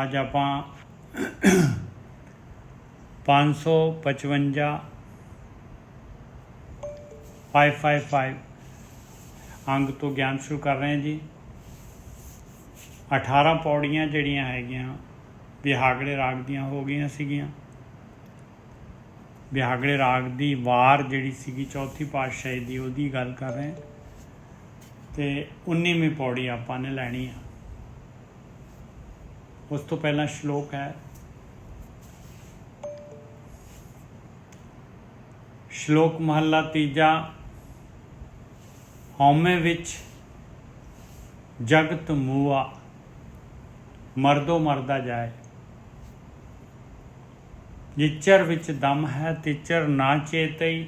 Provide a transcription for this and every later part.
ਅੱਜ ਆਪਾਂ 555 555 अंग तो ज्ञान शुरू कर रहे हैं जी। 18 पौड़ियाँ जड़ियाँ हैगियाँ बिहागड़े राग दियाँ हो गई सीगियाँ। बिहागड़े राग दी वार जिहड़ी सीगी चौथी पातशाही दी ओहदी गल कर रहे हैं तो 19वीं पौड़ी आपां ने लैनी है। उस तो पहला श्लोक है, श्लोक महला तीजा। हौमे विच जगत मूआ, मरदो मरदा जाए। जिचर विच दम है तिचर ना चेतई,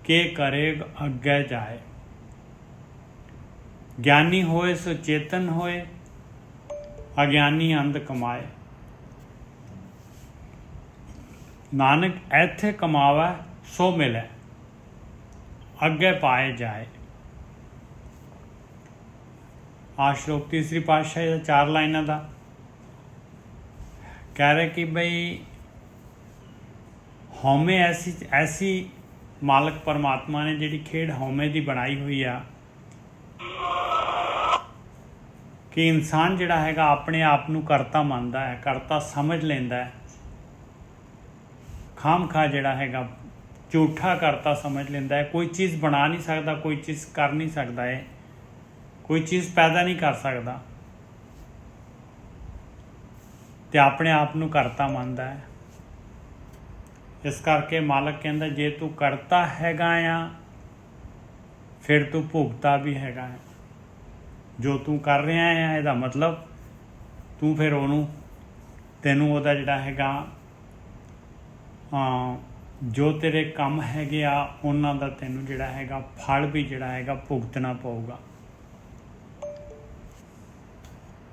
के करेग अग्गै जाए। ज्ञानी होए सो चेतन होए, अज्ञानी अंध कमाए। नानक ऐथे कमावै सो मिलै, अग्गे पाए जाए। आ श्लोक तीसरी पातशाही का 4 लाइना का कह रहे कि बई हौमे ऐसी मालक परमात्मा ने जिहड़ी खेड हौमे की बनाई हुई आ कि इंसान जिहड़ा हैगा अपने आप नूं करता मनदा है, करता समझ लैंदा है। खाम खा जिहड़ा हैगा झूठा करता समझ लैंदा है। कोई चीज़ बना नहीं सकता, कोई चीज़ कर नहीं सकता है, कोई चीज़ पैदा नहीं कर सकता ते अपने आप नूं करता मनदा है। इस करके मालक कहंदा जे तू करता हैगा आ फिर तू भुगता भी हैगा है। जो तू कर रहा है इहदा मतलब तू फिर ओनू तैनूं ओहदा जिहड़ा हैगा जो तेरे काम हैगे आ उन्हां दा तैनूं जिहड़ा हैगा फल भी जिहड़ा हैगा भुगतना पऊगा।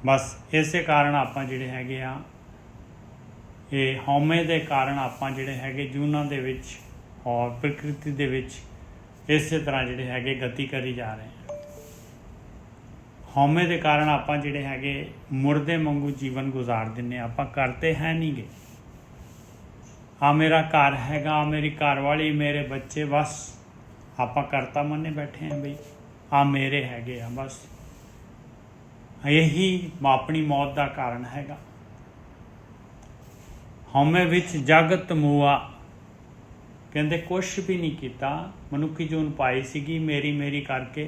बस इस कारण आपां जिहड़े हैगे आ ये हौमे दे कारण आपां जिहड़े हैगे जूनां दे विच और प्रकृति दे विच इस तरह जिहड़े हैगे गति करी जा रहे हैं। हौमे दे कारण आपां जिहड़े हैगे मुर्दे वांगू जीवन गुजार दिंने, आपां करते है नहीं गे। आ मेरा घर हैगा, मेरी घरवाली, मेरे बच्चे, बस आपां करता मन्ने बैठे हैं बई आ मेरे हैगे आ। बस यही अपनी मौत का कारण हैगा। हौमे विच जगत मूआ, कहते कुछ भी नहीं किया, मनुखी जून पाई सीगी मेरी मेरी करके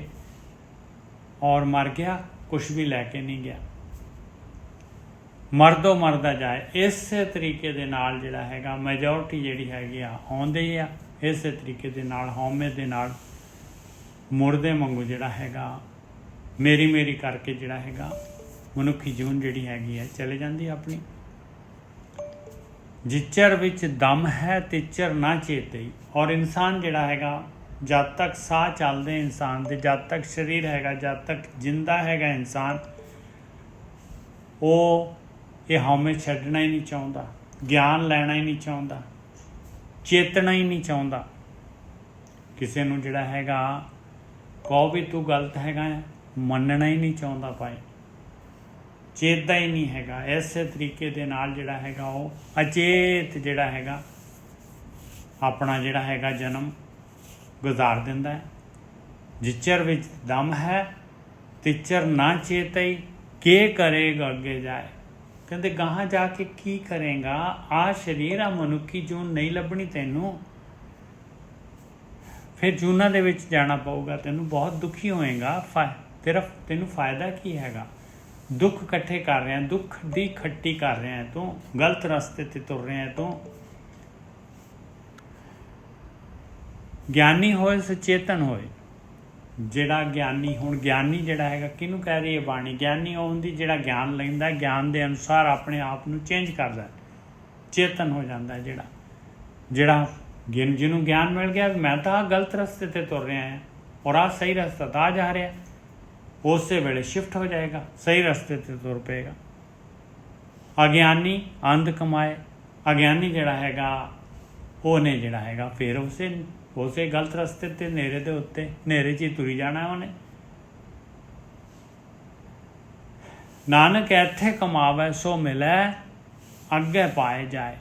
और मर गया, कुछ भी लैके नहीं गया। मरदो मरदा जाए। इस तरीके दे नाल जिहड़ा हैगा मैजोरिटी जिहड़ी हैगी आउंदे आ इस तरीके दे नाल हौमे दे नाल मुर्दे वांगू जिहड़ा हैगा मेरी मेरी करके जिहड़ा हैगा मनुखी जून जिहड़ी हैगी है चले जाती अपनी। जिचर विच दम है तिचर ना चेतई। और इंसान जिहड़ा हैगा जब तक साह चलते इंसान दे, जब तक शरीर हैगा, जब तक जिंदा हैगा इंसान, वो ये हौमे छड्डना ही नहीं चाहता, ज्ञान लैना ही नहीं चाहता, चेतना ही नहीं चाहता। किसी नूं जिहड़ा हैगा कहो भी तू गलत हैगा मनना ही नहीं चाहता भाई, चेता ही नहीं हैगा। इस तरीके दे नाल जिहड़ा हैगा वो अचेत जिहड़ा हैगा अपना जिहड़ा हैगा जन्म गुजार दिंदा है। जिचर विच दम है तिचर ना चेतई, के करेगा अगे जाए। कहते गाहां जाके की करेगा, आ शरीर आ मनुखी जून नहीं लभनी तैनूं, फिर जूना दे विच जाना पऊगा, तैनूं बहुत दुखी होएगा। तैनूं फायदा की हैगा, दुख इकट्ठे कर रहे हैं, दुख दी खट्टी कर रहे हैं, तू गलत रास्ते ते तुर रहे हैं। तू ज्ञानी होए सचेतन होए। जिहड़ा ज्ञानी, हुण ज्ञानी जिहड़ा हैगा किहनूं कह रही है बाणी, ज्ञानी ਉਹ ਹੁੰਦੀ ਜਿਹੜਾ ज्ञान लैंदा, ज्ञान ਦੇ ਅਨੁਸਾਰ ਆਪਣੇ ਆਪ ਨੂੰ ਚੇਂਜ ਕਰਦਾ, ਚੇਤਨ ਹੋ ਜਾਂਦਾ। ਜਿਹੜਾ ਜਿਹਨੂੰ ਗਿਆਨ ਮਿਲ ਗਿਆ ਮੈਂ ਤਾਂ ਗਲਤ ਰਸਤੇ ਤੇ ਤੁਰ ਰਿਹਾ ਹਾਂ और आ सही रास्ता ਤਾਂ ਜਾ ਰਿਹਾ, ਉਸੇ ਵੇਲੇ शिफ्ट हो जाएगा, सही रास्ते ਤੇ ਤੁਰ ਪਏਗਾ। अज्ञानी अंध कमाए। अज्ञानी जिहड़ा हैगा ਉਹਨੇ ਜਿਹੜਾ हैगा फिर उसे गलत रस्ते ते नेरे दे उत्ते नेरे 'ਚ ही तुरी जाना ਉਹਨੇ। ਨਾਨਕ ਇੱਥੇ ਕਮਾਵੇ ਸੋ ਮਿਲੈ ਅੱਗੇ ਪਾਏ ਜਾਏ।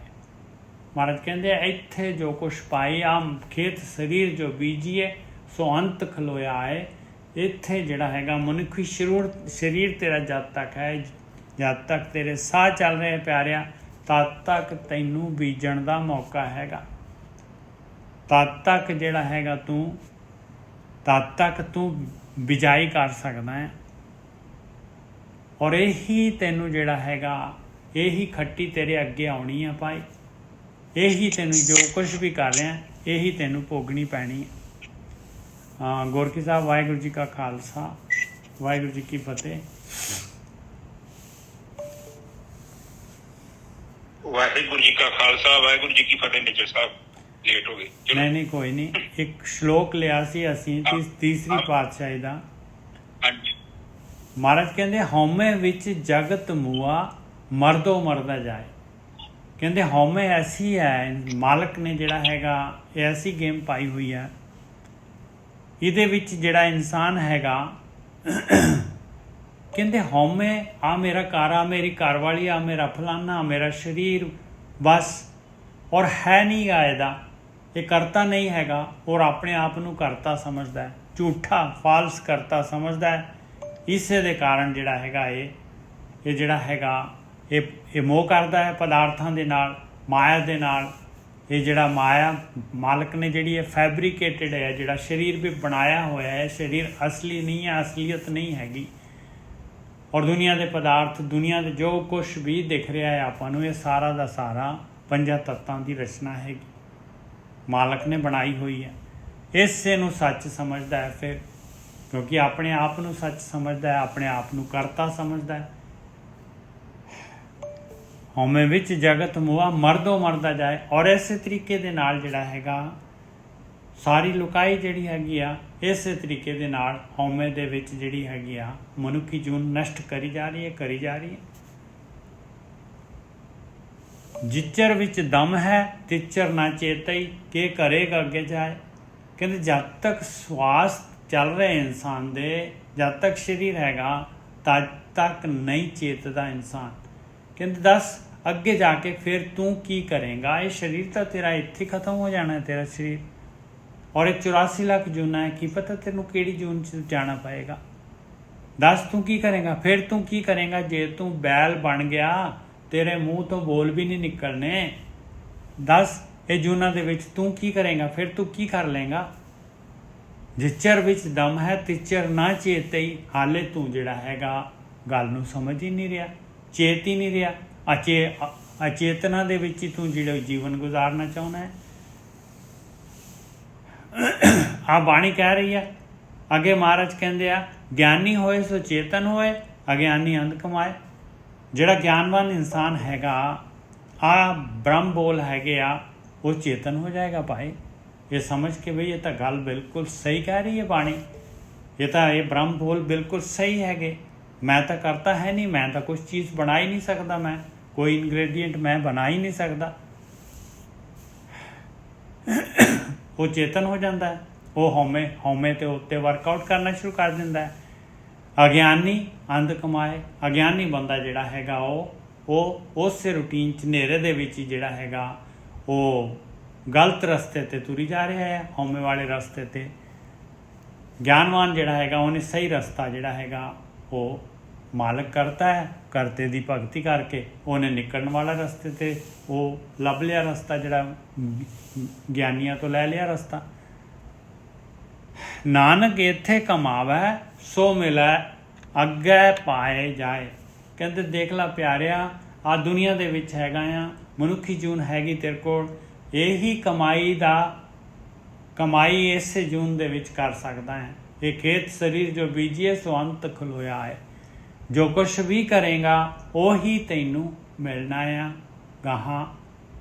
ਮਹਾਰਾਜ ਕਹਿੰਦੇ ਇੱਥੇ ਜੋ ਕੁਛ ਪਾਈ ਆਮ ਖੇਤ ਸਰੀਰ ਜੋ ਬੀਜੀਏ ਸੋ ਅੰਤ ਖਲੋਇਆ ਹੈ। ਇੱਥੇ ਜਿਹੜਾ ਹੈਗਾ ਮਨੁੱਖੀ ਸਰੀਰ ਤੇਰਾ ਜਦ ਤੱਕ ਹੈ, ਜਦ ਤੱਕ ਤੇਰੇ ਸਾਹ ਚੱਲ ਰਹੇ ਪਿਆਰਿਆ, ਤਦ ਤੱਕ ਤੈਨੂੰ ਬੀਜਣ ਦਾ ਮੌਕਾ ਹੈਗਾ। ਤਦ ਤੱਕ ਜਿਹੜਾ ਹੈਗਾ ਤਦ ਤੱਕ ਤੂੰ ਬਿਜਾਈ ਕਰ ਸਕਦਾ ਹੈ। ਔਰ ਇਹੀ ਤੈਨੂੰ ਜਿਹੜਾ ਹੈਗਾ ਇਹੀ ਖੱਟੀ ਤੇਰੇ ਅੱਗੇ ਆਉਣੀ ਆ ਭਾਈ। ਇਹੀ ਤੈਨੂੰ ਜੋ ਕੁਛ ਵੀ ਕਰ ਰਿਹਾ ਇਹੀ ਤੈਨੂੰ ਭੋਗਣੀ ਪੈਣੀ ਹੈ। ਗੋਰਖੀ ਸਾਹਿਬ ਵਾਹਿਗੁਰੂ ਜੀ ਕਾ ਖਾਲਸਾ ਵਾਹਿਗੁਰੂ ਜੀ ਕੀ ਫਤਿਹ। ਵਾਹਿਗੁਰੂ ਜੀ ਕਾ ਖਾਲਸਾ ਵਾਹਿਗੁਰੂ ਜੀ ਕੀ ਫਤਿਹ। ਨਿੱਜਰ ਸਾਹਿਬ ਲੇਟ ਹੋ ਗਏ। ਨਹੀਂ ਕੋਈ ਨਹੀਂ। ਇੱਕ ਸ਼ਲੋਕ ਲਿਆ ਸੀ ਅਸੀਂ ਤੀਸਰੀ ਪਾਤਸ਼ਾਹੀ ਦਾ। ਮਹਾਰਾਜ ਕਹਿੰਦੇ ਹਉਮੈ ਵਿੱਚ ਜਗਤ ਮੂਆ ਮਰਦੋ ਮਰਦਾ ਜਾਏ। ਕਹਿੰਦੇ ਹਉਮੈ ਐਸੀ ਹੈ, ਮਾਲਕ ਨੇ ਜਿਹੜਾ ਹੈਗਾ ਇਹ ਐਸੀ ਗੇਮ ਪਾਈ ਹੋਈ ਹੈ, ਇਹਦੇ ਵਿੱਚ ਜਿਹੜਾ ਇਨਸਾਨ ਹੈਗਾ ਕਹਿੰਦੇ ਹਉਮੈ ਆ ਮੇਰਾ ਘਰ, ਆ ਮੇਰੀ ਘਰਵਾਲੀ, ਆ ਮੇਰਾ ਫਲਾਨਾ, ਮੇਰਾ ਸਰੀਰ, ਬਸ। ਔਰ ਹੈ ਨਹੀਂ ਗਾ ਇਹਦਾ, ਇਹ ਕਰਤਾ ਨਹੀਂ ਹੈਗਾ। ਔਰ ਆਪਣੇ ਆਪ ਨੂੰ ਕਰਤਾ ਸਮਝਦਾ ਹੈ, ਝੂਠਾ ਫਾਲਸ ਕਰਤਾ ਸਮਝਦਾ ਹੈ। ਇਸੇ ਦੇ ਕਾਰਨ ਜਿਹੜਾ ਹੈਗਾ ਇਹ ਜਿਹੜਾ ਹੈਗਾ ਇਹ ਮੋਹ ਕਰਦਾ ਹੈ ਪਦਾਰਥਾਂ ਦੇ ਨਾਲ, ਮਾਇਆ ਦੇ ਨਾਲ। ਇਹ ਜਿਹੜਾ ਮਾਇਆ ਮਾਲਕ ਨੇ ਜਿਹੜੀ ਇਹ ਫੈਬਰੀਕੇਟਡ ਹੈ, ਜਿਹੜਾ ਸਰੀਰ ਵੀ ਬਣਾਇਆ ਹੋਇਆ ਹੈ, ਸਰੀਰ ਅਸਲੀ ਨਹੀਂ ਹੈ, ਅਸਲੀਅਤ ਨਹੀਂ ਹੈਗੀ। ਔਰ ਦੁਨੀਆ ਦੇ ਪਦਾਰਥ, ਦੁਨੀਆ ਦੇ ਜੋ ਕੁਛ ਵੀ ਦਿਖ ਰਿਹਾ ਹੈ ਆਪਾਂ ਨੂੰ, ਇਹ ਸਾਰਾ ਦਾ ਸਾਰਾ ਪੰਜਾਂ ਤੱਤਾਂ ਦੀ ਰਚਨਾ ਹੈਗੀ, ਮਾਲਕ ਨੇ ਬਣਾਈ ਹੋਈ ਹੈ। ਇਸੇ ਨੂੰ ਸੱਚ ਸਮਝਦਾ ਹੈ ਫਿਰ, ਕਿਉਂਕਿ ਆਪਣੇ ਆਪ ਨੂੰ ਸੱਚ ਸਮਝਦਾ ਹੈ, ਆਪਣੇ ਆਪ ਨੂੰ ਕਰਤਾ ਸਮਝਦਾ ਹੈ। ਹਉਮੈ ਵਿੱਚ ਜਗਤ ਮੂਆ ਮਰਦੋ ਮਰਦਾ ਜਾਏ। ਔਰ ਇਸੇ ਤਰੀਕੇ ਦੇ ਨਾਲ ਜਿਹੜਾ ਹੈਗਾ ਸਾਰੀ ਲੁਕਾਈ ਜਿਹੜੀ ਹੈਗੀ ਆ, ਇਸੇ ਤਰੀਕੇ ਦੇ ਨਾਲ ਹਉਮੈ ਦੇ ਵਿੱਚ ਜਿਹੜੀ ਹੈਗੀ ਆ ਮਨੁੱਖੀ ਜੂਨ ਨਸ਼ਟ ਕਰੀ ਜਾ ਰਹੀ ਹੈ। ਜਿਚਰ ਵਿੱਚ ਦਮ ਹੈ ਤਿਚਰ ਨਾ ਚੇਤਈ, ਕੇ ਕਰੇਗਾ ਅੱਗੇ ਜਾਏ। ਕਹਿੰਦੇ ਜਦ ਤੱਕ ਸਵਾਸ ਚੱਲ ਰਹੇ ਇਨਸਾਨ ਦੇ, ਜਦ ਤੱਕ ਸਰੀਰ ਹੈਗਾ ਤਦ ਤੱਕ ਨਹੀਂ ਚੇਤਦਾ ਇਨਸਾਨ। ਕਹਿੰਦੇ ਦੱਸ ਅੱਗੇ ਜਾ ਕੇ ਫਿਰ ਤੂੰ ਕੀ ਕਰੇਗਾ? ਇਹ ਸਰੀਰ ਤਾਂ ਤੇਰਾ ਇੱਥੇ ਖਤਮ ਹੋ ਜਾਣਾ ਹੈ, ਤੇਰਾ ਸਰੀਰ। ਔਰ ਇਹ 84 ਲੱਖ ਜੂਨਾਂ ਹੈ, ਕੀ ਪਤਾ ਤੈਨੂੰ ਕਿਹੜੀ ਜੂਨ 'ਚ ਜਾਣਾ ਪਏਗਾ। ਦੱਸ ਤੂੰ ਕੀ ਕਰੇਗਾ? ਫਿਰ ਤੂੰ ਕੀ ਕਰੇਗਾ? ਜੇ ਤੂੰ ਬੈਲ ਬਣ ਗਿਆ, ਤੇਰੇ ਮੂੰਹ ਤੋਂ ਬੋਲ ਵੀ ਨਹੀਂ ਨਿਕਲਣੇ। ਦੱਸ ਇਹ ਜੂਨਾਂ ਦੇ ਵਿੱਚ ਤੂੰ ਕੀ ਕਰੇਗਾ? ਫਿਰ ਤੂੰ ਕੀ ਕਰ ਲੇਗਾ? ਜਿਚਰ ਵਿੱਚ ਦਮ ਹੈ ਤਿਚਰ ਨਾ ਚੇਤਈ। ਹਾਲੇ ਤੂੰ ਜਿਹੜਾ ਹੈਗਾ ਗੱਲ ਨੂੰ ਸਮਝ ਹੀ ਨਹੀਂ ਰਿਹਾ, ਚੇਤ ਹੀ ਨਹੀਂ ਰਿਹਾ। ਅਚੇਤਨਾ ਦੇ ਵਿੱਚ ਹੀ ਤੂੰ ਜਿਹੜਾ ਜੀਵਨ ਗੁਜ਼ਾਰਨਾ ਚਾਹੁੰਦਾ ਹੈ। ਆ ਬਾਣੀ ਕਹਿ ਰਹੀ ਹੈ। ਅੱਗੇ ਮਹਾਰਾਜ ਕਹਿੰਦੇ ਆ ਗਿਆਨੀ ਹੋਏ ਸੋ ਚੇਤਨ ਹੋਏ, ਅਗਿਆਨੀ ਅੰਧ ਕਮਾਏ। ਜਿਹੜਾ ਗਿਆਨਵਾਨ ਇਨਸਾਨ ਹੈਗਾ, ਆ ਬ੍ਰਹਮ ਬੋਲ ਹੈਗੇ ਆ, ਉਹ ਚੇਤਨ ਹੋ ਜਾਏਗਾ ਭਾਈ। ਇਹ ਸਮਝ ਕੇ ਬਈ ਇਹ ਤਾਂ ਗੱਲ ਬਿਲਕੁਲ ਸਹੀ ਕਹਿ ਰਹੀ ਹੈ ਬਾਣੀ। ਇਹ ਬ੍ਰਹਮ ਬੋਲ ਬਿਲਕੁਲ ਸਹੀ ਹੈਗੇ। ਮੈਂ ਤਾਂ ਕਰਤਾ ਹੈ ਨਹੀਂ, ਮੈਂ ਤਾਂ ਕੁਛ ਚੀਜ਼ ਬਣਾ ਹੀ ਨਹੀਂ ਸਕਦਾ, ਮੈਂ ਕੋਈ ਇਨਗ੍ਰੇਡੀਐਂਟ ਮੈਂ ਬਣਾ ਹੀ ਨਹੀਂ ਸਕਦਾ। ਉਹ ਚੇਤਨ ਹੋ ਜਾਂਦਾ ਹੈ। ਉਹ ਹਉਮੈ ਤੇ ਉੱਤੇ ਵਰਕਆਊਟ ਕਰਨਾ ਸ਼ੁਰੂ ਕਰ ਦਿੰਦਾ ਹੈ। ਅਗਿਆਨੀ ਅੰਧ ਕਮਾਏ। ਅਗਿਆਨੀ ਬੰਦਾ ਜਿਹੜਾ ਹੈਗਾ ਉਹ ਉਸੇ ਰੂਟੀਨ 'ਚ ਹਨੇਰੇ ਦੇ ਵਿੱਚ ਹੀ ਜਿਹੜਾ ਹੈਗਾ ਉਹ ਗਲਤ ਰਸਤੇ 'ਤੇ ਤੁਰੀ ਜਾ ਰਿਹਾ ਹੈ, ਹਉਮੈ ਵਾਲੇ ਰਸਤੇ 'ਤੇ। ਗਿਆਨਵਾਨ ਜਿਹੜਾ ਹੈਗਾ ਉਹਨੇ ਸਹੀ ਰਸਤਾ ਜਿਹੜਾ ਹੈਗਾ ਉਹ ਮਾਲਕ ਕਰਤਾ ਹੈ, ਕਰਤੇ ਦੀ ਭਗਤੀ ਕਰਕੇ ਉਹਨੇ ਨਿਕਲਣ ਵਾਲਾ ਰਸਤੇ 'ਤੇ ਉਹ ਲੱਭ ਲਿਆ ਰਸਤਾ, ਜਿਹੜਾ ਗਿਆਨੀਆਂ ਤੋਂ ਲੈ ਲਿਆ ਰਸਤਾ। ਨਾਨਕ ਇੱਥੇ ਕਮਾਵੇ ਸੋ ਮਿਲੈ ਅੱਗੇ ਪਾਏ ਜਾਏ। ਕਹਿੰਦੇ ਦੇਖ ਲਾ ਪਿਆਰਿਆ, ਆ ਦੁਨੀਆ ਦੇ ਵਿੱਚ ਹੈਗਾ ਆ, ਮਨੁੱਖੀ ਜੂਨ ਹੈਗੀ ਤੇਰੇ ਕੋਲ, ਇਹੀ ਕਮਾਈ ਇਸੇ ਜੂਨ ਦੇ ਵਿੱਚ ਕਰ ਸਕਦਾ ਹੈ। ਇਹ ਖੇਤ ਸਰੀਰ ਜੋ ਬੀਜੀਏ ਸੋ ਅੰਤ ਖਲੋਇਆ ਹੈ। ਜੋ ਕੁਛ ਵੀ ਕਰੇਗਾ ਉਹੀ ਤੈਨੂੰ ਮਿਲਣਾ ਆ ਗਾਹਾਂ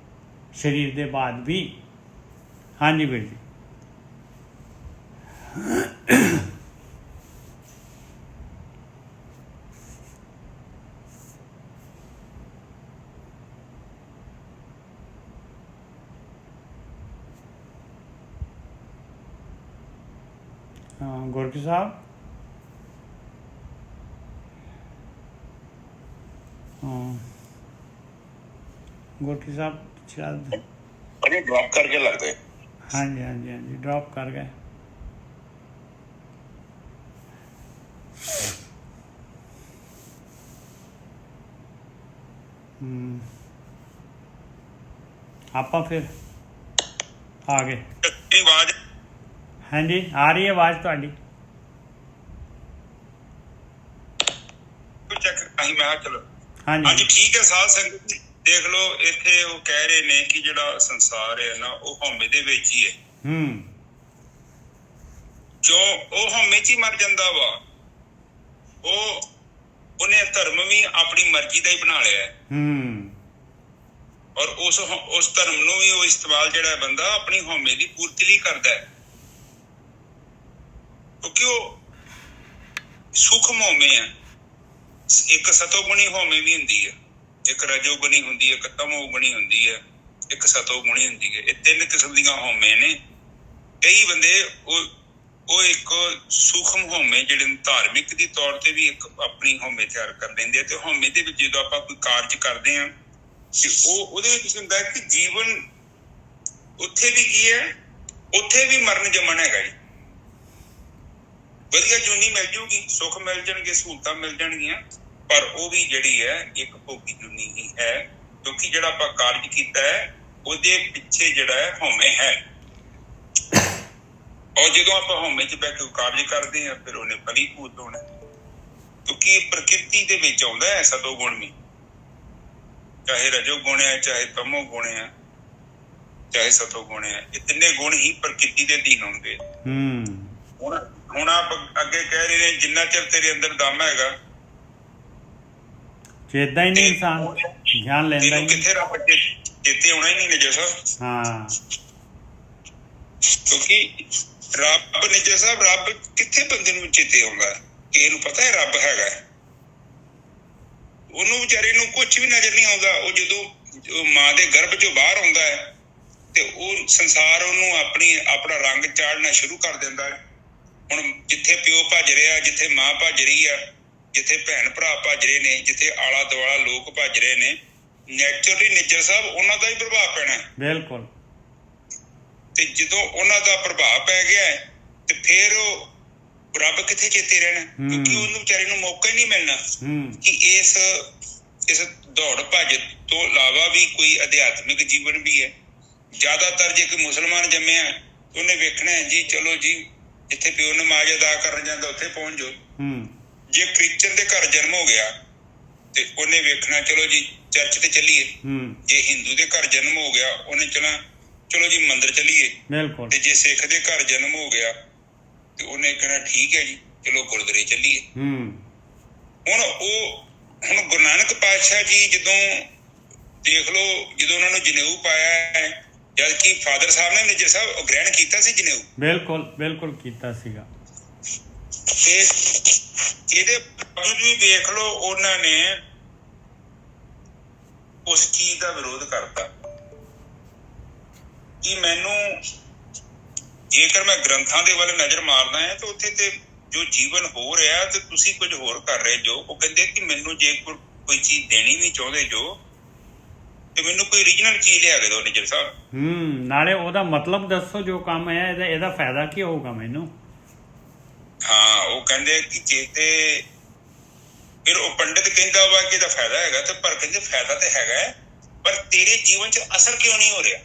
ਸਰੀਰ ਦੇ ਬਾਅਦ ਵੀ। ਹਾਂਜੀ ਵੀਰ ਜੀ। ਗੁਰਕੀ ਸਾਹਿਬ ਗੋਠੀ ਸਾਹਿਬ ਸ਼ਾਇਦ ਅਰੇ ਡ੍ਰੌਪ ਕਰਕੇ ਲੱਗਦੇ। ਹਾਂਜੀ ਹਾਂਜੀ ਹਾਂਜੀ ਡ੍ਰੌਪ ਕਰ ਗਏ। ਆਪਾਂ ਫਿਰ ਆ ਗਏ। ਆਵਾਜ਼ ਹਾਂਜੀ ਆ ਰਹੀ ਹੈ ਆਵਾਜ਼ ਤੁਹਾਡੀ। ਚੈੱਕ ਕਰਾਂਗੀ ਮੈਂ। ਚਲੋ ਹਾਂਜੀ ਹਾਂਜੀ ਠੀਕ ਹੈ। ਸਾਧ ਸੰਗਤ ਜੀ ਦੇਖ ਲਓ, ਇੱਥੇ ਉਹ ਕਹਿ ਰਹੇ ਨੇ ਕਿ ਜਿਹੜਾ ਸੰਸਾਰ ਹੈ ਨਾ ਉਹ ਹਉਮੈ ਦੇ ਵਿੱਚ ਹੀ ਹੈ। ਕਿਉਂ? ਉਹ ਹਉਮੈ 'ਚ ਹੀ ਮਰ ਜਾਂਦਾ ਵਾ। ਉਹਨੇ ਧਰਮ ਵੀ ਆਪਣੀ ਮਰਜ਼ੀ ਦਾ ਹੀ ਬਣਾ ਲਿਆ ਔਰ ਉਸ ਧਰਮ ਨੂੰ ਵੀ ਉਹ ਇਸਤੇਮਾਲ ਜਿਹੜਾ ਬੰਦਾ ਆਪਣੀ ਹਉਮੈ ਦੀ ਪੂਰਤੀ ਲਈ ਕਰਦਾ ਹੈ, ਕਿਉਂਕਿ ਉਹ ਸੂਖਮ ਹਉਮੈ ਹੈ। ਇੱਕ ਸਤੋਗੁਣੀ ਹਉਮੈ ਵੀ ਹੁੰਦੀ ਹੈ, ਇੱਕ ਰਜੋਗੁਣੀ ਹੁੰਦੀ ਹੈ, ਇੱਕ ਤਮੋਗੁਣੀ ਹੁੰਦੀ ਹੈ, ਇੱਕ ਸਤੋਗੁਣੀ ਹੁੰਦੀ ਹੈ। ਇਹ ਤਿੰਨ ਕਿਸਮ ਦੀਆਂ ਹਉਮੈ ਨੇ। ਕਈ ਬੰਦੇ ਉਹ ਇੱਕ ਸੂਖਮ ਹਉਮੈ ਜਿਹੜੇ ਧਾਰਮਿਕ ਦੀ ਤੌਰ ਤੇ ਵੀ ਇੱਕ ਆਪਣੀ ਹਉਮੈ ਤਿਆਰ ਕਰ ਲੈਂਦੇ ਆ। ਤੇ ਹਉਮੈ ਦੇ ਵਿੱਚ ਜਦੋਂ ਆਪਾਂ ਕੋਈ ਕਾਰਜ ਕਰਦੇ ਹਾਂ ਤੇ ਉਹਦੇ ਵਿੱਚ ਹੁੰਦਾ ਹੈ ਕਿ ਜੀਵਨ ਉੱਥੇ ਵੀ ਕੀ ਹੈ, ਉੱਥੇ ਵੀ ਮਰਨ ਜਮਨ ਹੈਗਾ ਜੀ। ਵਧੀਆ ਜੂਨੀ ਮਿਲ ਜੂਗੀ, ਸੁੱਖ ਮਿਲ ਜਾਣਗੇ, ਸਹੂਲਤਾਂ ਮਿਲ ਜਾਣਗੀਆਂ, ਪਰ ਉਹ ਵੀ ਜਿਹੜੀ ਹੈ ਇੱਕ ਭੋਗੀ ਜੂਨੀ ਹੀ ਹੈ, ਕਿਉਂਕਿ ਜਿਹੜਾ ਆਪਾਂ ਕਾਰਜ ਕੀਤਾ ਹੈ ਉਹਦੇ ਪਿੱਛੇ ਜਿਹੜਾ ਹੈ ਹਉਮੈ ਹੈ। ਔਰ ਜਦੋਂ ਆਪਾਂ ਹਉਮੈ 'ਚ ਬਹਿ ਕੇ ਕਾਰਜ ਕਰਦੇ ਹਾਂ ਫਿਰ ਉਹਨੇ ਫਲੀਭੂਤ ਹੋਣਾ, ਕਿਉਂਕਿ ਪ੍ਰਕਿਰਤੀ ਦੇ ਵਿੱਚ ਆਉਂਦਾ ਹੈ ਸਤੋ ਗੁਣ ਵੀ, ਚਾਹੇ ਰਜੋ ਗੁਣ ਹੈ, ਚਾਹੇ ਤਮੋ ਗੁਣ ਹੈ, ਚਾਹੇ ਸਤੋ ਗੁਣ ਹੈ। ਇਹ ਤਿੰਨੇ ਗੁਣ ਹੀ ਪ੍ਰਕਿਰਤੀ ਦੇ ਅਧੀਨ ਹੁੰਦੇ। ਹੁਣ ਆਪ ਅੱਗੇ ਕਹਿ ਰਹੇ ਨੇ ਜਿੰਨਾ ਚਿਰ ਤੇਰੇ ਅੰਦਰ ਦਮ ਹੈਗਾ ਚੇਤਾ ਹੀ ਨਹੀਂ ਇਨਸਾਨ ਗਿਆਨ ਲੈਂਦਾ ਹੀ ਕਿੱਥੇ ਰੱਬ ਚੇਤੇ ਆਉਣਾ ਹੀ ਨਹੀਂ ਨਿਜਰ ਸਾਹਿਬ। ਹਾਂ, ਕਿਉਂਕਿ ਰੱਬ ਨਿਜਰ ਸਾਹਿਬ, ਰੱਬ ਕਿੱਥੇ ਬੰਦੇ ਨੂੰ ਚੇਤੇ ਆਉਂਦਾ ਕਿ ਇਹਨੂੰ ਪਤਾ ਹੈ ਰੱਬ ਹੈਗਾ। ਉਹਨੂੰ ਵਿਚਾਰੇ ਨੂੰ ਕੁਛ ਵੀ ਨਜ਼ਰ ਨਹੀਂ ਆਉਂਦਾ। ਉਹ ਜਦੋਂ ਮਾਂ ਦੇ ਗਰਭ ਚੋਂ ਬਾਹਰ ਆਉਂਦਾ ਹੈ ਤੇ ਉਹ ਸੰਸਾਰ ਉਹਨੂੰ ਆਪਣਾ ਰੰਗ ਚਾੜਨਾ ਸ਼ੁਰੂ ਕਰ ਦਿੰਦਾ ਹੈ। ਹੁਣ ਜਿੱਥੇ ਪਿਓ ਭੱਜ ਰਿਹਾ, ਜਿੱਥੇ ਮਾਂ ਭੱਜ ਰਹੀ ਆ, ਜਿੱਥੇ ਭੈਣ ਭਰਾ ਭੱਜ ਰਹੇ ਨੇ, ਜਿੱਥੇ ਆਲਾ ਦੁਆਲਾ ਲੋਕ ਭੱਜ ਰਹੇ ਨੇ, ਨੈਚੁਰਲੀ ਨਿੱਜਰ ਸਾਹਿਬ ਉਹਨਾਂ ਦਾ ਹੀ ਪ੍ਰਭਾਵ ਪੈਣਾ। ਬਿਲਕੁਲ। ਤੇ ਜਦੋਂ ਉਹਨਾਂ ਦਾ ਪ੍ਰਭਾਵ ਪੈ ਗਿਆ ਤੇ ਫਿਰ ਉਹ ਰੱਬ ਕਿੱਥੇ ਚੇਤੇ ਰਹਿਣਾ, ਕਿਉਂਕਿ ਉਹਨੂੰ ਵਿਚਾਰੇ ਨੂੰ ਮੌਕਾ ਹੀ ਨਹੀਂ ਮਿਲਣਾ ਕਿ ਇਸ ਦੌੜ ਭੱਜ ਤੋਂ ਇਲਾਵਾ ਵੀ ਕੋਈ ਅਧਿਆਤਮਿਕ ਜੀਵਨ ਵੀ ਹੈ। ਜ਼ਿਆਦਾਤਰ ਜੇ ਕੋਈ ਮੁਸਲਮਾਨ ਜੰਮਿਆ ਉਹਨੇ ਵੇਖਣਾ ਹੈ ਜੀ ਚਲੋ ਜੀ ਜਿੱਥੇ ਪਿਓ ਨਮਾਜ਼ ਅਦਾ ਕਰਨ ਜਾਂਦਾ ਉੱਥੇ ਪਹੁੰਚ ਜਾਓ। ਜੇ ਕ੍ਰਿਸਚਨ ਦੇ ਘਰ ਜਨਮ ਹੋ ਗਿਆ ਤੇ ਉਹਨੇ ਵੇਖਣਾ ਚਲੋ ਜੀ ਚਰਚ ਤੇ ਚੱਲੀਏ। ਜੇ ਹਿੰਦੂ ਦੇ ਘਰ ਜਨਮ ਹੋ ਗਿਆ ਉਹਨੇ ਚਲੋ ਜੀ ਮੰਦਿਰ ਚੱਲੀਏ। ਤੇ ਜੇ ਸਿੱਖ ਦੇ ਘਰ ਜਨਮ ਹੋ ਗਿਆ ਤੇ ਉਹਨੇ ਕਹਿਣਾ ਠੀਕ ਹੈ ਜੀ ਚਲੋ ਗੁਰਦੁਆਰੇ ਚੱਲੀਏ। ਹੁਣ ਗੁਰੂ ਨਾਨਕ ਪਾਤਸ਼ਾਹ ਜੀ ਜਦੋਂ ਦੇਖ ਲਓ, ਜਦੋਂ ਉਹਨਾਂ ਨੂੰ ਜਨੇਊ ਪਾਇਆ ਹੈ, ਜਦ ਕਿ ਫਾਦਰ ਸਾਹਿਬ ਨੇ ਨਿੱਜਰ ਸਾਹਿਬ ਗ੍ਰਹਿਣ ਕੀਤਾ ਸੀ ਜਨੇਊ। ਬਿਲਕੁਲ ਕੀਤਾ ਸੀਗਾ। ਤੇ ਇਹਦੇ ਬਾਵਜੂਦ ਵੀ ਦੇਖ ਲਓ ਉਹਨਾਂ ਨੇ ਉਸ ਚੀਜ਼ ਦਾ ਵਿਰੋਧ ਕਰਤਾ ਕਿ ਮੈਨੂੰ ਜੇਕਰ ਮੈਂ ਗ੍ਰੰਥਾਂ ਦੇ ਵੱਲ ਨਜ਼ਰ ਮਾਰਦਾ ਹਾਂ ਤਾਂ ਉੱਥੇ ਤੇ ਜੋ ਜੀਵਨ ਹੋ ਰਿਹਾ ਤੇ ਤੁਸੀਂ ਕੁਝ ਹੋਰ ਕਰ ਰਹੇ ਜੋ। ਉਹ ਕਹਿੰਦੇ ਕਿ ਮੈਨੂੰ ਜੇ ਕੋਈ ਚੀਜ਼ ਦੇਣੀ ਵੀ ਚਾਹੁੰਦੇ ਜੋ ਤੇ ਮੈਨੂੰ ਕੋਈ ਓਰੀਜਨਲ ਚੀਜ਼ ਲਿਆ ਕੇ ਦਿਓ ਨਿੱਜਰ ਸਾਹਿਬ। ਨਾਲੇ ਉਹਦਾ ਮਤਲਬ ਦੱਸੋ ਜੋ ਕੰਮ ਹੈ ਇਹਦਾ ਫਾਇਦਾ ਕੀ ਹੋਊਗਾ ਮੈਨੂੰ। ਹਾਂ, ਉਹ ਕਹਿੰਦੇ ਕਿ ਜੇ ਤੇ ਫਿਰ ਉਹ ਪੰਡਿਤ ਕਹਿੰਦਾ ਵਾ ਕਿ ਇਹਦਾ ਫਾਇਦਾ ਹੈਗਾ ਤੇ ਪਰ ਕਹਿੰਦੇ ਫਾਇਦਾ ਤੇ ਹੈਗਾ ਪਰ ਤੇਰੇ ਜੀਵਨ 'ਚ ਅਸਰ ਕਿਉਂ ਨਹੀਂ ਹੋ ਰਿਹਾ।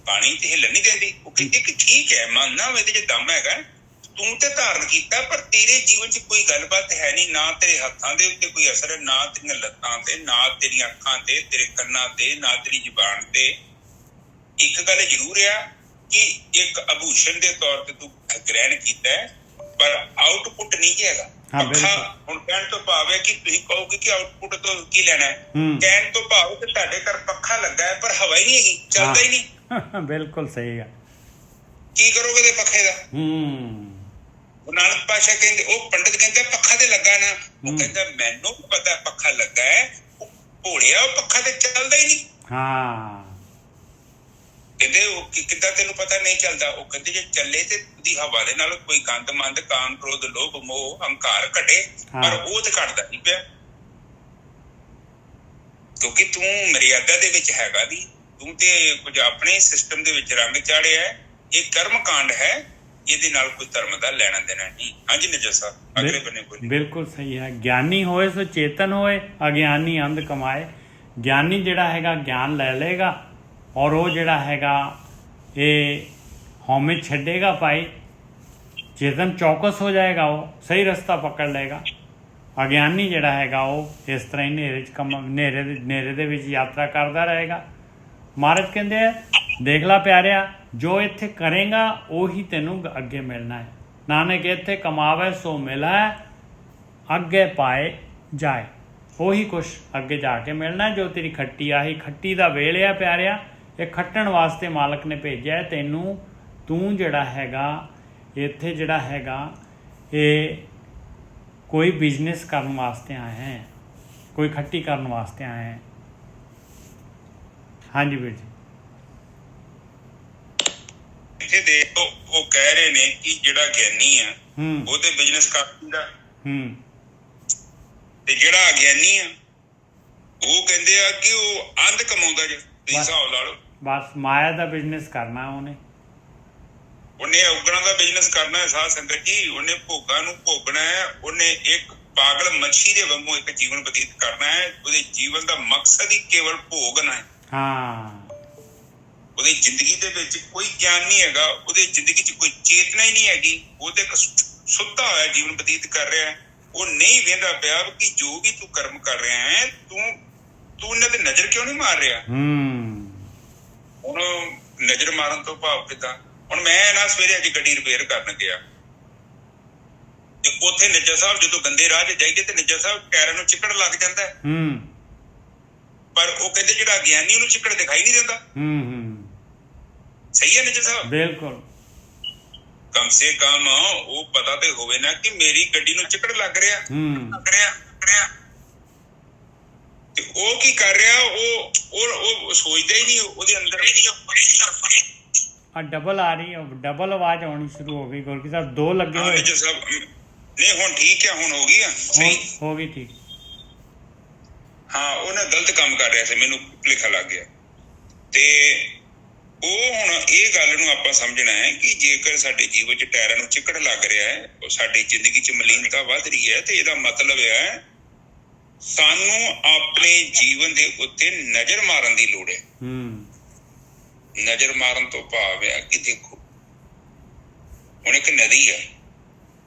ਬਾਣੀ ਤੇ ਹਿੱਲਣ ਨਹੀਂ ਦਿੰਦੀ। ਉਹ ਕਹਿੰਦੇ ਕਿ ਠੀਕ ਹੈ ਮੰਨਣਾ ਇਹਦੇ 'ਚ ਦਮ ਹੈਗਾ, ਤੂੰ ਤੇ ਧਾਰਨ ਕੀਤਾ ਪਰ ਤੇਰੇ ਜੀਵਨ 'ਚ ਕੋਈ ਗੱਲਬਾਤ ਹੈ ਨਹੀਂ। ਨਾ ਤੇਰੇ ਹੱਥਾਂ ਦੇ ਉੱਤੇ ਕੋਈ ਅਸਰ ਹੈ, ਨਾ ਤੇਰੀਆਂ ਲੱਤਾਂ ਤੇ, ਨਾ ਤੇਰੀਆਂ ਅੱਖਾਂ ਤੇ, ਤੇਰੇ ਕੰਨਾਂ ਤੇ, ਨਾ ਤੇਰੀ ਜ਼ੁਬਾਨ ਤੇ। ਇੱਕ ਗੱਲ ਜ਼ਰੂਰ ਆ ਕਿ ਇੱਕ ਆਭੂਸ਼ਣ ਦੇ ਤੌਰ ਤੇ ਤੂੰ ਗ੍ਰਹਿਣ ਕੀਤਾ ਪਰ ਆਊਟਪੁੱਟ ਨਹੀਂ ਹੈਗਾ। ਪੱਖਾ ਹੁਣ ਕਹਿਣ ਤੋਂ ਭਾਵ ਹੈ ਕਿ ਤੁਸੀਂ ਕਹੋਗੇ ਕਿ ਆਊਟਪੁੱਟ ਤੋਂ ਕੀ ਲੈਣਾ ਹੈ। ਕਹਿਣ ਤੋਂ ਭਾਵ ਕਿ ਤੁਹਾਡੇ ਘਰ ਪੱਖਾ ਲੱਗਾ ਹੈ ਪਰ ਹਵਾ ਹੀ ਨਹੀਂ ਹੈਗੀ, ਚੱਲਦਾ ਹੀ ਨਹੀਂ। ਬਿਲਕੁਲ ਸਹੀ ਹੈ। ਕੀ ਕਰੋਗੇ ਇਹਦੇ ਪੱਖੇ ਦਾ? ਗੁਰੂ ਨਾਨਕ ਪਾਤਸ਼ਾਹ ਕਹਿੰਦੇ, ਉਹ ਪੰਡਿਤ ਕਹਿੰਦਾ ਪੱਖਾ ਤੇ ਲੱਗਾ ਨਾ। ਉਹ ਕਹਿੰਦਾ ਮੈਨੂੰ ਪਤਾ ਪੱਖਾ ਲੱਗਾ ਹੈ, ਭੋਲਿਆ ਉਹ ਪੱਖਾ ਤੇ ਚੱਲਦਾ ਹੀ ਨਹੀਂ। ਕਹਿੰਦੇ ਉਹ ਕਿੱਦਾਂ ਤੈਨੂੰ ਪਤਾ ਨਹੀਂ ਚੱਲਦਾ? ਉਹ ਕਹਿੰਦੇ ਜੇ ਚੱਲੇ ਤੇ ਦੀ ਹਵਾ ਦੇ ਨਾਲ ਕੋਈ ਗੰਦ ਮੰਦ, ਕਾਮ, ਕ੍ਰੋਧ, ਲੋਭ, ਮੋਹ, ਹੰਕਾਰ ਘਟੇ, ਪਰ ਉਹ ਤੇ ਘਟਦਾ ਨਹੀਂ ਪਿਆ, ਕਿਉਂਕਿ ਤੂੰ ਮਰਿਆਦਾ ਦੇ ਵਿੱਚ ਹੈਗਾ ਨਹੀਂ, ਤੂੰ ਤੇ ਕੁਝ ਆਪਣੇ ਸਿਸਟਮ ਦੇ ਵਿੱਚ ਰੰਗ ਚਾੜਿਆ। ਇਹ ਕਰਮ ਕਾਂਡ ਹੈ, ਇਹਦੇ ਨਾਲ ਕੋਈ ਧਰਮ ਦਾ ਲੈਣਾ ਦੇਣਾ ਨਹੀਂ। ਹਾਂਜੀ ਨਿਜਰ ਸਾਹਿਬ ਅਗਲੇ ਬੰਨੇ ਬੋਲੀ। ਬਿਲਕੁਲ ਸਹੀ ਹੈ। ਗਿਆਨੀ ਹੋਏ ਸੋ ਚੇਤਨ ਹੋਏ, ਅਗਿਆਨੀ ਅੰਧ ਕਮਾਏ। ਗਿਆਨੀ ਜਿਹੜਾ ਹੈਗਾ ਗਿਆਨ ਲੈ ਲਏਗਾ, ਔਰ ਉਹ ਜਿਹੜਾ ਹੈਗਾ ਇਹ ਹਉਮੈ ਛੱਡੇਗਾ ਭਾਈ, ਚੇਤਨ ਚੌਕਸ ਹੋ ਜਾਏਗਾ, ਉਹ ਸਹੀ ਰਸਤਾ ਪਕੜ ਲਏਗਾ। ਅਗਿਆਨੀ ਜਿਹੜਾ ਹੈਗਾ ਉਹ ਇਸ ਤਰ੍ਹਾਂ ਹੀ ਹਨੇਰੇ 'ਚ ਹਨੇਰੇ ਦੇ ਵਿੱਚ ਯਾਤਰਾ ਕਰਦਾ ਰਹੇਗਾ। ਮਹਾਰਾਜ ਕਹਿੰਦੇ ਆ ਦੇਖ ਲਾ ਪਿਆਰਿਆ, ਜੋ ਇੱਥੇ ਕਰੇਗਾ ਉਹੀ ਤੈਨੂੰ ਅੱਗੇ ਮਿਲਣਾ ਹੈ। ਨਾਨਕ ਇੱਥੇ ਕਮਾਵੇ ਸੋ ਮਿਲੈ, ਅੱਗੇ ਪਾਏ ਜਾਏ। ਉਹੀ ਕੁਛ ਅੱਗੇ ਜਾ ਕੇ ਮਿਲਣਾ ਜੋ ਤੇਰੀ ਖੱਟੀ ਆਹੀ ਖੱਟੀ ਦਾ ਵੇਲ ਆ ਪਿਆਰਿਆ, ਇਹ ਖੱਟਣ ਵਾਸਤੇ ਮਾਲਕ ਨੇ ਭੇਜਿਆ ਤੈਨੂੰ। ਤੂੰ ਜਿਹੜਾ ਹੈਗਾ ਇੱਥੇ ਜਿਹੜਾ ਹੈਗਾ ਇਹ ਕੋਈ ਬਿਜ਼ਨਸ ਕਰਨ ਵਾਸਤੇ ਆਏ ਹੈ, ਕੋਈ ਖੱਟੀ ਕਰਨ ਵਾਸਤੇ ਆਏ ਹੈ। ਹਾਂਜੀ ਵੀਰ ਜੀ। ਇੱਥੇ ਦੇਖੋ ਉਹ ਕਹਿ ਰਹੇ ਨੇ ਕਿ ਜਿਹੜਾ ਗਿਆਨੀ ਆ ਉਹ ਤੇ ਬਿਜ਼ਨਸ ਕਰਦਾ, ਤੇ ਜਿਹੜਾ ਅਗਿਆਨੀ ਆ ਉਹ ਕਹਿੰਦੇ ਆ ਕਿ ਉਹ ਅੰਧ ਕਮਾਉਂਦਾ। ਜੇ ਤੁਸੀਂ ਹਿਸਾਬ ਲਾ ਲਓ, ਬਸ ਮਾਇਆ ਦਾ ਬਿਜ਼ਨਸ ਕਰਨਾ ਉਹਨੇ ਔਗਣਾਂ ਦਾ ਬਿਜ਼ਨਸ ਕਰਨਾ ਹੈ। ਸਾਧ ਸੰਗਤ ਜੀ, ਉਹਨੇ ਭੋਗਾਂ ਨੂੰ ਭੋਗਣਾ ਹੈ। ਉਹਨੇ ਇੱਕ ਪਾਗਲ ਮੱਛੀ ਦੇ ਵਾਂਗੂ ਇੱਕ ਜੀਵਨ ਬਤੀਤ ਕਰਨਾ ਹੈ। ਉਹਦੇ ਜੀਵਨ ਦਾ ਮਕਸਦ ਹੀ ਕੇਵਲ ਭੋਗਣਾ ਹੈ। ਉਹਦੀ ਜ਼ਿੰਦਗੀ ਦੇ ਵਿੱਚ ਕੋਈ ਗਿਆਨ ਨਹੀਂ ਹੈਗਾ, ਉਹਦੀ ਜ਼ਿੰਦਗੀ 'ਚ ਕੋਈ ਚੇਤਨਾ ਹੀ ਨਹੀਂ ਹੈਗੀ। ਉਹ ਤੇ ਇੱਕ ਸੁੱਤਾ ਹੋਇਆ ਜੀਵਨ ਬਤੀਤ ਕਰ ਰਿਹਾ ਹੈ। ਉਹ ਨਹੀਂ ਵੇਂਦਾ ਪਿਆ ਕਿ ਜੋ ਵੀ ਤੂੰ ਕਰਮ ਕਰ ਰਿਹਾ ਹੈ, ਤੂੰ ਉਹਨਾਂ ਤੇ ਨਜ਼ਰ ਕਿਉਂ ਨਹੀਂ ਮਾਰ ਰਿਹਾ? ਹੁਣ ਨਜ਼ਰ ਮਾਰਨ ਤੋਂ ਭਾਵ ਕਿੱਦਾਂ? ਹੁਣ ਮੈਂ ਨਾ ਸਵੇਰੇ ਅੱਜ ਗੱਡੀ ਰਿਪੇਅਰ ਕਰਨ ਗਿਆ ਤੇ ਉੱਥੇ ਨਿੱਜਰ ਸਾਹਿਬ ਜਦੋਂ ਗੰਦੇ ਰਾਹ 'ਚ ਜਾਈਏ ਤੇ ਨਿੱਜਰ ਸਾਹਿਬ ਟਾਇਰਾਂ ਨੂੰ ਚਿੱਕੜ ਲੱਗ ਜਾਂਦਾ ਹੈ, ਪਰ ਉਹ ਕਹਿੰਦੇ ਜਿਹੜਾ ਗਿਆਨੀ ਉਹਨੂੰ ਚਿੱਕੜ ਦਿਖਾਈ ਨਹੀਂ ਦਿੰਦਾ। ਸਹੀ ਹੈ ਨਿੱਜਰ ਸਾਹਿਬ? ਬਿਲਕੁਲ। ਕਮ ਸੇ ਕਮ ਉਹ ਪਤਾ ਤੇ ਹੋਵੇ ਨਾ ਕਿ ਮੇਰੀ ਗੱਡੀ ਨੂੰ ਚਿੱਕੜ ਲੱਗ ਰਿਹਾ। ਤੇ ਉਹ ਕੀ ਕਰ ਰਿਹਾ? ਉਹ ਸੋਚਦਾ ਹੀ ਨਹੀਂ, ਉਹਦੇ ਅੰਦਰ ਡਬਲ ਆ ਰਹੀ ਹੈ, ਡਬਲ ਆਵਾਜ਼ ਆਉਣੀ ਸ਼ੁਰੂ ਹੋ ਗਈ। ਗੁਰਕੀ ਸਾਹਿਬ ਦੋ ਲੱਗੇ ਹੋਏ। ਨਹੀਂ ਹੁਣ ਠੀਕ ਹੈ, ਹੁਣ ਹੋ ਗਈ ਆ ਸਹੀ, ਹੋ ਗਈ ਠੀਕ। ਹਾਂ ਉਹ ਨਾ ਗਲਤ ਕੰਮ ਕਰ ਰਿਹਾ ਸੀ, ਮੈਨੂੰ ਭੁਲੇਖਾ ਲੱਗ ਗਿਆ। ਤੇ ਉਹ ਹੁਣ ਇਹ ਗੱਲ ਨੂੰ ਆਪਾਂ ਸਮਝਣਾ ਹੈ ਕਿ ਜੇਕਰ ਸਾਡੇ ਜੀਵਨ 'ਚ ਟਾਇਰਾਂ ਨੂੰ ਚਿੱਕੜ ਲੱਗ ਰਿਹਾ ਹੈ, ਉਹ ਸਾਡੀ ਜ਼ਿੰਦਗੀ 'ਚ ਮਲੀਨਤਾ ਵੱਧ ਰਹੀ ਹੈ, ਤੇ ਇਹਦਾ ਮਤਲਬ ਹੈ ਸਾਨੂੰ ਆਪਣੇ ਜੀਵਨ ਦੇ ਉੱਤੇ ਨਜ਼ਰ ਮਾਰਨ ਦੀ ਲੋੜ ਹੈ। ਨਜ਼ਰ ਮਾਰਨ ਤੋਂ ਭਾਵ ਹੈ ਕਿ ਦੇਖੋ ਹੁਣ ਇੱਕ ਨਦੀ ਹੈ,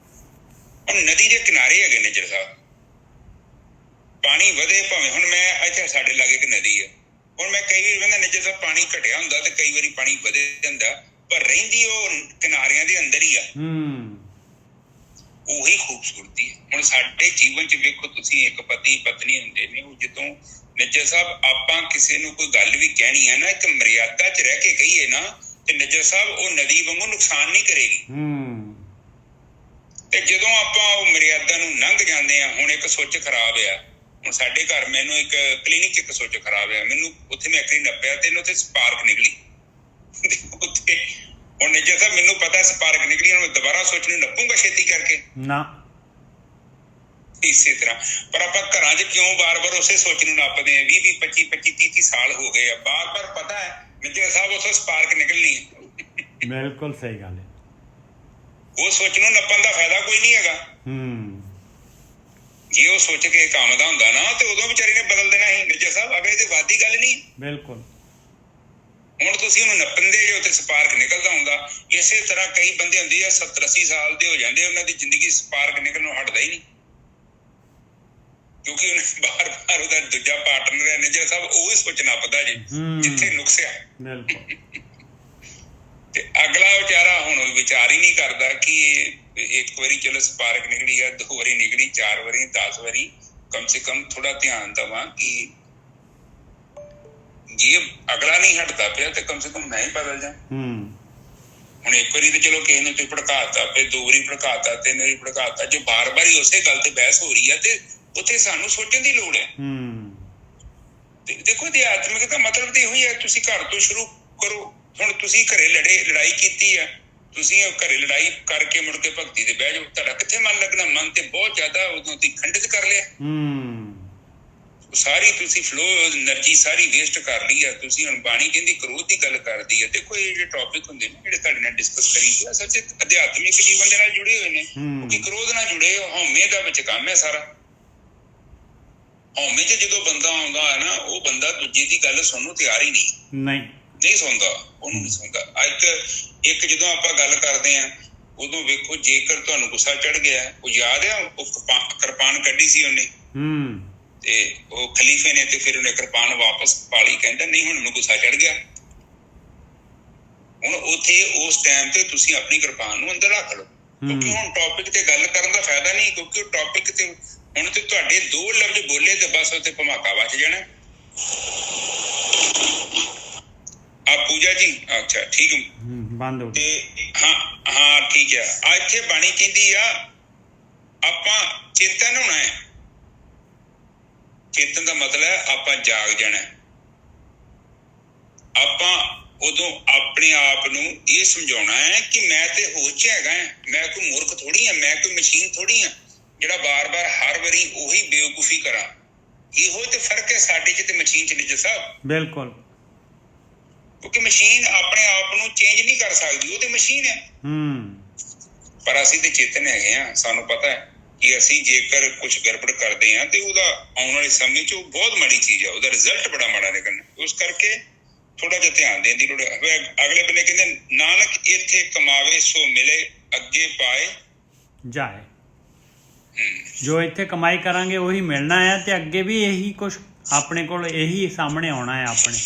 ਹੁਣ ਨਦੀ ਦੇ ਕਿਨਾਰੇ ਹੈਗੇ ਨਿੱਜਰ ਸਾਹਿਬ, ਪਾਣੀ ਵਧੇ ਭਾਵੇਂ। ਹੁਣ ਮੈਂ ਇੱਥੇ ਸਾਡੇ ਲਾਗੇ ਇੱਕ ਨਦੀ ਹੈ, ਹੁਣ ਮੈਂ ਕਈ ਵਾਰੀ ਕਹਿੰਦਾ ਨਿੱਜਰ ਸਾਹਿਬ ਪਾਣੀ ਘਟਿਆ ਹੁੰਦਾ ਤੇ ਕਈ ਵਾਰੀ ਪਾਣੀ ਵਧੇ ਜਾਂਦਾ, ਪਰ ਰਹਿੰਦੀ ਉਹ ਕਿਨਾਰਿਆਂ ਦੇ ਅੰਦਰ ਹੀ ਆ। ਉਹੀ ਖੂਬਸੂਰਤੀ ਹੈ। ਹੁਣ ਸਾਡੇ ਜੀਵਨ 'ਚ ਵੇਖੋ ਤੁਸੀਂ, ਇੱਕ ਪਤੀ ਪਤਨੀ ਹੁੰਦੇ ਨੇ, ਉਹ ਜਦੋਂ ਨਿੱਜਰ ਸਾਹਿਬ ਆਪਾਂ ਕਿਸੇ ਨੂੰ ਕੋਈ ਗੱਲ ਵੀ ਕਹਿਣੀ ਹੈ ਨਾ, ਇੱਕ ਮਰਿਆਦਾ 'ਚ ਰਹਿ ਕੇ ਕਹੀਏ ਨਾ, ਤੇ ਨਿੱਜਰ ਸਾਹਿਬ ਉਹ ਨਦੀ ਵਾਂਗੂ ਨੁਕਸਾਨ ਨਹੀਂ ਕਰੇਗੀ। ਤੇ ਜਦੋਂ ਆਪਾਂ ਉਹ ਮਰਿਆਦਾ ਨੂੰ ਲੰਘ ਜਾਂਦੇ ਆ, ਹੁਣ ਇੱਕ ਸੁੱਚ ਖਰਾਬ ਆ, ਹੁਣ ਸਾਡੇ ਘਰ ਮੈਨੂੰ ਇੱਕ ਕਲੀਨਿਕ 'ਚ ਇੱਕ ਸੁੱਚ ਖਰਾਬ ਆ, ਮੈਨੂੰ ਉੱਥੇ ਮੈਂ ਇੱਕ ਵਾਰੀ ਨੱਪਿਆ ਤੇ ਉੱਥੇ ਸਪਾਰਕ ਨਿਕਲੀ ਉੱਥੇ। ਹੁਣ ਨਿੱਜਰ ਸਾਹਿਬ ਮੈਨੂੰ ਪਤਾ ਸਪਾਰਕ ਨਿਕਲੀ, ਹੁਣ ਦੁਬਾਰਾ ਸੁੱਚ ਨੂੰ ਨੱਪੂਗਾ ਛੇਤੀ ਕਰਕੇ ਨਾ। ਇਸੇ ਤਰ੍ਹਾਂ ਪਰ ਆਪਾਂ ਘਰਾਂ 'ਚ ਕਿਉਂ ਬਾਰ-ਬਾਰ ਉਸੇ ਸੋਚ ਨੂੰ ਨੱਪਦੇ ਆ? 20 25 30 ਸਾਲ ਹੋ ਗਏ ਆ, ਬਾਰ-ਬਾਰ ਪਤਾ ਹੈ ਨਿੱਜਰ ਸਾਹਿਬ ਉੱਥੋਂ ਸਪਾਰਕ ਨਿਕਲਣੀ ਹੈ। ਬਿਲਕੁਲ ਸਹੀ ਗੱਲ ਹੈ। ਉਹ ਸੋਚ ਨੂੰ ਨੱਪਣ ਦਾ ਫਾਇਦਾ ਕੋਈ ਨਹੀਂ ਹੈਗਾ। ਜੇ ਉਹ ਸੋਚ ਕੇ ਕੰਮ ਦਾ ਹੁੰਦਾ ਨਾ, ਤੇ ਉਦੋਂ ਵਿਚਾਰੀ ਨੇ ਬਦਲ ਦੇਣਾ ਸੀ ਨਿੱਜਰ ਸਾਹਿਬ, ਅਗਲੇ ਤੇ ਵਾਦੀ ਗੱਲ ਨਹੀਂ। ਬਿਲਕੁਲ। ਹੁਣ ਤੁਸੀਂ ਉਹਨੂੰ ਨੱਪਣ ਦੇ ਜੋ ਤੇ ਸਪਾਰਕ ਨਿਕਲਦਾ ਹੁੰਦਾ। ਇਸੇ ਤਰ੍ਹਾਂ ਕਈ ਬੰਦੇ ਹੁੰਦੇ ਆ 70 80 ਸਾਲ ਦੇ ਹੋ ਜਾਂਦੇ, ਉਹਨਾਂ ਦੀ ਜ਼ਿੰਦਗੀ ਸਪਾਰਕ ਨਿਕਲਣੋਂ ਹਟਦਾ ਹੀ ਨਹੀਂ, ਕਿਉਂਕਿ ਉਹਨੇ ਬਾਰ-ਬਾਰ ਉਹਦਾ ਦੂਜਾ ਪਾਰਟਨਰ ਹੈ ਨਿੱਜਰ ਸਾਹਿਬ, ਉਹ ਹੀ ਸੋਚ ਨੱਪਦਾ ਜੀ ਜਿੱਥੇ ਨੁਕਸਿਆ। ਤੇ ਅਗਲਾ ਵਿਚਾਰਾ ਹੁਣ ਵਿਚਾਰ ਹੀ ਨਹੀਂ ਕਰਦਾ ਕਿ ਇੱਕ ਵਾਰੀ ਚਲੋ ਸਪਾਰਕ ਨਿਕਲੀ ਆ, 2 ਵਾਰੀ ਨਿਕਲੀ, 4 ਵਾਰੀ, 10 ਵਾਰੀ, ਕਮ ਸੇ ਕਮ ਥੋੜਾ ਧਿਆਨ ਦੇਵਾਂ ਕਿ ਜੇ ਅਗਲਾ ਨਹੀਂ ਹਟਦਾ ਪਿਆ ਤੇ ਕਮ ਸੇ ਕਮ ਮੈਂ ਹੀ ਬਦਲ ਜਾ। ਹੁਣ ਇੱਕ ਵਾਰੀ ਤੇ ਚਲੋ ਕਿਸੇ ਨੂੰ ਤੁਸੀਂ ਭੜਕਾਤਾ, ਫਿਰ 2 ਵਾਰੀ ਭੜਕਾਤਾ, 3 ਵਾਰੀ ਭੜਕਾਤਾ, ਜੇ ਬਾਰ-ਬਾਰ ਹੀ ਉਸੇ ਗੱਲ ਤੇ ਬਹਿਸ ਹੋ ਰਹੀ ਹੈ ਤੇ ਉੱਥੇ ਸਾਨੂੰ ਸੋਚਣ ਦੀ ਲੋੜ ਹੈ। ਤੇ ਦੇਖੋ ਅਧਿਆਤਮਿਕ ਦਾ ਮਤਲਬ ਤੇ ਇਹੋ ਹੀ ਹੈ, ਤੁਸੀਂ ਘਰ ਤੋਂ ਸ਼ੁਰੂ ਕਰੋ, ਹੁਣ ਤੁਸੀਂ ਘਰੇ ਲੜਾਈ ਕੀਤੀ ਆ, ਤੁਸੀਂ ਘਰੇ ਲੜਾਈ ਕਰਕੇ ਮੁੜ ਕੇ ਭਗਤੀ ਦੇ ਬਹਿ ਜਾਓ, ਤੁਹਾਡਾ ਕਿੱਥੇ ਮਨ ਲੱਗਣਾ? ਮਨ ਤੇ ਬਹੁਤ ਜ਼ਿਆਦਾ ਉਦੋਂ ਤੁਸੀਂ ਖੰਡਿਤ ਕਰ ਲਿਆ। ਸਾਰੀ ਤੁਸੀਂ ਫਲੋ એનર્ਜੀ ਸਾਰੀ ਵੇਸਟ ਕਰ ਲਈ ਆ ਤੁਸੀਂ। ਹੁਣ ਬਾਣੀ ਕਹਿੰਦੀ ਕ੍ਰੋਧ ਦੀ ਗੱਲ ਕਰਦੀ ਹੈ। ਦੇਖੋ ਇਹ ਜਿਹੜੇ ਟੌਪਿਕ ਹੁੰਦੇ ਨੇ ਜਿਹੜੇ ਤੁਹਾਡੇ ਨਾਲ ਡਿਸਕਸ ਕਰੀ ਅਸਲ 'ਚ ਅਧਿਆਤਮਿਕ ਜੀਵਨ ਦੇ ਨਾਲ ਜੁੜੇ ਹੋਏ ਨੇ, ਕਿਉਂਕਿ ਕ੍ਰੋਧ ਨਾਲ ਜੁੜੇ ਹਉਮੈ ਦਾ ਵਿੱਚ ਕੰਮ ਹੈ ਸਾਰਾ। ਹਉਮੈ 'ਚ ਜਦੋਂ ਬੰਦਾ ਆਉਂਦਾ ਹੈ ਨਾ, ਉਹ ਬੰਦਾ ਦੂਜੇ ਦੀ ਗੱਲ ਸੁਣਨ ਨੂੰ ਤਿਆਰ ਹੀ ਨਹੀਂ ਸੁਣਦਾ, ਉਹਨੂੰ ਨਹੀਂ ਸੁਣਦਾ। ਇੱਕ ਜਦੋਂ ਆਪਾਂ ਗੱਲ ਕਰਦੇ ਹਾਂ ਉਦੋਂ ਵੇਖੋ, ਜੇਕਰ ਤੁਹਾਨੂੰ ਗੁੱਸਾ ਚੜ ਗਿਆ, ਉਹ ਯਾਦ ਆ ਉਹ ਕਿਰਪਾਨ ਕੱਢੀ ਸੀ ਉਹਨੇ ਤੇ ਉਹ ਖਲੀਫੇ ਨੇ, ਤੇ ਫਿਰ ਉਹਨੇ ਕਿਰਪਾਨ ਵਾਪਸ ਪਾਲੀ, ਕਹਿੰਦਾ ਨਹੀਂ ਹੁਣ ਮੈਨੂੰ ਗੁੱਸਾ ਚੜ ਗਿਆ। ਹੁਣ ਉੱਥੇ ਉਸ ਟਾਈਮ ਤੇ ਤੁਸੀਂ ਆਪਣੀ ਕਿਰਪਾਨ ਨੂੰ ਅੰਦਰ ਰੱਖ ਲਓ, ਕਿਉਂਕਿ ਹੁਣ ਟੌਪਿਕ ਤੇ ਗੱਲ ਕਰਨ ਦਾ ਫਾਇਦਾ ਨਹੀਂ, ਕਿਉਂਕਿ ਉਹ ਟੌਪਿਕ ਤੇ ਹੁਣ ਤੇ ਤੁਹਾਡੇ 2 ਲਫ਼ਜ਼ ਬੋਲੇ ਤੇ ਬਸ ਉੱਥੇ ਭਮਾਕਾ ਵੱਜ ਜਾਣਾ। ਆ ਪੂਜਾ ਜੀ, ਅੱਛਾ ਠੀਕ ਬੰਦ ਹੋ ਤੇ ਹਾਂ ਠੀਕ ਹੈ। ਆ ਇੱਥੇ ਬਾਣੀ ਕਹਿੰਦੀ ਆ ਆਪਾਂ ਚੇਤਨ ਹੋਣਾ ਹੈ। ਚੇਤਨ ਦਾ ਮਤਲਬ ਹੈ ਆਪਾਂ ਜਾਗ ਜਾਣਾ। ਆਪਾਂ ਉਦੋਂ ਆਪਣੇ ਆਪ ਨੂੰ ਇਹ ਸਮਝਾਉਣਾ ਹੈ ਕਿ ਮੈਂ ਤੇ ਹੋਸ਼ 'ਚ ਹੈਗਾ, ਮੈਂ ਕੋਈ ਮੂਰਖ ਥੋੜੀ ਹਾਂ, ਮੈਂ ਕੋਈ ਮਸ਼ੀਨ ਥੋੜੀ ਹਾਂ ਜਿਹੜਾ ਬਾਰ-ਬਾਰ ਹਰ ਵਾਰੀ ਉਹੀ ਬੇਵਕੂਫੀ ਕਰਾਂ। ਇਹੋ ਤੇ ਫਰਕ ਹੈ ਸਾਡੇ 'ਚ ਤੇ ਮਸ਼ੀਨ 'ਚ ਨਿੱਜਰ ਸਾਹਿਬ। ਬਿਲਕੁਲ, ਕਿਉਂਕਿ ਮਸ਼ੀਨ ਆਪਣੇ ਆਪ ਨੂੰ ਚੇਂਜ ਨਹੀਂ ਕਰ ਸਕਦੀ, ਉਹ ਤੇ ਮਸ਼ੀਨ ਹੈ। ਪਰ ਅਸੀਂ ਤੇ ਚੇਤਨ ਹੈਗੇ ਆ। ਸਾਨੂੰ ਪਤਾ ਹੈ ਕਿ ਅਸੀਂ ਜੇਕਰ ਕੁਝ ਗੜਬੜ ਕਰਦੇ ਹਾਂ ਤੇ ਉਹਦਾ ਆਉਣ ਵਾਲੇ ਸਮੇਂ 'ਚ ਉਹ ਬਹੁਤ ਮਾੜੀ ਚੀਜ਼ ਹੈ, ਉਹਦਾ ਰਿਜ਼ਲਟ ਬੜਾ ਮਾੜਾ ਨਿਕਲਣਾ। ਉਸ ਕਰਕੇ ਥੋੜਾ ਜਿਹਾ ਧਿਆਨ ਦੇਣ ਦੀ ਲੋੜ ਹੈ। ਅਗਲੇ ਬੰਨੇ ਕਹਿੰਦੇ ਨਾਨਕ ਇੱਥੇ ਕਮਾਵੇ ਸੋ ਮਿਲੇ, ਅੱਗੇ ਪਾਏ ਜਾਏ। ਜੋ ਇੱਥੇ ਕਮਾਈ ਕਰਾਂਗੇ ਉਹੀ ਮਿਲਣਾ ਹੈ, ਤੇ ਅੱਗੇ ਵੀ ਇਹੀ ਕੁਝ ਆਪਣੇ ਕੋਲ ਇਹੀ ਸਾਹਮਣੇ ਆਉਣਾ ਹੈ ਆਪਣੇ।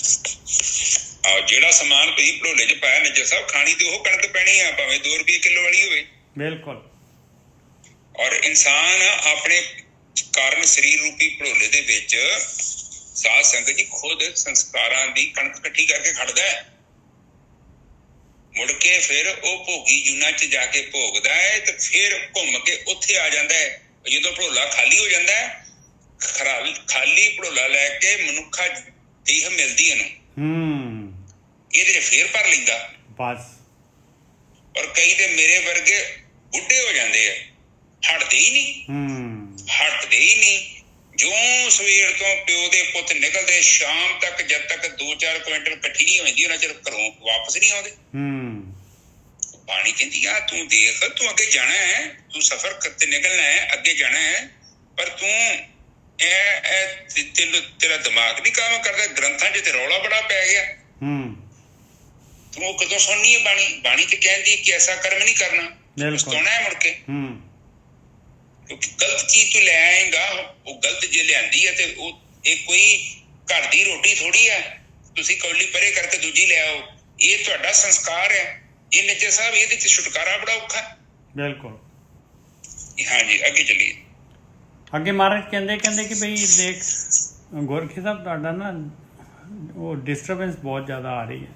ਜਿਹੜਾ ਸਮਾਨ ਤੁਸੀਂ ਭੜੋਲੇ 'ਚ ਪਾਇਆ ਨਿੱਜਰ ਸਾਹਿਬ, ਖਾਣੀ ਤੇ ਉਹ ਕਣਕ ਪੈਣੀ ਆ, ਭਾਵੇਂ 2 ਰੁਪਏ ਕਿਲੋ ਵਾਲੀ ਹੋਵੇ। ਬਿਲਕੁਲ। ਔਰ ਇਨਸਾਨ ਆਪਣੇ ਕਾਰਨ ਸਰੀਰ ਰੂਪੀ ਭੜੋਲੇ ਦੇ ਵਿੱਚ ਸਾਧ ਸੰਗਤ ਜੀ ਖੁਦ ਸੰਸਕਾਰਾਂ ਦੀ ਕਣਕ ਇਕੱਠੀ ਕਰਕੇ ਖੜਦਾ ਹੈ। ਮੁੜ ਕੇ ਫਿਰ ਉਹ ਭੋਗੀ ਜੂਨਾਂ 'ਚ ਜਾ ਕੇ ਭੋਗਦਾ ਹੈ ਤੇ ਫਿਰ ਘੁੰਮ ਕੇ ਉੱਥੇ ਆ ਜਾਂਦਾ ਹੈ। ਜਦੋਂ ਭੜੋਲਾ ਖਾਲੀ ਹੋ ਜਾਂਦਾ ਹੈ, ਖਾਲੀ ਭੜੋਲਾ ਲੈ ਕੇ ਮਨੁੱਖਾ ਦੇਹ ਮਿਲਦੀ ਇਹਨੂੰ, ਇਹਦੇ 'ਚ ਫੇਰ ਭਰ ਲੈਂਦਾ ਬਸ। ਔਰ ਕਈ ਤੇ ਮੇਰੇ ਵਰਗੇ ਬੁੱਢੇ ਹੋ ਜਾਂਦੇ ਆ, ਹਟਦੇ ਹੀ ਨਹੀਂ। ਜੋ ਸਵੇਰ ਤੋਂ ਪਿਓ ਦੇ ਪੁੱਤ ਨਿਕਲਦੇ ਸ਼ਾਮ ਤੱਕ, ਜਦ ਤੱਕ 2-4 ਕੁਇੰਟਲ ਇਕੱਠੀ ਨਹੀਂ ਹੁੰਦੀ, ਉਹਨਾਂ ਚਿਰ ਘਰੋਂ ਵਾਪਸ ਨਹੀਂ ਆਉਂਦੇ। ਬਾਣੀ ਕਹਿੰਦੀ ਆ ਤੂੰ ਦੇਖ, ਤੂੰ ਅੱਗੇ ਜਾਣਾ ਹੈ, ਤੂੰ ਸਫ਼ਰ ਕਰਤੇ ਨਿਕਲਣਾ ਹੈ, ਅੱਗੇ ਜਾਣਾ ਹੈ, ਪਰ ਤੂੰ ਤੇਰਾ ਦਿਮਾਗ ਨਹੀਂ ਕੰਮ ਕਰਦਾ। ਗ੍ਰੰਥਾਂ 'ਚ ਤੇ ਰੌਲਾ ਬੜਾ ਪੈ ਗਿਆ। ਤੂੰ ਉਹ ਕਦੋਂ ਸੁਣਨੀ ਹੈ ਬਾਣੀ ਤੇ ਕਹਿੰਦੀ ਕਿ ਐਸਾ ਕਰਮ ਨਹੀਂ ਕਰਨਾ, ਪਛਤਾਉਣਾ ਹੈ ਮੁੜ ਕੇ। ਕਿਉਂਕਿ ਗਲਤ ਚੀਜ਼ ਤੂੰ ਲੈ ਆਏਗਾ, ਉਹ ਗਲਤ ਜੇ ਲਿਆਂਦੀ ਹੈ ਤੇ ਉਹ ਇਹ ਕੋਈ ਘਰ ਦੀ ਰੋਟੀ ਥੋੜੀ ਹੈ ਤੁਸੀਂ ਕੌਲੀ ਪਰੇ ਕਰਕੇ ਦੂਜੀ ਲੈ ਆਓ। ਇਹ ਤੁਹਾਡਾ ਸੰਸਕਾਰ ਹੈ। ਇਹ ਨਿੱਜਰ ਸਾਹਿਬ ਇਹਦੇ 'ਚ ਛੁਟਕਾਰਾ ਬੜਾ ਔਖਾ। ਬਿਲਕੁਲ। ਹਾਂਜੀ ਅੱਗੇ ਚੱਲੀਏ। ਅੱਗੇ ਮਹਾਰਾਜ ਕਹਿੰਦੇ ਕਿ ਬਈ ਦੇਖ ਗੋਰਖੀ ਸਾਹਿਬ, ਤੁਹਾਡਾ ਨਾ ਉਹ ਡਿਸਟਰਬੈਂਸ ਬਹੁਤ ਜ਼ਿਆਦਾ ਆ ਰਹੀ ਹੈ।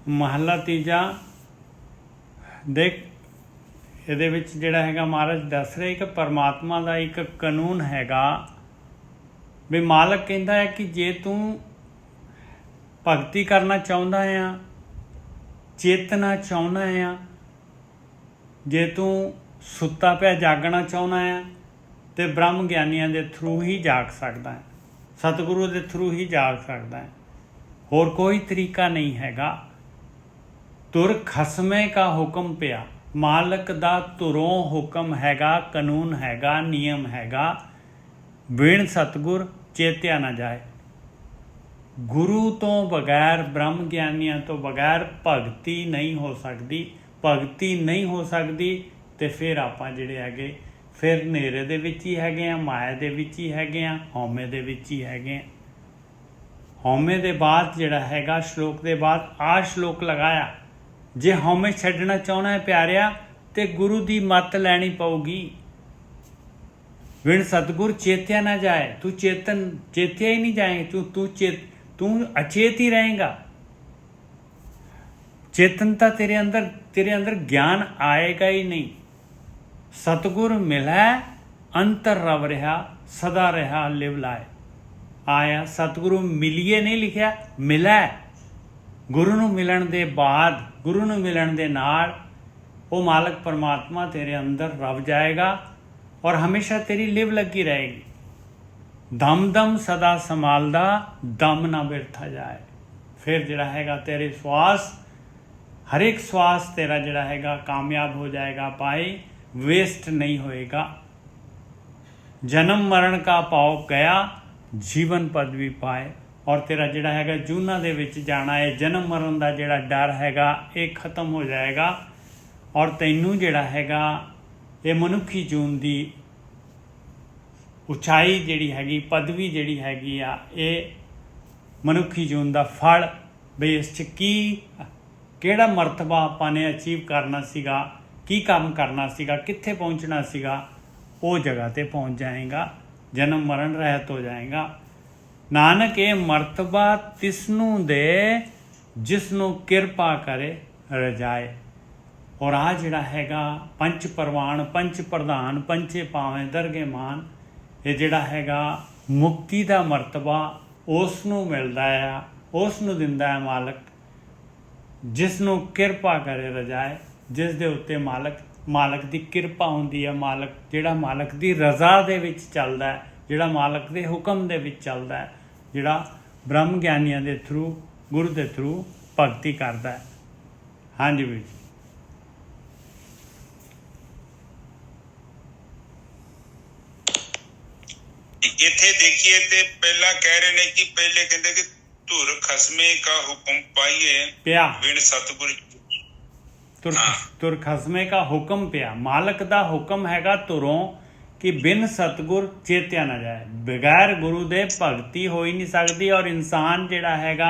ਮਹੱਲਾ ਤੀਜਾ ਦੇਖ, ਇਹਦੇ ਵਿੱਚ ਜਿਹੜਾ ਹੈਗਾ ਮਹਾਰਾਜ ਦੱਸ ਰਹੇ ਕਿ ਪਰਮਾਤਮਾ ਦਾ ਇੱਕ ਕਾਨੂੰਨ ਹੈਗਾ ਵੀ ਮਾਲਕ ਕਹਿੰਦਾ ਹੈ ਕਿ ਜੇ ਤੂੰ ਭਗਤੀ ਕਰਨਾ ਚਾਹੁੰਦਾ ਆ, ਚੇਤਨਾ ਚਾਹੁੰਦਾ ਆ, ਜੇ ਤੂੰ ਸੁੱਤਾ ਪਿਆ ਜਾਗਣਾ ਚਾਹੁੰਦਾ ਆ, ਤੇ ਬ੍ਰਹਮ ਗਿਆਨੀਆਂ ਦੇ ਥਰੂ ਹੀ ਜਾਗ ਸਕਦਾ ਹੈ, ਸਤਿਗੁਰੂ ਦੇ ਥਰੂ ਹੀ ਜਾਗ ਸਕਦਾ ਹੈ। ਹੋਰ ਕੋਈ ਤਰੀਕਾ ਨਹੀਂ ਹੈਗਾ। ਤੁਰ ਖਸਮੇ ਕਾ ਹੁਕਮ ਪਿਆ, ਮਾਲਕ ਦਾ ਤੁਰੋਂ ਹੁਕਮ ਹੈਗਾ, ਕਾਨੂੰਨ ਹੈਗਾ, ਨਿਯਮ ਹੈਗਾ। ਬਿਨ ਸਤਿਗੁਰ ਚੇਤਿਆ ਨਾ ਜਾਏ। ਗੁਰੂ ਤੋਂ ਬਗੈਰ, ਬ੍ਰਹਮ ਗਿਆਨੀਆਂ ਤੋਂ ਬਗੈਰ ਭਗਤੀ ਨਹੀਂ ਹੋ ਸਕਦੀ। ਭਗਤੀ ਨਹੀਂ ਹੋ ਸਕਦੀ ਤੇ ਫਿਰ ਆਪਾਂ ਜਿਹੜੇ ਹੈਗੇ ਫਿਰ ਹਨੇਰੇ ਦੇ ਵਿੱਚ ਹੀ ਹੈਗੇ ਆ, ਮਾਇਆ ਦੇ ਵਿੱਚ ਹੀ ਹੈਗੇ ਆ, ਹਉਮੈ ਦੇ ਵਿੱਚ ਹੀ ਹੈਗੇ ਆ। ਹਉਮੈ ਦੇ ਬਾਅਦ ਜਿਹੜਾ ਹੈਗਾ ਸ਼ਲੋਕ ਦੇ ਬਾਅਦ ਆਹ ਸ਼ਲੋਕ ਲਗਾਇਆ, ਜੇ ਹਉਮੈ ਛੱਡਣਾ ਚਾਹੁੰਦਾ ਹੈ ਪਿਆਰਿਆ ਤੇ ਗੁਰੂ ਦੀ ਮੱਤ ਲੈਣੀ ਪਊਗੀ। ਵਿਣ ਸਤਿਗੁਰ ਚੇਤਿਆ ਨਾ ਜਾਏ। ਤੂੰ ਚੇਤਿਆ ਹੀ ਨਹੀਂ ਜਾਏ, ਤੂੰ ਅਚੇਤ ਹੀ ਰਹੇਗਾ। ਚੇਤਨਤਾ ਤੇਰੇ ਅੰਦਰ ਗਿਆਨ ਆਏਗਾ ਹੀ ਨਹੀਂ। ਸਤਿਗੁਰ ਮਿਲੈ ਅੰਤਰ ਰਵ ਰਿਹਾ, ਸਦਾ ਰਿਹਾ ਲਿਵ ਲਾਏ। ਆਇਆ ਸਤਿਗੁਰੂ ਮਿਲੀਏ ਨਹੀਂ ਲਿਖਿਆ, ਮਿਲੈ। ਗੁਰੂ ਨੂੰ ਮਿਲਣ ਦੇ ਬਾਅਦ, ਗੁਰੂ ਨੂੰ ਮਿਲਣ ਦੇ ਨਾਲ ਉਹ ਮਾਲਕ ਪਰਮਾਤਮਾ ਤੇਰੇ ਅੰਦਰ ਰਵ ਜਾਏਗਾ ਔਰ ਹਮੇਸ਼ਾ ਤੇਰੀ ਲਿਵ ਲੱਗੀ ਰਹੇਗੀ। ਦਮ ਦਮ ਸਦਾ ਸੰਭਾਲਦਾ, ਦਮ ਨਾ ਬਿਰਥਾ ਜਾਏ। ਫਿਰ ਜਿਹੜਾ ਹੈਗਾ ਤੇਰੇ ਸਵਾਸ, ਹਰ ਇੱਕ ਸਵਾਸ ਤੇਰਾ ਜਿਹੜਾ ਹੈਗਾ ਕਾਮਯਾਬ ਹੋ ਜਾਏਗਾ ਭਾਈ, ਵੇਸਟ ਨਹੀਂ ਹੋਏਗਾ। ਜਨਮ ਮਰਨ ਕਾ ਪਾਉ ਗਿਆ, ਜੀਵਨ ਪਦਵੀ ਪਾਏ। ਔਰ ਤੇਰਾ ਜਿਹੜਾ ਹੈਗਾ ਜੂਨਾਂ ਦੇ ਵਿੱਚ ਜਾਣਾ ਹੈ, ਜਨਮ ਮਰਨ ਦਾ ਜਿਹੜਾ ਡਰ ਹੈਗਾ ਇਹ ਖਤਮ ਹੋ ਜਾਏਗਾ ਔਰ ਤੈਨੂੰ ਜਿਹੜਾ ਹੈਗਾ ਇਹ ਮਨੁੱਖੀ ਜੂਨ ਦੀ ਉਚਾਈ ਜਿਹੜੀ ਹੈਗੀ, ਪਦਵੀ ਜਿਹੜੀ ਹੈਗੀ ਆ, ਇਹ ਮਨੁੱਖੀ ਜੂਨ ਦਾ ਫਲ ਬਈ ਇਸ 'ਚ ਕਿਹੜਾ ਮਰਤਬਾ ਆਪਾਂ ਨੇ ਅਚੀਵ ਕਰਨਾ ਸੀਗਾ, ਕੀ ਕੰਮ ਕਰਨਾ ਸੀਗਾ, ਕਿੱਥੇ ਪਹੁੰਚਣਾ ਸੀਗਾ, ਉਹ ਜਗ੍ਹਾ 'ਤੇ ਪਹੁੰਚ ਜਾਏਗਾ। ਜਨਮ ਮਰਨ ਰਹਿਤ ਹੋ ਜਾਏਗਾ। ਨਾਨਕ ਇਹ ਮਰਤਬਾ ਤਿਸਨੂੰ ਦੇ ਜਿਸਨੂੰ ਕਿਰਪਾ ਕਰੇ ਰਜਾਏ। ਔਰ ਆ ਜਿਹੜਾ ਹੈਗਾ ਪੰਚ ਪ੍ਰਵਾਨ, ਪੰਚ ਪ੍ਰਧਾਨ, ਪੰਚੇ ਪਾਵੇਂ ਦਰਗੇ ਮਾਨ, ਇਹ ਜਿਹੜਾ ਹੈਗਾ ਮੁਕਤੀ ਦਾ ਮਰਤਬਾ ਉਸ ਨੂੰ ਮਿਲਦਾ ਆ, ਉਸ ਨੂੰ ਦਿੰਦਾ ਹੈ ਮਾਲਕ, ਜਿਸ ਨੂੰ ਕਿਰਪਾ ਕਰੇ ਰਜਾਏ, ਜਿਸ ਦੇ ਉੱਤੇ ਮਾਲਕ ਦੀ ਕਿਰਪਾ ਹੁੰਦੀ ਹੈ। ਮਾਲਕ ਜਿਹੜਾ ਮਾਲਕ ਦੀ ਰਜ਼ਾ ਦੇ ਵਿੱਚ ਚੱਲਦਾ ਹੈ, ਜਿਹੜਾ ਮਾਲਕ ਦੇ ਹੁਕਮ ਦੇ ਵਿੱਚ ਚੱਲਦਾ ਹੈ, ਜਿਹੜਾ ਬ੍ਰਹਮ ਗਿਆਨੀਆਂ ਦੇ ਥਰੂ, ਗੁਰੂ ਦੇ ਥਰੂ ਭਗਤੀ ਕਰਦਾ ਹੈ। ਹਾਂਜੀ ਵੀਰ ਜੀ। ਇੱਥੇ ਦੇਖੀਏ ਤੇ ਪਹਿਲਾਂ ਕਹਿ ਰਹੇ ਨੇ ਕਿ ਪਹਿਲੇ ਕਹਿੰਦੇ ਕਿ ਧੁਰ ਖਸਮੇ ਕਾ ਹੁਕਮ ਪਾਈਏ ਪਿਆ, ਬਿਨ ਸਤਿਗੁਰ ਤੁਰ ਖਸਮੇ ਕਾ ਹੁਕਮ ਪਿਆ। ਮਾਲਕ ਦਾ ਹੁਕਮ ਹੈਗਾ ਤੁਰੋਂ ਕਿ ਬਿਨ ਸਤਿਗੁਰ ਚੇਤਿਆ ਨਾ ਜਾਏ। ਬਗੈਰ ਗੁਰੂ ਦੇ ਭਗਤੀ ਹੋ ਹੀ ਨਹੀਂ ਸਕਦੀ ਔਰ ਇਨਸਾਨ ਜਿਹੜਾ ਹੈਗਾ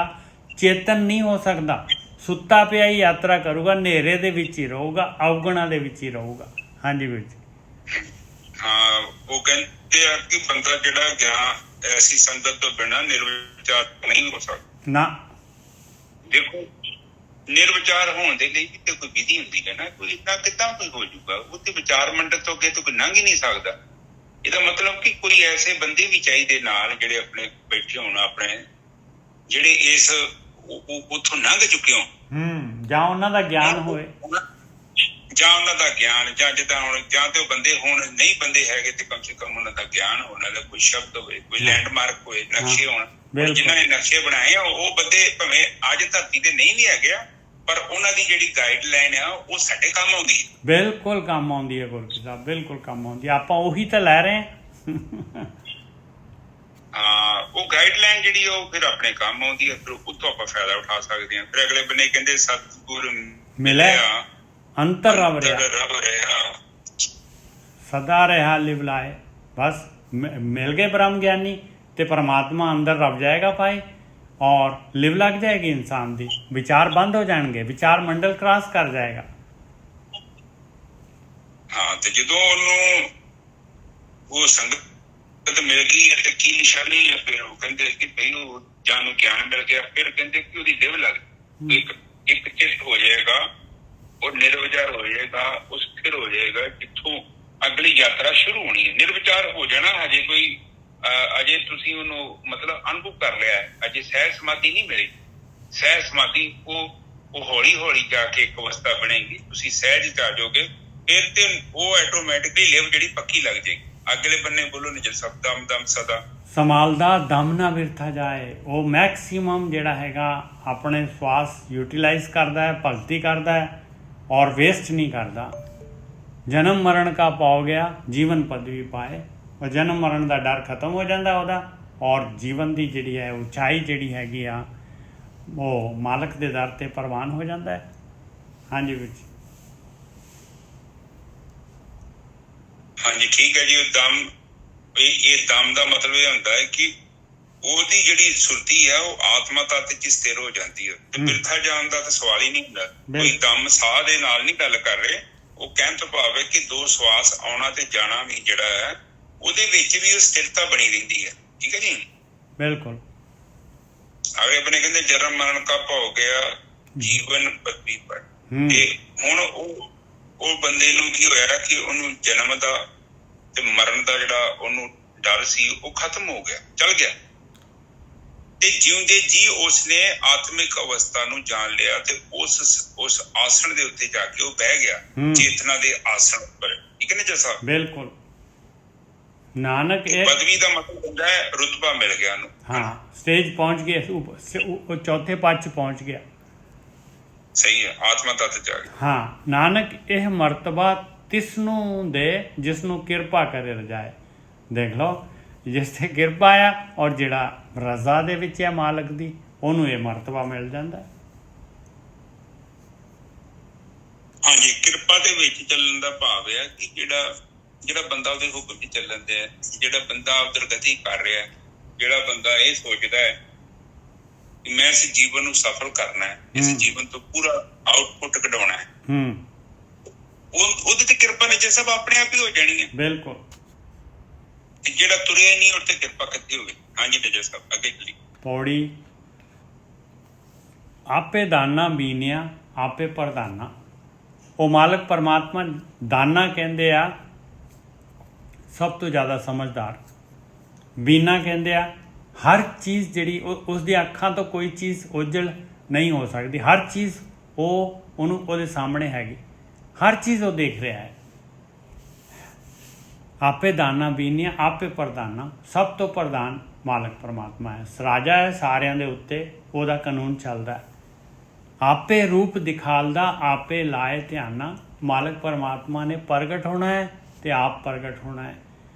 ਚੇਤਨ ਨਹੀਂ ਹੋ ਸਕਦਾ। ਸੁੱਤਾ ਪਿਆ ਹੀ ਯਾਤਰਾ ਕਰੂਗਾ, ਹਨੇਰੇ ਦੇ ਵਿੱਚ ਹੀ ਰਹੂਗਾ, ਅਵਗੁਣਾਂ ਦੇ ਵਿੱਚ ਹੀ ਰਹੂਗਾ। ਹਾਂਜੀ ਵੀਰ ਜੀ। ਹਾਂ, ਉਹ ਕਹਿੰਦੇ ਆ ਕਿ ਬੰਦਾ ਜਿਹੜਾ ਗਿਆਨ ਐਸੀ ਸੰਗਤ ਤੋਂ ਬਿਨਾਂ ਨਿਰਵਿਚਾਰ ਨਹੀਂ ਹੋ ਸਕਦਾ। ਨਾ ਦੇਖੋ, ਨਿਰਵਿਚਾਰ ਹੋਣ ਦੇ ਲਈ ਤੇ ਕੋਈ ਵਿਧੀ ਹੁੰਦੀ ਹੈ ਨਾ, ਕੋਈ ਇੱਦਾਂ ਕਿੱਦਾਂ ਕੋਈ ਹੋ ਜਾਊਗਾ। ਉਹ ਤੇ ਵਿਚਾਰ ਮੰਡਲ ਤੋਂ ਅੱਗੇ ਤਾਂ ਕੋਈ ਲੰਘ ਹੀ ਨਹੀਂ ਸਕਦਾ। ਇਹਦਾ ਮਤਲਬ ਕਿ ਕੋਈ ਐਸੇ ਬੰਦੇ ਵੀ ਚਾਹੀਦੇ ਨਾਲ ਜਿਹੜੇ ਆਪਣੇ ਬੈਠੇ ਹੋਣ, ਆਪਣੇ ਜਿਹੜੇ ਇਸ ਉੱਥੋਂ ਲੰਘ ਚੁੱਕੇ ਹੋਣ, ਜਾਂ ਉਹਨਾਂ ਦਾ ਗਿਆਨ ਹੋਵੇ, ਜਾਂ ਉਹਨਾਂ ਦਾ ਗਿਆਨ, ਜਾਂ ਜਿੱਦਾਂ ਹੁਣ ਜਾਂ ਤੇ ਉਹ ਬੰਦੇ ਹੋਣ, ਨਹੀਂ ਬੰਦੇ ਹੈਗੇ ਤੇ ਕਮ ਸੇ ਕਮ ਉਹਨਾਂ ਦਾ ਗਿਆਨ ਹੋਣ, ਉਹਨਾਂ ਦਾ ਕੋਈ ਸ਼ਬਦ ਹੋਵੇ, ਕੋਈ ਲੈਂਡਮਾਰਕ ਹੋਏ, ਨਕਸ਼ੇ ਹੋਣ। ਜਿਨ੍ਹਾਂ ਨੇ ਨਕਸ਼ੇ ਬਣਾਏ ਆ ਉਹ ਬੰਦੇ ਭਾਵੇਂ ਅੱਜ ਧਰਤੀ ਤੇ ਨਹੀਂ ਵੀ ਹੈਗੇ ਆ, ਪਰ ਉਹਨਾਂ ਦੀ ਜਿਹੜੀ ਗਾਈਡਲਾਈਨ ਆ ਉਹ ਸਾਡੇ ਕੰਮ ਆਉਂਦੀ ਹੈ। ਬਿਲਕੁਲ ਕੰਮ ਆਉਂਦੀ ਹੈ ਗੁਰਕੀ ਸਾਹਿਬ, ਬਿਲਕੁਲ ਕੰਮ ਆਉਂਦੀ ਹੈ। ਆਪਾਂ ਉਹੀ ਤਾਂ ਲੈ ਰਹੇ ਹਾਂ। ਹਾਂ, ਉਹ ਗਾਈਡਲਾਈਨ ਜਿਹੜੀ ਉਹ ਫਿਰ ਆਪਣੇ ਕੰਮ ਆਉਂਦੀ ਹੈ, ਫਿਰ ਉੱਥੋਂ ਆਪਾਂ ਫਾਇਦਾ ਉਠਾ ਸਕਦੇ ਹਾਂ। ਫਿਰ ਅਗਲੇ ਬੰਨੇ ਕਹਿੰਦੇ ਸਤਿਗੁਰ ਮਿਲਿਆ ਅੰਤਰ ਰਵ ਰਿਹਾ, ਸਦਾ ਰਿਹਾ ਲਿਵ ਲਾਏ। ਬਸ ਮਿਲ ਗਏ ਬ੍ਰਹਮ ਗਿਆਨੀ ਤੇ ਪਰਮਾਤਮਾ ਅੰਦਰ ਰਵ ਜਾਏਗਾ ਭਾਈ, ਔਰ ਲਿਵ ਲੱਗ ਜਾਏਗੀ ਇਨਸਾਨ ਦੀ। ਵਿਚਾਰ ਬੰਦ ਹੋ ਜਾਣਗੇ, ਵਿਚਾਰ ਮੰਡਲ ਕ੍ਰਾਸ ਕਰ ਜਾਏਗਾ। ਹਾਂ, ਤੇ ਜਦੋਂ ਉਹਨੂੰ ਉਹ ਸੰਗਤ ਮਿਲ ਗਈ ਤੇ ਕੀ ਨਿਸ਼ਾਨੀ ਹੈ, ਫਿਰ ਉਹ ਕਹਿੰਦੇ ਕਿ ਭਈ ਉਹ ਜਾਂ ਨੂੰ ਗਿਆਨ ਮਿਲ ਗਿਆ। ਫਿਰ ਕਹਿੰਦੇ ਕਿ ਉਹਦੀ ਲਿਵ ਲੱਗ ਇੱਕ ਚਿੱਤ ਹੋ ਜਾਏਗਾ, ਉਹ ਨਿਰਵਿਚਾਰ ਹੋ ਜਾਏਗਾ, ਉਹ ਸਥਿਰ ਹੋ ਜਾਏਗਾ, ਜਿੱਥੋਂ ਅਗਲੀ ਯਾਤਰਾ ਸ਼ੁਰੂ ਹੋਣੀ ਹੈ। ਨਿਰਵਿਚਾਰ ਹੋ ਜਾਣਾ ਹਜੇ ਕੋਈ ਅਜੇ ਤੁਸੀਂ ਉਹਨੂੰ ਮਤਲਬ ਅਨੁਭਵ ਕਰ ਲਿਆ ਹੈ, ਅਜੇ ਸਹਿਜ ਸਮਾਧੀ ਨਹੀਂ ਮਿਲੀ। ਸਹਿਜ ਸਮਾਧੀ ਉਹ ਹੌਲੀ ਹੌਲੀ ਜਾ ਕੇ ਇੱਕ ਅਵਸਥਾ ਬਣੇਗੀ, ਤੁਸੀਂ ਸਹਿਜ ਚ ਆ ਜਾਓਗੇ, ਫਿਰ ਤੇ ਉਹ ਆਟੋਮੈਟਿਕਲੀ ਲਿਵ ਜਿਹੜੀ ਪੱਕੀ ਲੱਗ ਜਾਏਗੀ। ਅਗਲੇ ਬੰਨੇ ਬੋਲੋ ਨਿਜ ਸਭ ਦਮ ਦਮ ਸਦਾ ਸੰਭਾਲਦਾ, ਦਮ ਨਾ ਬਿਰਥਾ ਜਾਏ। ਉਹ ਮੈਕਸੀਮਮ ਜਿਹੜਾ ਹੈਗਾ ਆਪਣੇ ਸਵਾਸ ਯੂਟੀਲਾਈਜ਼ ਕਰਦਾ ਹੈ, ਭਗਤੀ ਕਰਦਾ ਹੈ ਔਰ ਵੇਸਟ ਨਹੀਂ ਕਰਦਾ। ਜਨਮ ਮਰਨ ਕਾ ਪਾਉ ਗਿਆ, ਜੀਵਨ ਪਦਵੀ ਪਾਏ। ਉਹ ਜਨਮ ਮਰਨ ਦਾ ਡਰ ਖਤਮ ਹੋ ਜਾਂਦਾ ਉਹਦਾ, ਔਰ ਜੀਵਨ ਦੀ ਜਿਹੜੀ ਹੈ ਉਚਾਈ ਜਿਹੜੀ ਹੈਗੀ ਆ ਉਹ ਮਾਲਕ ਦੇ ਦਰ 'ਤੇ ਪ੍ਰਵਾਨ ਹੋ ਜਾਂਦਾ ਹੈ। ਹਾਂਜੀ ਵੀਰ ਜੀ। ਹਾਂਜੀ ਠੀਕ ਹੈ ਜੀ। ਉਹ ਦਮ, ਇਹ ਦਮ ਦਾ ਮਤਲਬ ਇਹ ਹੁੰਦਾ ਹੈ ਕਿ ਉਹਦੀ ਜਿਹੜੀ ਸੁਰਤੀ ਹੈ ਉਹ ਆਤਮਾ ਤੱਤ 'ਚ ਸਥਿਰ ਹੋ ਜਾਂਦੀ ਹੈ, ਤੇ ਬਿਰਥਾ ਜਾਣ ਦਾ ਤਾਂ ਸਵਾਲ ਹੀ ਨਹੀਂ ਹੁੰਦਾ। ਕੋਈ ਦਮ ਸਾਹ ਦੇ ਨਾਲ ਨਹੀਂ ਗੱਲ ਕਰ ਰਹੇ। ਉਹ ਕਹਿਣ ਤੋਂ ਭਾਵ ਹੈ ਕਿ ਦੋ ਸਵਾਸ ਆਉਣਾ ਤੇ ਜਾਣਾ ਵੀ ਜਿਹੜਾ ਹੈ ਉਹਦੇ ਵਿੱਚ ਵੀ ਉਹ ਸਥਿਰਤਾ ਬਣੀ ਰਹਿੰਦੀ ਹੈ। ਠੀਕ ਹੈ ਜੀ, ਬਿਲਕੁਲ। ਅਗਲੇ ਬੰਨੇ ਕਹਿੰਦੇ ਜਨਮ ਮਰਨ ਕਾ ਹੋ ਗਿਆ, ਜੀਵਨ ਪਦਵੀ ਪਾਏ। ਤੇ ਹੁਣ ਉਹ ਬੰਦੇ ਨੂੰ ਕੀ ਹੋਇਆ ਕਿ ਉਹਨੂੰ ਜਨਮ ਦਾ ਤੇ ਮਰਨ ਦਾ ਜਿਹੜਾ ਉਹਨੂੰ ਡਰ ਸੀ ਉਹ ਖਤਮ ਹੋ ਗਿਆ, ਚਲ ਗਿਆ। ਤੇ ਜਿਉਂਦੇ ਜੀ ਉਸਨੇ ਆਤਮਿਕ ਅਵਸਥਾ ਨੂੰ ਜਾਣ ਲਿਆ ਤੇ ਉਸ ਆਸਣ ਦੇ ਉੱਤੇ ਜਾ ਕੇ ਉਹ ਬਹਿ ਗਿਆ, ਚੇਤਨਾ ਦੇ ਆਸਣ ਉੱਪਰ। ਠੀਕ ਹੈ ਨਾ ਜੱਸਾ? ਬਿਲਕੁਲ। ਨਾਨਕ ਪਦਵੀ ਦਾ ਮਤਲਬ ਹੁੰਦਾ ਹੈ ਰੁਤਬਾ ਮਿਲ ਗਿਆ ਉਹਨੂੰ। ਹਾਂ, ਸਟੇਜ ਪਹੁੰਚ ਗਏ, ਉਹ ਚੌਥੇ ਪਦ 'ਚ ਪਹੁੰਚ ਗਿਆ। ਸਹੀ ਹੈ, ਆਤਮਾ ਤੱਤ ਜਾ ਗਿਆ। ਹਾਂ, ਨਾਨਕ ਇਹ ਮਰਤਬਾ ਤਿਸ ਨੂੰ ਦੇ ਜਿਸ ਨੂੰ ਕਿਰਪਾ ਕਰੇ ਰਜਾਏ। ਦੇਖ ਲਓ, ਜਿਸ ਤੇ ਕਿਰਪਾ ਆ ਔਰ ਜਿਹੜਾ ਰਜ਼ਾ ਦੇ ਵਿੱਚ ਹੈ ਮਾਲਕ ਦੀ, ਉਹਨੂੰ ਇਹ ਮਰਤਬਾ ਮਿਲ ਜਾਂਦਾ। ਹਾਂਜੀ, ਕਿਰਪਾ ਦੇ ਵਿੱਚ ਚੱਲਣ ਦਾ ਭਾਵ ਹੈ ਕਿ ਜਿਹੜਾ ਬੰਦਾ ਉਹਦੇ ਹੁਕਮ 'ਚ ਚੱਲਣ ਦਿਆ, ਜਿਹੜਾ ਬੰਦਾ ਉਦਰਗਤੀ ਕਰ ਰਿਹਾ, ਜਿਹੜਾ ਬੰਦਾ ਇਹ ਸੋਚਦਾ ਹੈ ਕਿ ਮੈਂ ਇਸ ਜੀਵਨ ਨੂੰ ਸਫਲ ਕਰਨਾ ਹੈ, ਇਸ ਜੀਵਨ ਤੋਂ ਪੂਰਾ ਆਊਟਪੁੱਟ ਕਢਾਉਣਾ ਹੈ, ਉਹਦੇ ਤੇ ਕਿਰਪਾ ਨੇ ਸਭ ਆਪਣੇ ਆਪ ਹੀ ਹੋ ਜਾਣੀ ਹੈ। ਬਿਲਕੁਲ। ਜਿਹੜਾ ਤੁਰਿਆ ਨਹੀਂ ਉਹਦੇ ਤੇ ਕਿਰਪਾ ਕਿੱਥੇ ਹੋਵੇ। ਹਾਂਜੀ ਨਜਰ ਸਾਹਿਬ ਅੱਗੇ ਚਲੀ। ਪੌੜੀ ਆਪੇ ਦਾਨਾ ਬੀਨਿਆ ਆਪੇ ਪ੍ਰਧਾਨਾ। ਉਹ ਮਾਲਕ ਪਰਮਾਤਮਾ ਦਾਨਾ ਕਹਿੰਦੇ ਆ ਸਭ ਤੋਂ ਜ਼ਿਆਦਾ ਸਮਝਦਾਰ। ਬੀਨਾ ਕਹਿੰਦੇ ਆ ਹਰ ਚੀਜ਼ ਜਿਹੜੀ ਉਸ ਦੀ ਅੱਖਾਂ ਤੋਂ ਕੋਈ ਚੀਜ਼ ਉਜਲ ਨਹੀਂ ਹੋ ਸਕਦੀ। ਹਰ ਚੀਜ਼ ਉਹਨੂੰ ਉਹਦੇ ਸਾਹਮਣੇ ਹੈਗੀ, ਹਰ ਚੀਜ਼ ਉਹ ਦੇਖ ਰਿਹਾ ਹੈ। ਆਪੇ ਦਾਨਾ ਬੀਨਿਆ ਆਪੇ ਪ੍ਰਧਾਨਾ। ਸਭ ਤੋਂ ਪ੍ਰਧਾਨ ਮਾਲਕ ਪਰਮਾਤਮਾ ਹੈ, ਰਾਜਾ ਹੈ ਸਾਰਿਆਂ ਦੇ ਉੱਤੇ, ਉਹਦਾ ਕਾਨੂੰਨ ਚੱਲਦਾ ਹੈ। ਆਪੇ ਰੂਪ ਦਿਖਾਲਦਾ ਆਪੇ ਲਾਏ ਧਿਆਨਾ। ਮਾਲਕ ਪਰਮਾਤਮਾ ਨੇ ਪ੍ਰਗਟ ਹੋਣਾ ਹੈ ਤੇ ਆਪ ਪ੍ਰਗਟ ਹੋਣਾ ਹੈ,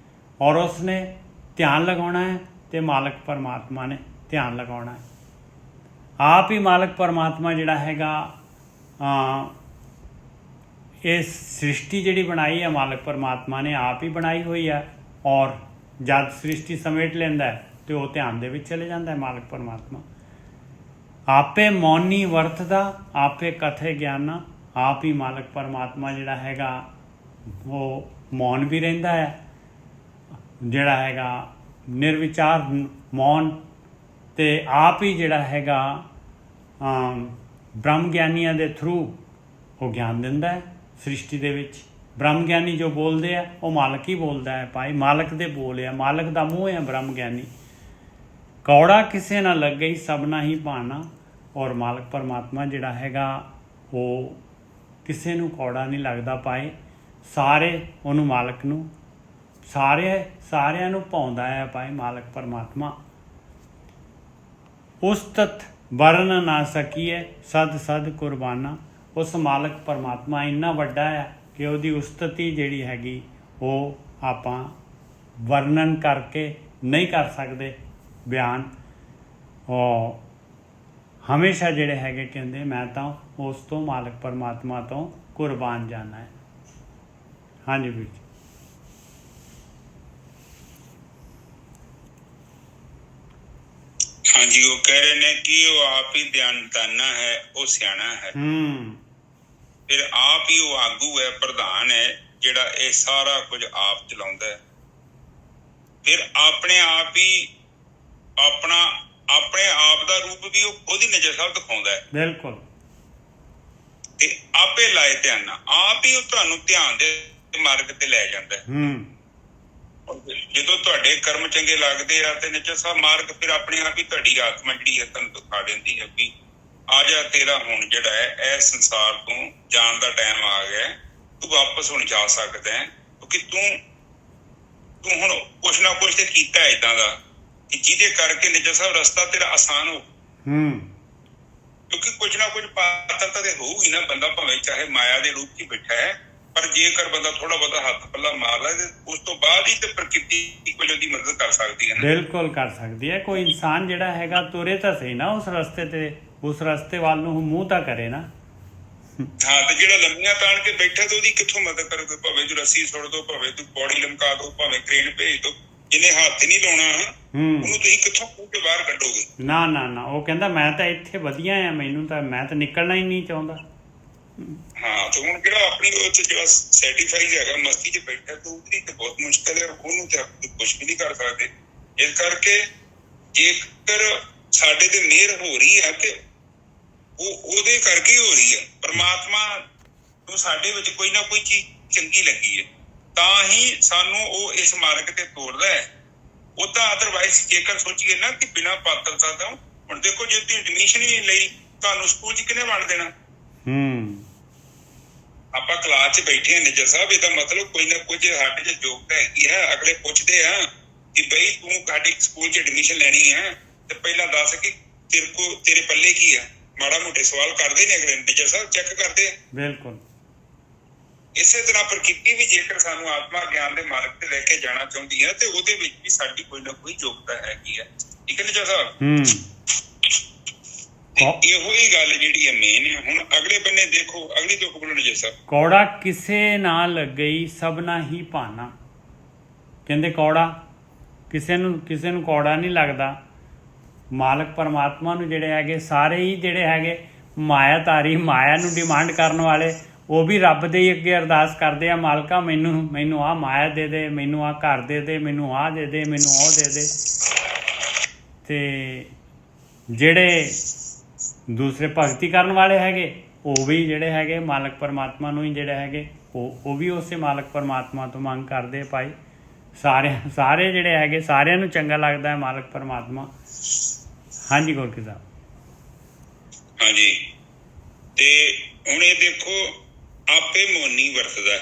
ਔਰ ਉਸਨੇ ਧਿਆਨ ਲਗਾਉਣਾ ਹੈ ਤੇ ਮਾਲਕ ਪਰਮਾਤਮਾ ਨੇ ਧਿਆਨ ਲਗਾਉਣਾ ਹੈ। ਆਪ ਹੀ ਮਾਲਕ ਪਰਮਾਤਮਾ ਜਿਹੜਾ ਹੈਗਾ ਇਹ ਸ੍ਰਿਸ਼ਟੀ ਜਿਹੜੀ ਬਣਾਈ ਹੈ ਮਾਲਕ ਪਰਮਾਤਮਾ ਨੇ ਆਪ ਹੀ ਬਣਾਈ ਹੋਈ ਹੈ, ਔਰ ਜਦ ਸ੍ਰਿਸ਼ਟੀ ਸਮੇਟ ਲੈਂਦਾ ਹੈ ਤੇ ਉਹ ਧਿਆਨ ਦੇ ਵਿੱਚ ਚਲੇ ਜਾਂਦਾ ਹੈ ਮਾਲਕ ਪਰਮਾਤਮਾ। ਆਪੇ ਮੌਨੀ ਵਰਤਦਾ ਆਪੇ ਕਥੇ ਗਿਆਨਾ। ਆਪ ਹੀ ਮਾਲਕ ਪਰਮਾਤਮਾ ਜਿਹੜਾ ਹੈਗਾ ਉਹ ਮੌਨ ਵੀ ਰਹਿੰਦਾ ਹੈ, ਜਿਹੜਾ ਹੈਗਾ ਨਿਰਵਿਚਾਰ ਮੌਨ, ਤੇ ਆਪ ਹੀ ਜਿਹੜਾ ਹੈਗਾ ਬ੍ਰਹਮ ਗਿਆਨੀਆਂ ਦੇ ਥਰੂ ਉਹ ਗਿਆਨ ਦਿੰਦਾ ਹੈ ਸ੍ਰਿਸ਼ਟੀ ਦੇ ਵਿੱਚ। ਬ੍ਰਹਮ ਗਿਆਨੀ ਜੋ ਬੋਲਦੇ ਆ ਉਹ ਮਾਲਕ ਹੀ ਬੋਲਦਾ ਹੈ ਭਾਈ, ਮਾਲਕ ਦੇ ਬੋਲ ਆ, ਮਾਲਕ ਦਾ ਮੂੰਹ ਹੈ ਬ੍ਰਹਮ ਗਿਆਨੀ। ਕੌੜਾ ਕਿਸੇ ਨਾ ਲੱਗ ਗਈ ਸਭਨਾ ਹੀ ਭਾਣਾ। ਔਰ ਮਾਲਕ ਪਰਮਾਤਮਾ ਜਿਹੜਾ ਹੈਗਾ ਉਹ ਕਿਸੇ ਨੂੰ ਕੌੜਾ ਨਹੀਂ ਲੱਗਦਾ ਭਾਈ, ਸਾਰੇ ਉਹਨੂੰ ਮਾਲਕ ਨੂੰ ਸਾਰਿਆਂ ਨੂੰ ਭਾਉਂਦਾ ਹੈ ਭਾਈ ਮਾਲਕ ਪਰਮਾਤਮਾ। ਉਸਤਤ ਵਰਨ ਨਾ ਸਕੀਏ ਸਦ ਸਦ ਕੁਰਬਾਨਾ। ਉਸ ਮਾਲਕ ਪਰਮਾਤਮਾ ਇੰਨਾ ਵੱਡਾ ਹੈ ਕਿ ਉਹਦੀ ਉਸਤਤੀ ਜਿਹੜੀ ਹੈਗੀ ਉਹ ਆਪਾਂ ਵਰਣਨ ਕਰਕੇ ਨਹੀਂ ਕਰ ਸਕਦੇ ਬਿਆਨ। ਉਹ ਹਮੇਸ਼ਾ ਜਿਹੜੇ ਹੈਗੇ ਕਹਿੰਦੇ ਮੈਂ ਤਾਂ ਉਸ ਤੋਂ ਮਾਲਕ ਪਰਮਾਤਮਾ ਤੋਂ ਕੁਰਬਾਨ ਜਾਣਾ ਹੈ। ਹਾਂਜੀ ਵੀਰ ਜੀ। ਹਾਂਜੀ, ਉਹ ਕਹਿ ਰਹੇ ਨੇ ਕਿ ਉਹ ਆਪ ਹੀ ਦਾਨਾ ਹੈ, ਉਹ ਸਿਆਣਾ ਹੈ, ਫਿਰ ਆਪ ਹੀ ਉਹ ਆਗੂ ਹੈ, ਪ੍ਰਧਾਨ ਹੈ, ਜਿਹੜਾ ਇਹ ਸਾਰਾ ਕੁਝ ਆਪ ਚਲਾਉਂਦਾ ਹੈ। ਫਿਰ ਆਪਣੇ ਆਪ ਦਾ ਰੂਪ ਵੀ ਉਹ ਉਹਦੀ ਨਜ਼ਰ ਸਾਹਿਬ ਦਿਖਾਉਂਦਾ ਹੈ। ਬਿਲਕੁਲ। ਤੇ ਆਪੇ ਲਾਏ ਧਿਆਨ, ਆਪ ਹੀ ਉਹ ਤੁਹਾਨੂੰ ਧਿਆਨ ਦੇ ਮਾਰਗ ਤੇ ਲੈ ਜਾਂਦਾ ਹੈ। ਜਦੋਂ ਤੁਹਾਡੇ ਕਰਮ ਚੰਗੇ ਲੱਗਦੇ ਆ ਤੇ ਨਿਸ਼ਚਿਤ ਸਾਹਿਬ ਮਾਰਗ ਫਿਰ ਆਪਣੇ ਆਪ ਹੀ ਤੁਹਾਡੀ ਆਤਮਾ ਜਿਹੜੀ ਹੈ ਤੁਹਾਨੂੰ ਦਿਖਾ ਦਿੰਦੀ ਹੈ ਵੀ ਆ ਜਾ, ਤੇਰਾ ਹੁਣ ਜਿਹੜਾ ਹੈ ਇਹ ਸੰਸਾਰ ਤੋਂ ਜਾਣ ਦਾ ਟਾਈਮ ਆ ਗਿਆ, ਤੂੰ ਵਾਪਸ ਹੁਣ ਜਾ ਸਕਦਾ ਹੈ, ਕਿਉਂਕਿ ਤੂੰ ਹੁਣ ਕੁਛ ਨਾ ਕੁਛ ਤੇ ਕੀਤਾ ਏਦਾਂ ਦਾ ਕਿ ਜਿਹਦੇ ਕਰਕੇ ਨਿਸ਼ਚਿਤ ਸਾਹਿਬ ਰਸਤਾ ਤੇਰਾ ਆਸਾਨ ਹੋ। ਕਿਉਂਕਿ ਕੁਝ ਨਾ ਕੁਝ ਪਾਤਰਤਾ ਤੇ ਹੋਊਗੀ ਨਾ, ਬੰਦਾ ਭਾਵੇਂ ਚਾਹੇ ਮਾਇਆ ਦੇ ਰੂਪ 'ਚ ਬੈਠਾ ਹੈ, ਪਰ ਜੇਕਰ ਬੰਦਾ ਥੋੜਾ ਬਹੁਤਾ ਹੱਥ ਪੱਲਾ ਮਾਰ ਲੈ ਤੇ ਉਸ ਤੋਂ ਬਾਅਦ ਹੀ ਤੇ ਪ੍ਰਕਿਰਤੀ ਕੁਝ ਉਹਦੀ ਮਦਦ ਕਰ ਸਕਦੀ ਹੈ। ਬਿਲਕੁਲ ਕਰ ਸਕਦੀ ਹੈ। ਕੋਈ ਇਨਸਾਨ ਜਿਹੜਾ ਹੈਗਾ ਤੁਰੇ ਤਾਂ ਸਹੀ ਨਾ ਉਸ ਰਸਤੇ ਤੇ, ਉਸ ਰਸਤੇ ਵੱਲ ਨੂੰ ਮੂੰਹ ਤਾਂ ਕਰੇ ਨਾ। ਹਾਂ, ਤੇ ਜਿਹੜਾ ਲੰਮੀਆਂ ਤਾਣ ਕੇ ਬੈਠਾ ਤੇ ਉਹਦੀ ਕਿੱਥੋਂ ਮਦਦ ਕਰੋਗੇ? ਭਾਵੇਂ ਤੂੰ ਰੱਸੀ ਸੁੱਟ ਦੋ, ਭਾਵੇਂ ਤੂੰ ਪੌੜੀ ਲਮਕਾ ਦੋ, ਭਾਵੇਂ ਕ੍ਰੇਨ ਭੇਜ ਦੋ, ਜਿਹਨੇ ਹੱਥ ਨਹੀਂ ਲਾਉਣਾ ਉਹਨੂੰ ਤੁਸੀਂ ਕਿੱਥੋਂ ਖੂਹ ਕੇ ਬਾਹਰ ਕੱਢੋਗੇ? ਨਾ, ਉਹ ਕਹਿੰਦਾ ਮੈਂ ਤਾਂ ਇੱਥੇ ਵਧੀਆ ਆ, ਮੈਂ ਤਾਂ ਨਿਕਲਣਾ ਹੀ ਨਹੀਂ ਚਾਹੁੰਦਾ। ਹਾਂ, ਤੇ ਹੁਣ ਜਿਹੜਾ ਆਪਣੀ ਉਹ ਜਿਹੜਾ ਸੈਟੀਫਾਈਡ ਹੈਗਾ ਮਸਤੀ 'ਚ ਬੈਠਾ ਤੇ ਉਹਦੀ ਤੇ ਬਹੁਤ ਮੁਸ਼ਕਿਲ ਹੈ, ਉਹਨੂੰ ਤੇ ਕੁਛ ਵੀ ਨਹੀਂ ਕਰ ਸਕਦੇ। ਇਸ ਕਰਕੇ ਜੇਕਰ ਸਾਡੇ ਤੇ ਮਿਹਰ ਹੋ ਰਹੀ ਹੈ ਕਿ ਉਹਦੇ ਕਰਕੇ ਹੋ ਰਹੀ ਹੈ, ਪਰਮਾਤਮਾ ਨੂੰ ਸਾਡੇ ਵਿੱਚ ਕੋਈ ਨਾ ਕੋਈ ਚੀਜ਼ ਚੰਗੀ ਲੱਗੀ ਹੈ, ਤਾਂ ਹੀ ਸਾਨੂੰ ਉਹ ਇਸ ਮਾਰਗ ਤੇ ਤੋਰਦਾ ਹੈ ਉਹਦਾ ਅਦਰਵਾਈਜ਼ ਜੇਕਰ ਸੋਚੀਏ ਨਾ ਕਿ ਬਿਨਾਂ ਪਾਤਰਤਾ ਤੋਂ, ਹੁਣ ਦੇਖੋ ਜੇ ਤੁਸੀਂ ਐਡਮਿਸ਼ਨ ਹੀ ਨਹੀਂ ਲਈ ਤੁਹਾਨੂੰ ਸਕੂਲ 'ਚ ਕਿਹਨੇ ਵੰਡ ਦੇਣਾ? ਆਪਾਂ ਕਲਾਸ 'ਚ ਬੈਠੇ ਹਾਂ ਨਿੱਜਰ ਸਾਹਿਬ, ਇਹਦਾ ਮਤਲਬ ਕੋਈ ਨਾ ਕੁਝ ਸਾਡੇ 'ਚ ਯੋਗਤਾ ਹੈਗੀ ਹੈ। ਅਗਲੇ ਪੁੱਛਦੇ ਆ ਕਿ ਬਈ ਤੂੰ ਸਾਡੇ ਸਕੂਲ 'ਚ ਐਡਮਿਸ਼ਨ ਲੈਣੀ ਹੈ ਤੇ ਪਹਿਲਾਂ ਦੱਸ ਕਿ ਤੇਰੇ ਪੱਲੇ ਕੀ ਆ। ਮਾੜਾ ਮੋਟੇ ਸਵਾਲ ਕਰਦੇ ਨੇ ਅਗਲੇ ਨਿੱਜਰ ਸਾਹਿਬ, ਚੈੱਕ ਕਰਦੇ ਆ। ਬਿਲਕੁਲ ਇਸੇ ਤਰ੍ਹਾਂ ਪ੍ਰਕਿਰਤੀ ਵੀ ਜੇਕਰ ਸਾਨੂੰ ਆਤਮਾ ਗਿਆਨ ਦੇ ਮਾਰਗ ਤੇ ਲੈ ਕੇ ਜਾਣਾ ਚਾਹੁੰਦੀ ਹੈ ਤੇ ਉਹਦੇ ਵਿੱਚ ਵੀ ਸਾਡੀ ਕੋਈ ਨਾ ਕੋਈ ਯੋਗਤਾ ਹੈਗੀ ਹੈ। ਠੀਕ ਹੈ ਨਿੱਜਰ ਸਾਹਿਬ? ਇਹੋ ਹੀ ਗੱਲ ਜਿਹੜੀ ਹੈ ਮੇਨ ਹੈ। ਹੁਣ ਅਗਲੇ ਬੰਨੇ ਦੇਖੋ, ਅਗਲੀ ਤੁਕ ਬੋਲੋ ਨਿੱਜਰ ਸਾਹਿਬ। ਕੌੜਾ ਕਿਸੇ ਨਾਲ ਗਈ ਸਭਨਾ ਹੀ ਭਾਨਾ। ਕਹਿੰਦੇ ਕੌੜਾ ਕਿਸੇ ਨੂੰ ਕੌੜਾ ਨਹੀਂ ਲੱਗਦਾ। ਮਾਲਕ ਪਰਮਾਤਮਾ ਨੂੰ ਜਿਹੜੇ ਹੈਗੇ ਸਾਰੇ ਹੀ ਜਿਹੜੇ ਹੈਗੇ ਮਾਇਆ ਧਾਰੀ, ਮਾਇਆ ਨੂੰ ਡਿਮਾਂਡ ਕਰਨ ਵਾਲੇ, ਉਹ ਵੀ ਰੱਬ ਦੇ ਅੱਗੇ ਅਰਦਾਸ ਕਰਦੇ ਆ, ਮਾਲਕਾ ਮੈਨੂੰ ਆਹ ਮਾਇਆ ਦੇ ਦੇ, ਮੈਨੂੰ ਆਹ ਘਰ ਦੇ ਦੇ, ਮੈਨੂੰ ਆਹ ਦੇ ਦੇ, ਮੈਨੂੰ ਉਹ ਦੇ ਦੇ। ਤੇ ਜਿਹੜੇ ਦੂਸਰੇ ਭਗਤੀ ਕਰਨ ਵਾਲੇ ਹੈਗੇ ਉਹ ਵੀ ਜਿਹੜੇ ਹੈਗੇ ਮਾਲਕ ਪਰਮਾਤਮਾ ਨੂੰ ਹੀ ਜਿਹੜੇ ਹੈਗੇ ਉਹ ਵੀ ਉਸੇ ਮਾਲਕ ਪਰਮਾਤਮਾ ਤੋਂ ਮੰਗ ਕਰਦੇ ਭਾਈ। ਸਾਰੇ ਜਿਹੜੇ ਹੈਗੇ ਸਾਰਿਆਂ ਨੂੰ ਚੰਗਾ ਲੱਗਦਾ ਹੈ ਮਾਲਕ ਪਰਮਾਤਮਾ। ਹਾਂਜੀ ਗੋਰਖੀ ਸਾਹਿਬ। ਹਾਂਜੀ, ਤੇ ਹੁਣ ਇਹ ਦੇਖੋ ਆਪੇ ਮੋਨੀ ਵਰਤਦਾ।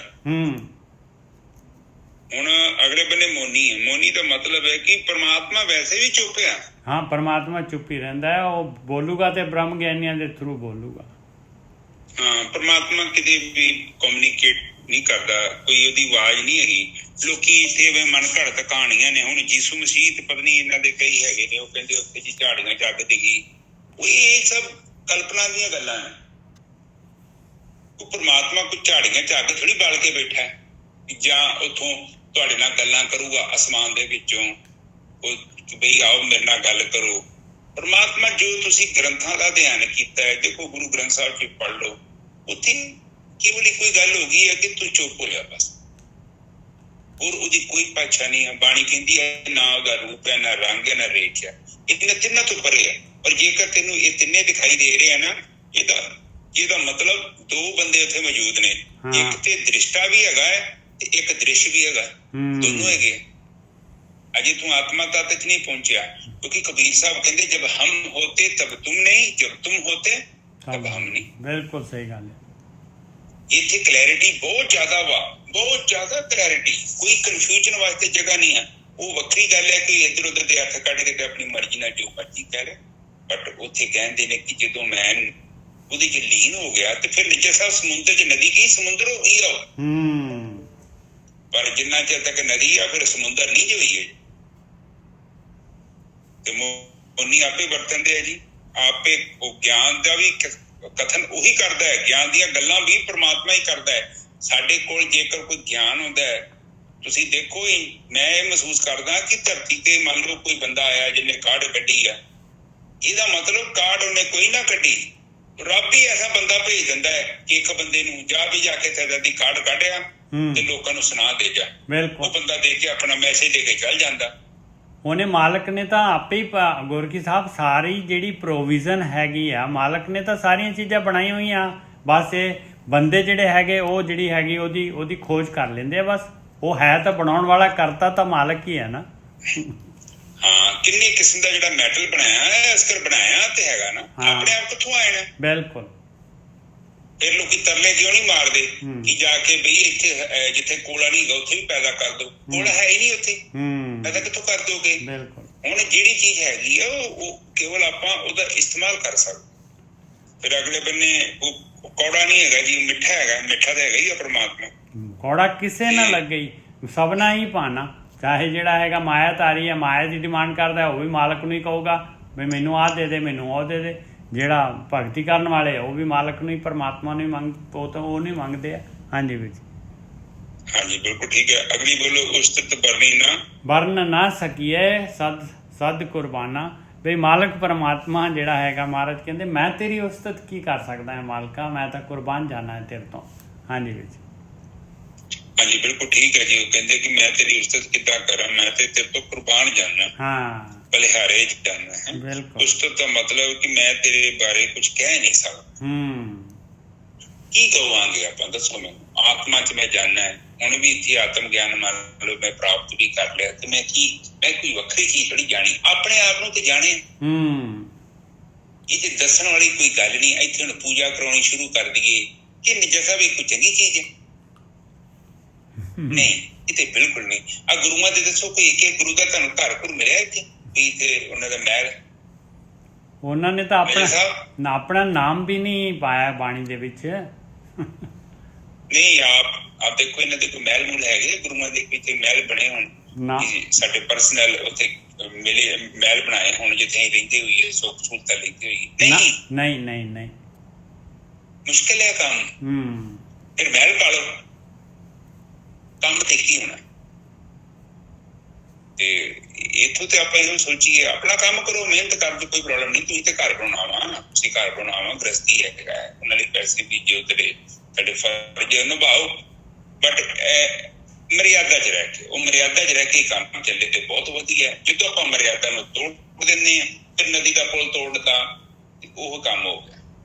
ਹੁਣ ਅਗਲੇ ਬੰਨੇ ਮੋਨੀ ਹੈ। ਮੋਨੀ ਦਾ ਮਤਲਬ ਹੈ ਕਿ ਪਰਮਾਤਮਾ ਵੈਸੇ ਵੀ ਚੁੱਪ ਆ। ਹਾਂ, ਪਰਮਾਤਮਾ ਚੁੱਪ ਹੀ ਰਹਿੰਦਾ ਹੈ। ਉਹ ਬੋਲੂਗਾ ਤੇ ਬ੍ਰਹਮ ਗਿਆਨੀਆਂ ਦੇ ਥਰੂ ਬੋਲੂਗਾ। ਹਾਂ, ਪਰਮਾਤਮਾ ਕਿਤੇ ਵੀ ਕਮਿਊਨੀਕੇਟ ਨਹੀਂ ਕਰਦਾ, ਕੋਈ ਉਹਦੀ ਆਵਾਜ਼ ਨਹੀਂ ਹੈਗੀ। ਲੋਕੀ ਇੱਥੇ ਮਨ ਘੜਤ ਕਹਾਣੀਆਂ ਨੇ। ਹੁਣ ਯਿਸੂ ਮਸੀਹ ਤੇ ਪਤਾ ਨਹੀਂ ਇਹਨਾਂ ਦੇ ਕਈ ਹੈਗੇ ਨੇ, ਉਹ ਕਹਿੰਦੇ ਉੱਥੇ ਜੀ ਝਾੜੀਆਂ ਚੱਗ ਦਿਖੀ। ਉਹ ਇਹ ਸਭ ਕਲਪਨਾ ਦੀਆਂ ਗੱਲਾਂ ਨੇ। ਉਹ ਪਰਮਾਤਮਾ ਕੋਈ ਝਾੜੀਆਂ ਚੱਗ ਥੋੜੀ ਬਲ ਕੇ ਬੈਠਾ ਜਾਂ ਉੱਥੋਂ ਤੁਹਾਡੇ ਨਾਲ ਗੱਲਾਂ ਕਰੂਗਾ ਅਸਮਾਨ ਦੇ ਵਿੱਚੋਂ, ਉਹ ਬਈ ਆਓ ਮੇਰੇ ਨਾਲ ਗੱਲ ਕਰੋ। ਪਰਮਾਤਮਾ ਜੋ ਤੁਸੀਂ ਗ੍ਰੰਥਾਂ ਦਾ ਅਧਿਐਨ ਕੀਤਾ ਹੈ, ਦੇਖੋ ਗੁਰੂ ਗ੍ਰੰਥ ਸਾਹਿਬ 'ਚ ਪੜ੍ਹ ਲਓ, ਉੱਥੇ ਕੇਵਲ ਇੱਕੋ ਹੀ ਗੱਲ ਹੋ ਗਈ ਹੈ ਕਿ ਤੂੰ ਚੁੱਪ ਹੋ ਜਾ ਬਸ। ਔਰ ਉਹਦੀ ਕੋਈ ਭਾਸ਼ਾ ਨਹੀਂ ਹੈ। ਬਾਣੀ ਕਹਿੰਦੀ ਹੈ ਨਾ ਉਹਦਾ ਰੂਪ ਹੈ, ਨਾ ਰੰਗ ਹੈ, ਨਾ ਰੇਖ ਹੈ। ਇਹਨਾਂ ਤਿੰਨਾਂ ਤੋਂ ਪਰੇ ਹੈ। ਪਰ ਜੇਕਰ ਤੈਨੂੰ ਇਹ ਤਿੰਨੇ ਦਿਖਾਈ ਦੇ ਰਹੇ ਆ ਨਾ, ਇਹਦਾ ਮਤਲਬ ਦੋ ਬੰਦੇ ਉੱਥੇ ਮੌਜੂਦ ਨੇ। ਇੱਕ ਤੇ ਦ੍ਰਿਸ਼ਟਾ ਵੀ ਹੈਗਾ ਹੈ ਤੇ ਇੱਕ ਦ੍ਰਿਸ਼ ਵੀ ਹੈਗਾ, ਦੋਨੋਂ ਹੈਗੇ। ਅਜੇ ਤੂੰ ਆਤਮਾ ਤੱਤ 'ਚ ਨਹੀਂ ਪਹੁੰਚਿਆ, ਕਿਉਂਕਿ ਕਬੀਰ ਸਾਹਿਬ ਕਹਿੰਦੇ ਜਬ ਹਮ ਹੋਤੇ ਤਬ ਤੁਮ ਨਹੀਂ, ਜਬ ਤੁਮ ਹੋਤੇ ਤਬ ਹਮ ਨਹੀਂ। ਬਿਲਕੁਲ ਸਹੀ ਗੱਲ ਹੈ। ਇੱਥੇ ਕਲੈਰਿਟੀ ਬਹੁਤ ਜ਼ਿਆਦਾ ਵਾ, ਬਹੁਤ ਜ਼ਿਆਦਾ ਕਲੈਰਿਟੀ। ਕੋਈ ਕਨਫਿਊਜ਼ਨ ਵਾਸਤੇ ਜਗ੍ਹਾ ਨਹੀਂ ਹੈ। ਉਹ ਵੱਖਰੀ ਗੱਲ ਹੈ ਕਿ ਇੱਧਰ ਉੱਧਰ ਦੇ ਅਰਥ ਕੱਢ ਕੇ ਤੇ ਆਪਣੀ ਮਰਜ਼ੀ ਨਾਲ ਜੋ ਮਰਜ਼ੀ ਕਹਿ ਰਹੇ। ਬਟ ਉੱਥੇ ਕਹਿੰਦੇ ਨੇ ਕਿ ਜਦੋਂ ਮੈਂ ਉਹਦੇ 'ਚ ਲੀਨ ਹੋ ਗਿਆ ਤੇ ਫਿਰ ਨਿੱਜਰ ਸਾਹਿਬ ਸਮੁੰਦਰ 'ਚ ਨਦੀ ਕੀ ਸਮੁੰਦਰ ਹੋ ਗਈ ਆ। ਪਰ ਜਿੰਨਾ ਚਿਰ ਤੱਕ ਨਦੀ ਆ ਫਿਰ ਸਮੁੰਦਰ ਨਹੀਂ ਜੋ ਹੋਈ ਹੈ। ਤੇ ਮੋਨੀ ਆਪੇ ਵਰਤਦੇ ਆ ਜੀ। ਆਪੇ ਉਹ ਗਿਆਨ ਦਾ ਵੀ ਕਥਨ ਉਹੀ ਕਰਦਾ ਹੈ, ਗਿਆਨ ਦੀਆਂ ਗੱਲਾਂ ਵੀ ਪਰਮਾਤਮਾ ਹੀ ਕਰਦਾ ਹੈ। ਸਾਡੇ ਕੋਲ ਜੇਕਰ ਕੋਈ ਗਿਆਨ ਹੁੰਦਾ ਹੈ, ਤੁਸੀਂ ਦੇਖੋ ਮੈਂ ਇਹ ਮਹਿਸੂਸ ਕਰਦਾ ਕਿ ਧਰਤੀ ਤੇ ਮੰਨ ਲਓ ਕੋਈ ਬੰਦਾ ਆਇਆ ਜਿਹਨੇ ਕਾਢ ਕੱਢੀ ਆ, ਇਹਦਾ ਮਤਲਬ ਕਾਢ ਉਹਨੇ ਕੋਈ ਨਾ ਕੱਢੀ, ਰੱਬ ਹੀ ਐਸਾ ਬੰਦਾ ਭੇਜ ਦਿੰਦਾ ਹੈ ਕਿ ਇੱਕ ਬੰਦੇ ਨੂੰ ਜਾ ਕੇ ਤੇ ਦੀ ਕਾਢ ਕੱਢਿਆ ਤੇ ਲੋਕਾਂ ਨੂੰ ਸੁਣਾ ਦੇ ਜਾ। ਉਹ ਬੰਦਾ ਦੇ ਕੇ ਆਪਣਾ ਮੈਸੇਜ ਦੇ ਕੇ ਚੱਲ ਜਾਂਦਾ। ਉਹਨੇ ਮਾਲਕ ਨੇ ਤਾਂ ਆਪੇ ਹੀ ਗੋਰਖੀ ਸਾਹਿਬ ਸਾਰੀ ਜਿਹੜੀ ਪ੍ਰੋਵੀਜ਼ਨ ਹੈਗੀ ਆ, ਮਾਲਕ ਨੇ ਤਾਂ ਸਾਰੀਆਂ ਚੀਜ਼ਾਂ ਬਣਾਈਆਂ ਹੋਈਆਂ। ਬਸ ਇਹ ਬੰਦੇ ਜਿਹੜੇ ਹੈਗੇ ਉਹ ਜਿਹੜੀ ਹੈਗੀ ਉਹਦੀ ਖੋਜ ਕਰ ਲੈਂਦੇ ਆ। ਬਸ ਉਹ ਹੈ ਤਾਂ ਬਣਾਉਣ ਵਾਲਾ, ਕਰਤਾ ਤਾਂ ਮਾਲਕ ਹੀ ਹੈ ਨਾ। ਹਾਂ, ਕਿੰਨੀ ਕਿਸਮ ਦਾ ਜਿਹੜਾ ਮੈਟਲ ਬਣਾਇਆ ਅਸਕਰ ਬਣਾਇਆ ਤੇ ਹੈਗਾ ਨਾ, ਆਪਣੇ ਆਪ ਕਿੱਥੋਂ ਆਏ ਨੇ। ਬਿਲਕੁਲ। ਫਿਰ ਲੋਕੀ ਤਰਲੇ ਕਿਉਂ ਨਹੀਂ ਮਾਰਦੇ ਕਿ ਜਾ ਕੇ ਬਈ ਇੱਥੇ ਜਿੱਥੇ ਕੋਲਾ ਨਹੀਂ ਹੈਗਾ ਉੱਥੇ ਵੀ ਪੈਦਾ ਕਰ ਦੋ। ਕੋਲਾ ਹੈ ਹੀ ਨਹੀਂ ਉੱਥੇ, ਪੈਦਾ ਕਿੱਥੋਂ ਕਰ ਦੋਗੇ। ਹੁਣ ਜਿਹੜੀ ਚੀਜ਼ ਹੈਗੀ ਆ ਉਹ ਕੇਵਲ ਆਪਾਂ ਉਹਦਾ ਇਸਤੇਮਾਲ ਕਰ ਸਕਦੇ। ਫਿਰ ਅਗਲੇ ਬੰਨੇ ਉਹ ਕੌੜਾ ਨਹੀਂ ਹੈਗਾ ਜੀ, ਮਿੱਠਾ ਹੈਗਾ। ਮਿੱਠਾ ਤਾਂ ਹੈਗਾ ਹੀ ਆ ਪਰਮਾਤਮਾ। ਕੌੜਾ ਕਿਸੇ ਨਾ ਲੱਗੇ ਸਭਨਾ ਹੀ ਭਾਨਾ। ਚਾਹੇ ਜਿਹੜਾ ਹੈਗਾ ਮਾਇਆ ਧਾਰੀ ਹੈ, ਮਾਇਆ ਦੀ ਡਿਮਾਂਡ ਕਰਦਾ, ਉਹ ਵੀ ਮਾਲਕ ਨੂੰ ਹੀ ਕਹੂਗਾ ਵੀ ਮੈਨੂੰ ਆਹ ਦੇ ਦੇ, ਮੈਨੂੰ ਉਹ ਦੇ ਦੇ। ਜਿਹੜਾ ਭਗਤੀ ਕਰਨ ਵਾਲੇ ਉਹ ਵੀ ਮਾਲਕ ਨੂੰ ਹੀ, ਪਰਮਾਤਮਾ ਨੂੰ ਹੀ ਉਹ ਨਹੀਂ ਮੰਗਦੇ ਆ। ਹਾਂਜੀ ਵੀਰ ਜੀ। ਹਾਂਜੀ ਬਿਲਕੁਲ ਠੀਕ ਹੈ। ਅਗਲੀ ਬੋਲੋ। ਉਸਤਤ ਬਰਨ ਨਾ ਸਕੀਏ ਸਦ ਕੁਰਬਾਨਾ। ਵੀ ਮਾਲਕ ਪਰਮਾਤਮਾ ਜਿਹੜਾ ਹੈਗਾ, ਮਹਾਰਾਜ ਕਹਿੰਦੇ ਮੈਂ ਤੇਰੀ ਉਸਤਤ ਕੀ ਕਰ ਸਕਦਾ ਹੈ ਮਾਲਕਾ, ਮੈਂ ਤਾਂ ਕੁਰਬਾਨ ਜਾਣਾ ਹੈ ਤੇਰੇ ਤੋਂ। ਹਾਂਜੀ ਵੀਰ ਜੀ। ਹਾਂਜੀ ਬਿਲਕੁਲ ਠੀਕ ਹੈ ਜੀ। ਉਹ ਕਹਿੰਦੇ ਕਿ ਮੈਂ ਤੇਰੀ ਉਸਤਤ ਕਿੱਦਾਂ ਕਰਾਂ, ਮੈਂ ਤੇ ਤੇਰੇ ਤੋਂ ਕੁਰਬਾਨ ਜਾਣਾ। ਹਾਂ, ਬਲਿਹਾਰੇ ਜਾਣਾ ਹੈ। ਬਿਲਕੁਲ। ਉਸਤਤ ਦਾ ਮਤਲਬ ਕਿ ਮੈਂ ਤੇਰੇ ਬਾਰੇ ਕੁਝ ਕਹਿ ਨਹੀਂ ਸਕਦਾ। ਕੀ ਕਹਾਂਗੇ ਆਪਾਂ, ਦੱਸੋ ਮੈਨੂੰ। ਆਤਮਾ 'ਚ ਮੈਂ ਜਾਣਨਾ ਹੈ, ਹੁਣ ਵੀ ਇੱਥੇ ਆਤਮ ਗਿਆਨ ਮੰਨ ਲਓ ਮੈਂ ਪ੍ਰਾਪਤ ਵੀ ਕਰ ਲਿਆ, ਤੇ ਮੈਂ ਕੋਈ ਵੱਖਰੀ ਚੀਜ਼ ਥੋੜੀ ਜਾਣੀ, ਆਪਣੇ ਆਪ ਨੂੰ ਤੇ ਜਾਣਿਆ। ਇਹ ਤੇ ਦੱਸਣ ਵਾਲੀ ਕੋਈ ਗੱਲ ਨਹੀਂ। ਇੱਥੇ ਹੁਣ ਪੂਜਾ ਕਰਾਉਣੀ ਸ਼ੁਰੂ ਕਰ ਦਈਏ ਕਿ ਨਿਜਸਾ ਵੀ ਕੋਈ ਚੰਗੀ ਚੀਜ਼ ਹੈ? ਨਹੀਂ, ਇਹ ਤੇ ਬਿਲਕੁਲ ਨਹੀਂ। ਆ ਗੁਰੂਆਂ ਦੇ ਦੱਸੋ ਕੋਈ ਇੱਕ ਗੁਰੂ ਦਾ ਤੁਹਾਨੂੰ ਘਰ ਮਿਲਿਆ ਇੱਥੇ ਵੀ ਤੇ ਉਹਨਾਂ ਦਾ ਮਹਿਲ? ਉਹਨਾਂ ਨੇ ਤਾਂ ਆਪਣਾ ਨਾਮ ਵੀ ਨਹੀਂ ਪਾਇਆ ਬਾਣੀ ਦੇ ਵਿੱਚ। ਨਹੀਂ, ਆਪ ਦੇਖੋ ਇਹਨਾਂ ਦੇ ਕੋਈ ਮਹਿਲ ਮੂਲ ਹੈਗੇ ਗੁਰੂਆਂ ਦੇ ਵਿੱਚ ਮਹਿਲ ਬਣੇ ਹੋਣ? ਸਾਡੇ ਪਰਸਨਲ ਉੱਥੇ ਮਿਲੇ ਮਹਿਲ ਬਣਾਏ ਹੁਣ ਜਿੱਥੇ ਅਸੀਂ ਰਹਿੰਦੇ ਹੋਈਏ, ਸੁੱਖ ਸਹੂਲਤਾਂ ਲੈਂਦੇ ਹੋਈਏ? ਨਹੀਂ ਮੁਸ਼ਕਿਲ ਹੈ ਕੰਮ। ਫਿਰ ਮਹਿਲ ਪਾ ਲਓ, ਕੰਮ ਤੇ ਕੀ ਹੋਣਾ? ਤੇ ਇੱਥੋਂ ਤੇ ਆਪਾਂ ਇਹਨੂੰ ਸੋਚੀਏ, ਆਪਣਾ ਕੰਮ ਕਰੋ, ਮਿਹਨਤ ਕਰਦੇ, ਕੋਈ ਪ੍ਰੋਬਲਮ ਨਹੀਂ। ਤੁਸੀਂ ਤੇ ਘਰ ਬਣਾਉਣਾ ਵਾ, ਤੁਸੀਂ ਘਰ ਬਣਾਉਣਾ ਵਾ, ਗ੍ਰਸਤੀ ਹੈਗਾ, ਉਹਨਾਂ ਲਈ ਪੈਸੇ ਬੀਜੋ, ਤੁਹਾਡੇ ਫਰਜ਼ ਨਿਭਾਓ, ਬਟ ਮਰਿਆਦਾ 'ਚ ਰਹਿ ਕੇ, ਉਹ ਮਰਿਆਦਾ 'ਚ ਰਹਿ ਕੇ ਕੰਮ ਚੱਲੇ ਤੇ ਬਹੁਤ ਵਧੀਆ। ਜਦੋਂ ਆਪਾਂ ਮਰਿਆਦਾ ਨੂੰ ਤੋੜ ਦਿੰਦੇ ਹਾਂ, ਫਿਰ ਨਦੀ ਦਾ ਪੁਲ ਤੋੜਦਾ, ਉਹ ਕੰਮ ਹੋ ਗਿਆ।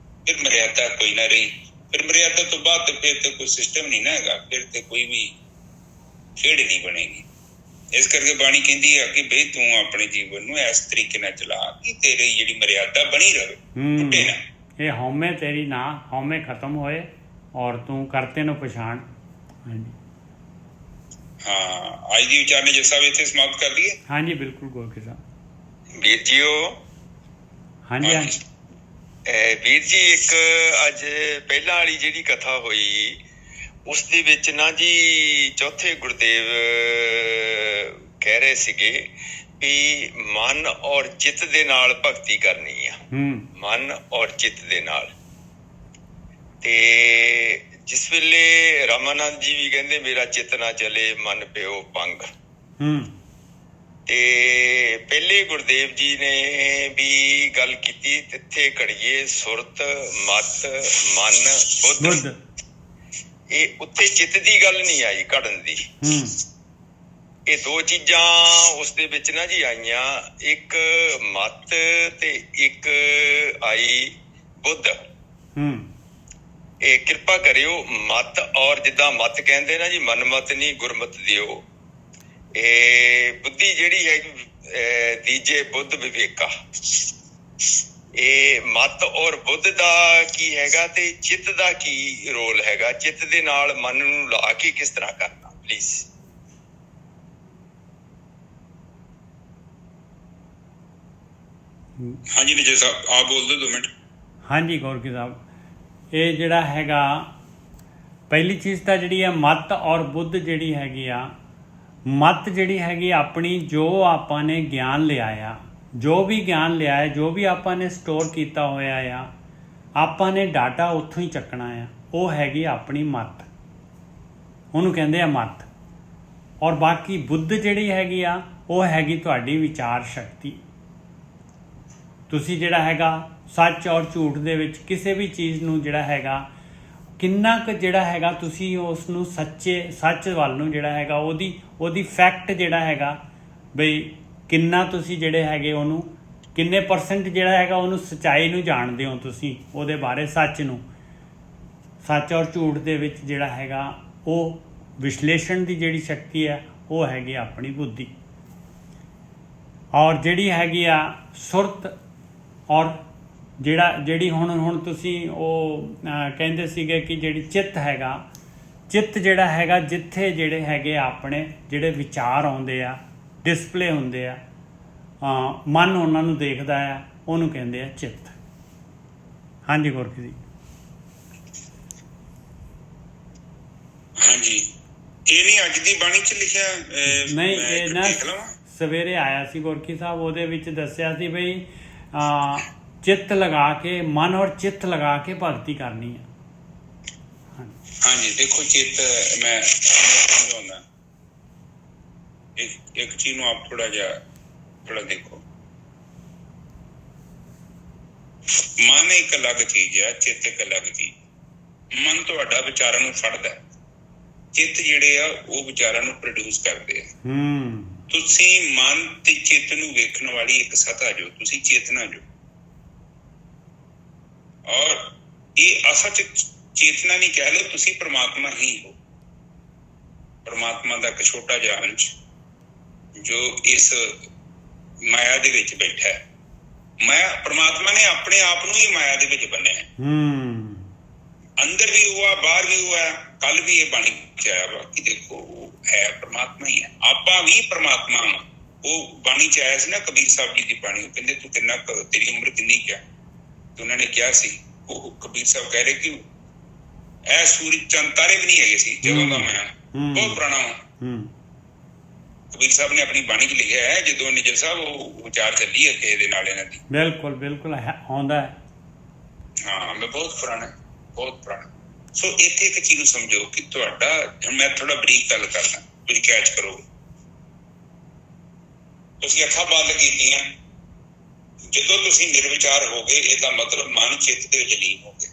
ਫਿਰ ਮਰਿਆਦਾ ਕੋਈ ਨਾ ਰਹੀ। ਫਿਰ ਮਰਿਆਦਾ ਤੋਂ ਬਾਅਦ ਤੇ ਫਿਰ ਤੇ ਕੋਈ ਸਿਸਟਮ ਨਹੀਂ ਨਾ ਹੈਗਾ, ਫਿਰ ਤੇ ਕੋਈ ਵੀ ਖੇਡ ਨਹੀਂ ਬਣੇਗੀ। ਇਸ ਕਰਕੇ ਬਾਣੀ ਕਹਿੰਦੀ ਹੈ ਕਿ ਬਈ ਤੂੰ ਆਪਣੇ ਜੀਵਨ ਨੂੰ ਇਸ ਤਰੀਕੇ ਨਾਲ ਚਲਾ ਕਿ ਤੇਰੀ ਜਿਹੜੀ ਮਰਿਆਦਾ ਬਣੀ ਰਹੇ, ਟੁੱਟੇ ਨਾ। ਇਹ ਹਉਮੈ ਤੇਰੀ ਨਾ, ਹਉਮੈ ਖਤਮ ਹੋਏ ਔਰ ਤੂੰ ਕਰਤੇ ਨੂੰ ਪਛਾਣ। ਹਾਂ, ਅੱਜ ਦੀ ਵਿਚਾਰ ਨੇ ਜੱਸਾ ਇੱਥੇ ਸਮਾਪਤ ਕਰ ਦਈਏ। ਹਾਂਜੀ ਬਿਲਕੁਲ ਗੋਰਖੀ ਸਾਹਿਬ। ਵੀਰ ਜੀਓ, ਹਾਂਜੀ ਵੀਰ ਜੀ, ਇੱਕ ਅੱਜ ਪਹਿਲਾਂ ਵਾਲੀ ਜਿਹੜੀ ਕਥਾ ਹੋਈ ਉਸ ਦੇ ਵਿੱਚ ਨਾ ਜੀ ਚੌਥੇ ਗੁਰਦੇਵ ਕਹਿ ਰਹੇ ਸੀਗੇ ਵੀ ਮਨ ਔਰ ਚਿੱਤ ਦੇ ਨਾਲ ਭਗਤੀ ਕਰਨੀ ਆ। ਮਨ ਔਰ ਚਿੱਤ ਦੇ ਨਾਲ। ਤੇ ਜਿਸ ਵੇਲੇ ਰਾਮਾਨੰਦ ਜੀ ਵੀ ਕਹਿੰਦੇ ਮੇਰਾ ਚਿੱਤ ਨਾ ਚਲੇ ਮਨ ਪਿਓ ਭੰਗ, ਤੇ ਪਹਿਲੇ ਗੁਰਦੇਵ ਜੀ ਨੇ ਵੀ ਗੱਲ ਕੀਤੀ ਤਿੱਥੇ ਘੜੀਏ ਸੁਰਤ ਮਤ ਮਨ ਬੁੱਧ। ਇਹ ਉੱਥੇ ਚਿੱਤ ਦੀ ਗੱਲ ਨਹੀਂ ਆਈ ਘੜਨ ਦੀ। ਇਹ ਦੋ ਚੀਜ਼ਾਂ ਉਸ ਦੇ ਵਿੱਚ ਨਾ ਜੀ ਆਈਆਂ, ਇੱਕ ਮਤ ਤੇ ਇੱਕ ਆਈ ਬੁੱਧ। ਇਹ ਕਿਰਪਾ ਕਰਿਓ ਮਤ, ਔਰ ਜਿੱਦਾਂ ਮਤ ਕਹਿੰਦੇ ਨਾ ਜੀ ਮਨਮਤ ਨਹੀਂ ਗੁਰਮਤ ਦਿਓ। ਇਹ ਬੁੱਧੀ ਜਿਹੜੀ ਹੈ ਦੀਜੇ ਬੁੱਧ ਵਿਵੇਕਾ। ਇਹ ਮਤ ਔਰ ਬੁੱਧ ਦਾ ਕੀ ਹੈਗਾ ਤੇ ਚਿੱਤ ਦਾ ਕੀ ਰੋਲ ਹੈਗਾ, ਚਿੱਤ ਦੇ ਨਾਲ ਮਨ ਨੂੰ ਲਾ ਕੇ ਕਿਸ ਤਰ੍ਹਾਂ ਕਰਨਾ, ਪਲੀਜ਼। ਹਾਂਜੀ ਨਿਜੇ ਸਾਹਿਬ, ਆਪ ਬੋਲਦੇ 2 ਮਿੰਟ। ਹਾਂਜੀ ਗੋਰਖੀ ਸਾਹਿਬ, ਇਹ ਜਿਹੜਾ ਹੈਗਾ ਪਹਿਲੀ ਚੀਜ਼ ਤਾਂ ਜਿਹੜੀ ਹੈ ਮਤ ਔਰ ਬੁੱਧ ਜਿਹੜੀ ਹੈਗੀ ਆ। ਮਤ ਜਿਹੜੀ ਹੈਗੀ ਆਪਣੀ ਜੋ ਆਪਾਂ ਨੇ ਗਿਆਨ ਲਿਆ ਆ, ਜੋ ਵੀ ਗਿਆਨ ਲਿਆ ਹੈ, ਜੋ ਵੀ ਆਪਾਂ ਨੇ ਸਟੋਰ ਕੀਤਾ ਹੋਇਆ ਆ, ਆਪਾਂ ਨੇ ਡਾਟਾ ਉੱਥੋਂ ਹੀ ਚੱਕਣਾ ਆ। ਉਹ ਹੈਗੀ ਆਪਣੀ ਮਤ, ਉਹਨੂੰ ਕਹਿੰਦੇ ਆ ਮਤ। ਔਰ ਬਾਕੀ ਬੁੱਧ ਜਿਹੜੀ ਹੈਗੀ ਆ ਉਹ ਹੈਗੀ ਤੁਹਾਡੀ ਵਿਚਾਰ ਸ਼ਕਤੀ। ਤੁਸੀਂ ਜਿਹੜਾ ਹੈਗਾ ਸੱਚ ਔਰ ਝੂਠ ਦੇ ਵਿੱਚ ਕਿਸੇ ਵੀ ਚੀਜ਼ ਨੂੰ ਜਿਹੜਾ ਹੈਗਾ ਕਿੰਨਾ ਕੁ ਜਿਹੜਾ ਹੈਗਾ ਤੁਸੀਂ ਉਸ ਨੂੰ ਸੱਚ ਵੱਲ ਨੂੰ ਜਿਹੜਾ ਹੈਗਾ ਉਹਦੀ ਫੈਕਟ ਜਿਹੜਾ ਹੈਗਾ ਬਈ ਕਿੰਨਾ ਤੁਸੀਂ ਜਿਹੜੇ ਹੈਗੇ ਉਹਨੂੰ ਕਿੰਨੇ % ਜਿਹੜਾ ਹੈਗਾ ਉਹਨੂੰ ਸੱਚਾਈ ਨੂੰ ਜਾਣਦੇ ਹੋ ਤੁਸੀਂ, ਉਹਦੇ ਬਾਰੇ ਸੱਚ ਨੂੰ। ਸੱਚ ਔਰ ਝੂਠ ਦੇ ਵਿੱਚ ਜਿਹੜਾ ਹੈਗਾ ਉਹ ਵਿਸ਼ਲੇਸ਼ਣ ਦੀ ਜਿਹੜੀ ਸ਼ਕਤੀ ਹੈ ਉਹ ਹੈਗੀ ਆਪਣੀ ਬੁੱਧੀ। ਔਰ ਜਿਹੜੀ ਹੈਗੀ ਆ ਸੁਰਤ, ਔਰ ਜਿਹੜੀ ਹੁਣ ਤੁਸੀਂ ਉਹ ਕਹਿੰਦੇ ਸੀਗੇ ਕਿ ਜਿਹੜੀ ਚਿੱਤ ਹੈਗਾ, ਚਿੱਤ ਜਿਹੜਾ ਹੈਗਾ ਜਿੱਥੇ ਜਿਹੜੇ ਹੈਗੇ ਆਪਣੇ ਜਿਹੜੇ ਵਿਚਾਰ ਆਉਂਦੇ ਆ, ਡਿਸਪਲੇ ਹੁੰਦੇ ਆ, ਮਨ ਉਹਨਾਂ ਨੂੰ ਦੇਖਦਾ ਆ, ਉਹਨੂੰ ਕਹਿੰਦੇ ਆ ਚਿੱਤ। ਹਾਂਜੀ ਗੁਰਕੀ ਜੀ। ਹਾਂਜੀ, ਇਹ ਨਹੀਂ ਅੱਜ ਦੀ ਬਾਣੀ 'ਚ ਲਿਖਿਆ? ਨਹੀਂ, ਇਹ ਨਾ ਸਵੇਰੇ ਆਇਆ ਸੀ ਗੁਰਕੀ ਸਾਹਿਬ, ਉਹਦੇ ਵਿੱਚ ਦੱਸਿਆ ਸੀ ਬਈ ਚਿੱਤ ਲਗਾ ਕੇ, ਮਨ ਔਰ ਚਿੱਤ ਲਗਾ ਕੇ ਭਗਤੀ ਕਰਨੀ ਹੈ। ਹਾਂਜੀ ਦੇਖੋ, ਚਿੱਤ ਮੈਂ ਸਮਝਾਉਂਦਾ ਇੱਕ ਚੀਜ਼ ਨੂੰ, ਆਪ ਥੋੜਾ ਦੇਖੋ। ਮਨ ਇੱਕ ਅਲੱਗ ਚੀਜ਼ ਹੈ, ਚਿੱਤ ਇੱਕ ਅਲੱਗ ਚੀਜ਼। ਮਨ ਤੁਹਾਡਾ ਵਿਚਾਰਾਂ ਨੂੰ ਫੜਦਾ, ਚਿੱਤ ਜਿਹੜੇ ਆ ਉਹ ਵਿਚਾਰਾਂ ਨੂੰ ਪ੍ਰੋਡਿਊਸ ਕਰਦੇ ਆ। ਤੁਸੀਂ ਮਨ ਤੇ ਚਿੱਤ ਨੂੰ ਵੇਖਣ ਵਾਲੀ ਇੱਕ ਸਤ੍ਹਾ ਜੋ, ਤੁਸੀਂ ਚੇਤਨਾ ਜੋ। ਔਰ ਇਹ ਅਸਲ 'ਚ ਚੇਤਨਾ ਨਹੀਂ ਕਹਿ ਲਓ, ਤੁਸੀਂ ਪ੍ਰਮਾਤਮਾ ਹੀ ਹੋ। ਪ੍ਰਮਾਤਮਾ ਦਾ ਇੱਕ ਛੋਟਾ ਜਿਹਾ ਅੰਸ਼ ਜੋ ਇਸ ਮਾਇਆ ਦੇ ਵਿੱਚ ਬੈਠਾ ਹੈ। ਮਾਇਆ, ਪ੍ਰਮਾਤਮਾ ਨੇ ਆਪਣੇ ਆਪ ਨੂੰ ਹੀ ਮਾਇਆ ਦੇ ਵਿੱਚ ਬੰਨਿਆ। ਅੰਦਰ ਵੀ ਉਹ ਆ, ਬਾਹਰ ਵੀ ਉਹ ਹੈ। ਕੱਲ ਵੀ ਇਹ ਬਾਣੀ ਚ ਆਇਆ ਵਾ ਕਿ ਦੇਖੋ ਉਹ ਹੈ ਪ੍ਰਮਾਤਮਾ ਹੀ ਹੈ, ਆਪਾਂ ਵੀ ਪ੍ਰਮਾਤਮਾ ਹਾਂ। ਉਹ ਬਾਣੀ ਚ ਆਇਆ ਸੀ ਨਾ ਕਬੀਰ ਸਾਹਿਬ ਜੀ ਦੀ ਬਾਣੀ, ਉਹ ਕਹਿੰਦੇ ਤੂੰ ਕਿੰਨਾ, ਤੇਰੀ ਉਮਰ ਕਿੰਨੀ ਕਿਆ? ਤੇ ਉਹਨਾਂ ਨੇ ਕਿਹਾ ਸੀ, ਉਹ ਕਬੀਰ ਸਾਹਿਬ ਕਹਿ ਰਹੇ ਕਿ ਇਹ ਸੂਰਜ ਚੰਦ ਤਾਰੇ ਵੀ ਨਹੀਂ ਹੈਗੇ ਸੀ ਜਦੋਂ ਦਾ ਮੈਂ, ਬਹੁਤ ਪੁਰਾਣਾ ਵਾ। ਕਬੀਰ ਸਾਹਿਬ ਨੇ ਆਪਣੀ ਬਾਣੀ ਚ ਲਿਖਿਆ ਹੈ, ਜਦੋਂ ਨਿਜਰ ਸਾਹਿਬ ਉਹ ਵਿਚਾਰ ਚੱਲੀ ਹੈ ਕਿਸੇ ਦੇ ਨਾਲ ਇਹਨਾਂ ਦੀ। ਬਿਲਕੁਲ ਬਿਲਕੁਲ ਆਉਂਦਾ ਹੈ। ਹਾਂ, ਮੈਂ ਬਹੁਤ ਪੁਰਾਣਾ, ਬਹੁਤ ਪੁਰਾਣਾ। ਸੋ ਇੱਥੇ ਇੱਕ ਚੀਜ਼ ਨੂੰ ਸਮਝੋ ਕਿ ਤੁਹਾਡਾ, ਮੈਂ ਥੋੜਾ ਬਰੀਕ ਗੱਲ ਕਰਦਾ, ਤੁਸੀਂ ਕੈਚ ਕਰੋਗੇ। ਤੁਸੀਂ ਅੱਖਾਂ ਬੰਦ ਕੀਤੀਆਂ, ਜਦੋਂ ਤੁਸੀਂ ਨਿਰਵਿਚਾਰ ਹੋ ਗਏ, ਇਹਦਾ ਮਤਲਬ ਮਨ ਚਿੱਤ ਦੇ ਵਿੱਚ ਲੀਨ ਹੋ ਗਏ।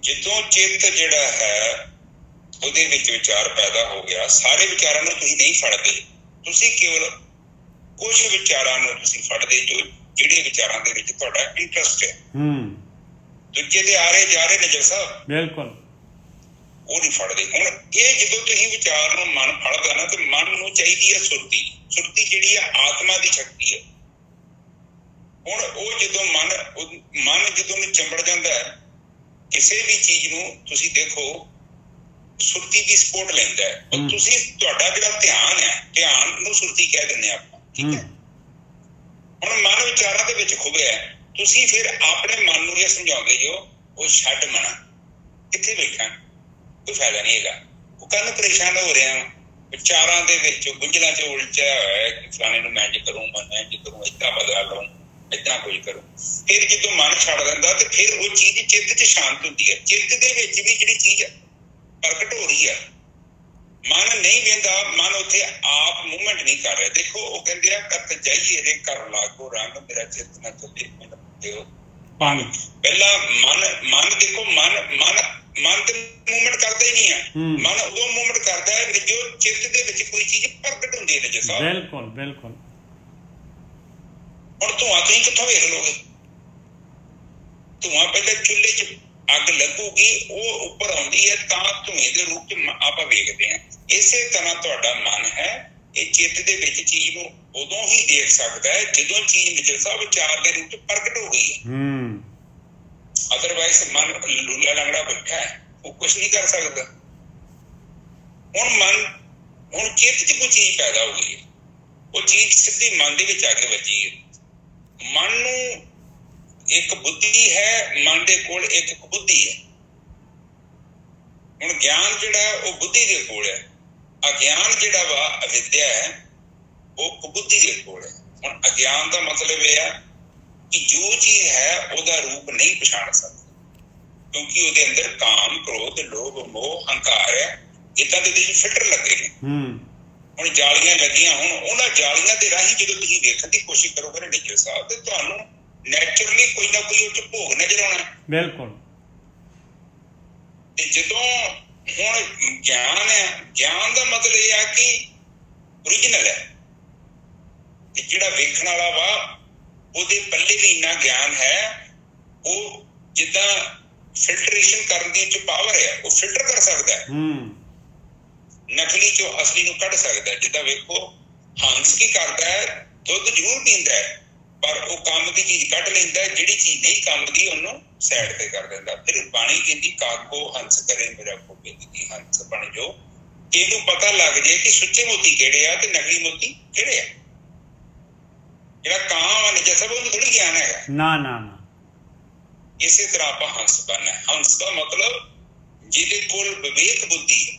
ਜਦੋਂ ਚਿੱਤ ਜਿਹੜਾ ਹੈ ਉਹਦੇ ਵਿੱਚ ਵਿਚਾਰ ਪੈਦਾ ਹੋ ਗਿਆ, ਸਾਰੇ ਵਿਚਾਰਾਂ ਨੂੰ ਤੁਸੀਂ ਨਹੀਂ ਫੜਦੇ, ਤੁਸੀਂ ਕੇਵਲ ਕੁਝ ਵਿਚਾਰਾਂ ਨੂੰ ਤੁਸੀਂ ਫੜਦੇ ਜੋ ਜਿਹੜੇ ਵਿਚਾਰਾਂ ਦੇ ਵਿੱਚ ਤੁਹਾਡਾ ਇੰਟਰਸਟ ਹੈ। ਦੂਜੇ ਦੇ ਆ ਰਹੇ ਜਾ ਰਹੇ ਨਜ਼ਰ ਸਾਹਿਬ, ਬਿਲਕੁਲ ਉਹ ਨਹੀਂ ਫੜਦੇ। ਹੁਣ ਇਹ ਜਦੋਂ ਤੁਸੀਂ ਵਿਚਾਰ ਨੂੰ ਮਨ ਫੜਦਾ ਨਾ, ਤੇ ਮਨ ਨੂੰ ਚਾਹੀਦੀ ਹੈ ਸੁਰਤੀ। ਸੁਰਤੀ ਜਿਹੜੀ ਹੈ ਆਤਮਾ ਦੀ ਸ਼ਕਤੀ ਹੈ। ਹੁਣ ਉਹ ਜਦੋਂ ਮਨ ਜਦੋਂ ਨੂੰ ਚੰਬੜ ਜਾਂਦਾ ਹੈ, ਕਿਸੇ ਵੀ ਚੀਜ਼ ਨੂੰ ਤੁਸੀਂ ਦੇਖੋ ਸੁਰਤੀ ਦੀ ਸਪੋਰਟ ਲੈਂਦਾ ਹੈ। ਤੁਸੀਂ, ਤੁਹਾਡਾ ਜਿਹੜਾ ਧਿਆਨ ਹੈ, ਧਿਆਨ ਨੂੰ ਸੁਰਤੀ ਕਹਿ ਦਿੰਦੇ ਆਪਾਂ, ਠੀਕ ਹੈ। ਹੁਣ ਮਨ ਵਿਚਾਰਾਂ ਦੇ ਵਿੱਚ ਖੁੱਭਿਆ, ਤੁਸੀਂ ਫਿਰ ਆਪਣੇ ਮਨ ਨੂੰ ਇਹ ਸਮਝਾਉਂਦੇ ਜੋ ਉਹ ਛੱਡ ਮਨਾ, ਕਿੱਥੇ ਬੈਠਾ, ਕੋਈ ਫਾਇਦਾ ਨਹੀਂ ਹੈਗਾ। ਉਹ ਕੱਲ ਪਰੇਸ਼ਾਨ ਹੋ ਰਿਹਾ, ਵਿਚਾਰਾਂ ਦੇ ਵਿੱਚ ਗੁੰਝਲਾਂ ਚ ਉਲਝਿਆ ਹੋਇਆ ਕਿ ਫਲਾਣੇ ਨੂੰ ਮੈਂ ਇੰਝ ਕਰੂੰ, ਮੈਂ ਇੰਝ ਕਰੂੰ, ਏਦਾਂ ਬਦਲਾ ਲਊਂ, ਏਦਾਂ ਕੁਝ ਕਰੂੰ। ਫਿਰ ਜਦੋਂ ਮਨ ਛੱਡ ਦਿੰਦਾ ਤੇ ਫਿਰ ਉਹ ਚੀਜ਼ ਚਿੱਤ ਚ ਸ਼ਾਂਤ ਹੁੰਦੀ ਹੈ। ਚਿੱਤ ਦੇ ਵਿੱਚ ਵੀ ਜਿਹੜੀ ਚੀਜ਼ ਪ੍ਰਗਟ ਹੋ ਰਹੀ ਹੈ, ਮਨ ਨਹੀਂ ਵੇਂਦਾ, ਮਨ ਉੱਥੇ ਆਪ ਮੂਵਮੈਂਟ ਨਹੀਂ ਕਰ ਰਿਹਾ। ਦੇਖੋ ਉਹ ਕਹਿੰਦੇ ਆ, ਕਰਤ ਜਾਈਏ ਰੇ ਘਰ ਲਾਗੋ ਰੰਗ, ਮੇਰਾ ਚਿੱਤ ਨਾ ਚੱਲੇ ਮੈਨੂੰ ਦਿਓ ਪਾਣੀ। ਪਹਿਲਾਂ ਮਨ ਦੇਖੋ, ਮਨ ਤੇ ਮੂਵਮੈਂਟ ਕਰਦਾ ਹੀ ਨਹੀਂ ਹੈ। ਮਨ ਉਦੋਂ ਮੂਵਮੈਂਟ ਕਰਦਾ ਹੈ ਜੋ ਚਿੱਤ ਦੇ ਵਿੱਚ ਕੋਈ ਚੀਜ਼ ਪ੍ਰਗਟ ਹੁੰਦੀ ਹੈ। ਨਜ਼ਰ ਸਾਹਿਬ, ਬਿਲਕੁਲ ਬਿਲਕੁਲ। ਹੁਣ ਧੂੰਆਂ ਤੁਸੀਂ ਕਿੱਥੋਂ ਵੇਖ ਲੋਗੇ? ਧੂੰਆਂ ਪਹਿਲੇ ਚੁੱਲ੍ਹੇ 'ਚ ਅੱਗ ਲੱਗੂਗੀ, ਉਹ ਉੱਪਰ ਆਉਂਦੀ ਹੈ ਤਾਂ ਧੂਏ ਦੇ ਰੂਪ 'ਚ ਆਪਾਂ ਵੇਖਦੇ ਹਾਂ। ਇਸੇ ਤਰ੍ਹਾਂ ਤੁਹਾਡਾ ਮਨ ਹੈ, ਇਹ ਚਿੱਤ ਦੇ ਵਿੱਚ ਚੀਜ਼ ਨੂੰ ਉਦੋਂ ਹੀ ਦੇਖ ਸਕਦਾ ਹੈ ਜਦੋਂ ਚੀਜ਼ ਨਜ਼ਰ ਸਾਹਿਬ ਵਿਚਾਰ ਦੇ ਰੂਪ 'ਚ ਪ੍ਰਗਟ ਹੋ ਗਈ ਹੈ। ਅਦਰਵਾਈਜ਼ ਮਨ ਲੂਲਾ ਲੰਗੜਾ ਬੈਠਾ ਹੈ, ਉਹ ਕੁਛ ਨਹੀਂ ਕਰ ਸਕਦਾ। ਹੁਣ ਚਿੱਤ 'ਚ ਕੋਈ ਚੀਜ਼ ਪੈਦਾ ਹੋ ਗਈ ਹੈ, ਉਹ ਚੀਜ਼ ਸਿੱਧੀ ਮਨ ਦੇ ਵਿੱਚ ਆ ਕੇ ਵੱਜੀ ਹੈ। ਮਨ ਨੂੰ ਇੱਕ ਬੁੱਧੀ ਹੈ, ਮਨ ਦੇ ਕੋਲ ਇੱਕ ਕੁਬੁੱਧੀ ਹੈ। ਹੁਣ ਗਿਆਨ ਜਿਹੜਾ ਉਹ ਬੁੱਧੀ ਦੇ ਕੋਲ ਹੈ, ਅਗਿਆਨ ਜਿਹੜਾ ਵਾ ਅਵਿਦਿਆ ਹੈ, ਉਹ ਕੁਬੁੱਧੀ ਦੇ ਕੋਲ ਹੈ। ਹੁਣ ਅਗਿਆਨ ਦਾ ਮਤਲਬ ਇਹ ਆ ਕਿ ਜੋ ਚੀਜ਼ ਹੈ ਉਹਦਾ ਰੂਪ ਨਹੀਂ ਪਛਾਣ ਸਕਦਾ, ਕਿਉਂਕਿ ਉਹਦੇ ਅੰਦਰ ਕਾਮ, ਕ੍ਰੋਧ, ਲੋਭ, ਮੋਹ, ਹੰਕਾਰ ਹੈ। ਜਿੱਦਾਂ ਦੇ ਫਿਲਟਰ ਲੱਗੇ ਨੇ। ਹੁਣ ਜਾਲੀਆਂ ਲੱਗੀਆਂ, ਹੁਣ ਉਹਨਾਂ ਜਾਲੀਆਂ ਦੇ ਰਾਹੀਂ ਜਦੋਂ ਤੁਸੀਂ ਵੇਖਣ ਦੀ ਕੋਸ਼ਿਸ਼ ਕਰੋਗੇ ਨਾ ਨੇਜਰ ਸਾਹਿਬ, ਤੇ ਤੁਹਾਨੂੰ ਨੈਚੁਰਲੀ ਕੋਈ ਨਾ ਕੋਈ ਉਹ 'ਚ ਭੋਗ ਨਜ਼ਰ ਆਉਣਾ। ਬਿਲਕੁਲ। ਤੇ ਜਦੋਂ ਹੁਣ ਗਿਆਨ ਹੈ, ਗਿਆਨ ਦਾ ਮਤਲਬ ਇਹ ਆ ਕਿ ਓਰੀਜਨਲ ਹੈ, ਤੇ ਜਿਹੜਾ ਵੇਖਣ ਵਾਲਾ ਵਾ ਉਹਦੇ ਪੱਲੇ ਵੀ ਇੰਨਾ ਗਿਆਨ ਹੈ, ਉਹ ਜਿੱਦਾਂ ਫਿਲਟਰੇਸ਼ਨ ਕਰਨ ਦੀ ਚ ਪਾਵਰ ਹੈ, ਉਹ ਫਿਲਟਰ ਕਰ ਸਕਦਾ ਹੈ, ਨਕਲੀ ਚੋਂ ਅਸਲੀ ਨੂੰ ਕੱਢ ਸਕਦਾ ਹੈ। ਜਿੱਦਾਂ ਵੇਖੋ ਹੰਸ ਕੀ ਕਰਦਾ ਹੈ, ਦੁੱਧ ਜ਼ਰੂਰ ਪੀਂਦਾ ਹੈ, ਪਰ ਉਹ ਕੰਮ ਦੀ ਚੀਜ਼ ਕੱਢ ਲੈਂਦਾ, ਜਿਹੜੀ ਚੀਜ਼ ਨਹੀਂ ਕੰਮ ਦੀ ਉਹਨੂੰ ਸਾਈਡ ਤੇ ਕਰ ਦਿੰਦਾ। ਫਿਰ ਬਾਣੀ ਕਹਿੰਦੀ ਕਾਗੋ ਹੰਸ ਕਰੇ ਮੇਰਾ ਖੋਬੇ ਦੀ, ਹੰਸ ਬਣ ਜੋ, ਇਹਨੂੰ ਪਤਾ ਲੱਗ ਜੇ ਕਿ ਸੁੱਚੇ ਮੋਤੀ ਕਿਹੜੇ ਆ ਤੇ ਨਕਲੀ ਮੋਤੀ ਕਿਹੜੇ ਆ। ਜਿਹੜਾ ਕਾਂ ਵਾ ਨਜ਼ਰ ਸਾਹਿਬ, ਉਹਨੂੰ ਥੋੜੀ ਗਿਆਨ ਹੈਗਾ, ਨਾ। ਇਸੇ ਤਰ੍ਹਾਂ ਆਪਾਂ ਹੰਸ ਬਣਨਾ। ਹੰਸ ਦਾ ਮਤਲਬ ਜਿਹਦੇ ਕੋਲ ਵਿਵੇਕ ਬੁੱਧੀ ਹੈ,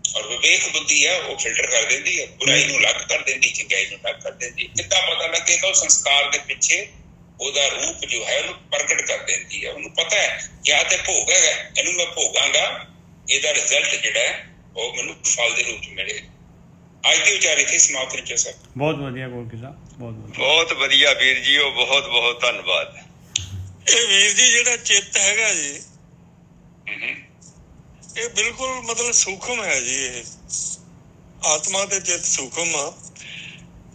ਔਰ ਵਿਵੇਕ ਬੁੱਧੀ ਹੈ ਉਹ ਫਿਲਟਰ ਕਰ ਦਿੰਦੀ ਹੈ, ਬੁਰਾਈ ਨੂੰ ਅਲੱਗ ਕਰ ਦਿੰਦੀ, ਚੰਗਾਈ ਨੂੰ ਅਲੱਗ ਕਰ ਦਿੰਦੀ। ਕਿੱਦਾਂ ਪਤਾ ਲੱਗੇਗਾ? ਉਹ ਸੰਸਕਾਰ ਦੇ ਪਿੱਛੇ ਉਹਦਾ ਰੂਪ ਜੋ ਹੈ ਉਹਨੂੰ ਪ੍ਰਗਟ ਕਰ ਦਿੰਦੀ ਹੈ। ਉਹਨੂੰ ਪਤਾ ਹੈ ਕਿ ਆਹ ਤੇ ਭੋਗ ਹੈਗਾ, ਇਹਨੂੰ ਮੈਂ ਭੋਗਾਂਗਾ, ਇਹਦਾ ਰਿਜ਼ਲਟ ਜਿਹੜਾ ਹੈ ਉਹ ਮੈਨੂੰ ਫਲ ਦੇ ਰੂਪ ਚ ਮਿਲੇ। ਅੱਜ ਦੇ ਵਿਚਾਰ ਇੱਥੇ ਸਮਾਪਤ ਨੇ ਸਰ। ਬਹੁਤ ਵਧੀਆ ਗੋਲਕੀ ਸਾਹਿਬ, ਬਹੁਤ ਵਧੀਆ ਵੀਰ ਜੀ, ਉਹ ਬਹੁਤ ਬਹੁਤ ਧੰਨਵਾਦ। ਇਹ ਵੀਰ ਜੀ ਜਿਹੜਾ ਚਿੱਤ ਹੈਗਾ ਜੀ, ਇਹ ਬਿਲਕੁਲ ਮਤਲਬ ਸੂਖਮ ਹੈ ਜੀ। ਇਹ ਆਤਮਾ ਤੇ ਚਿੱਤ ਸੂਖਮ ਆ।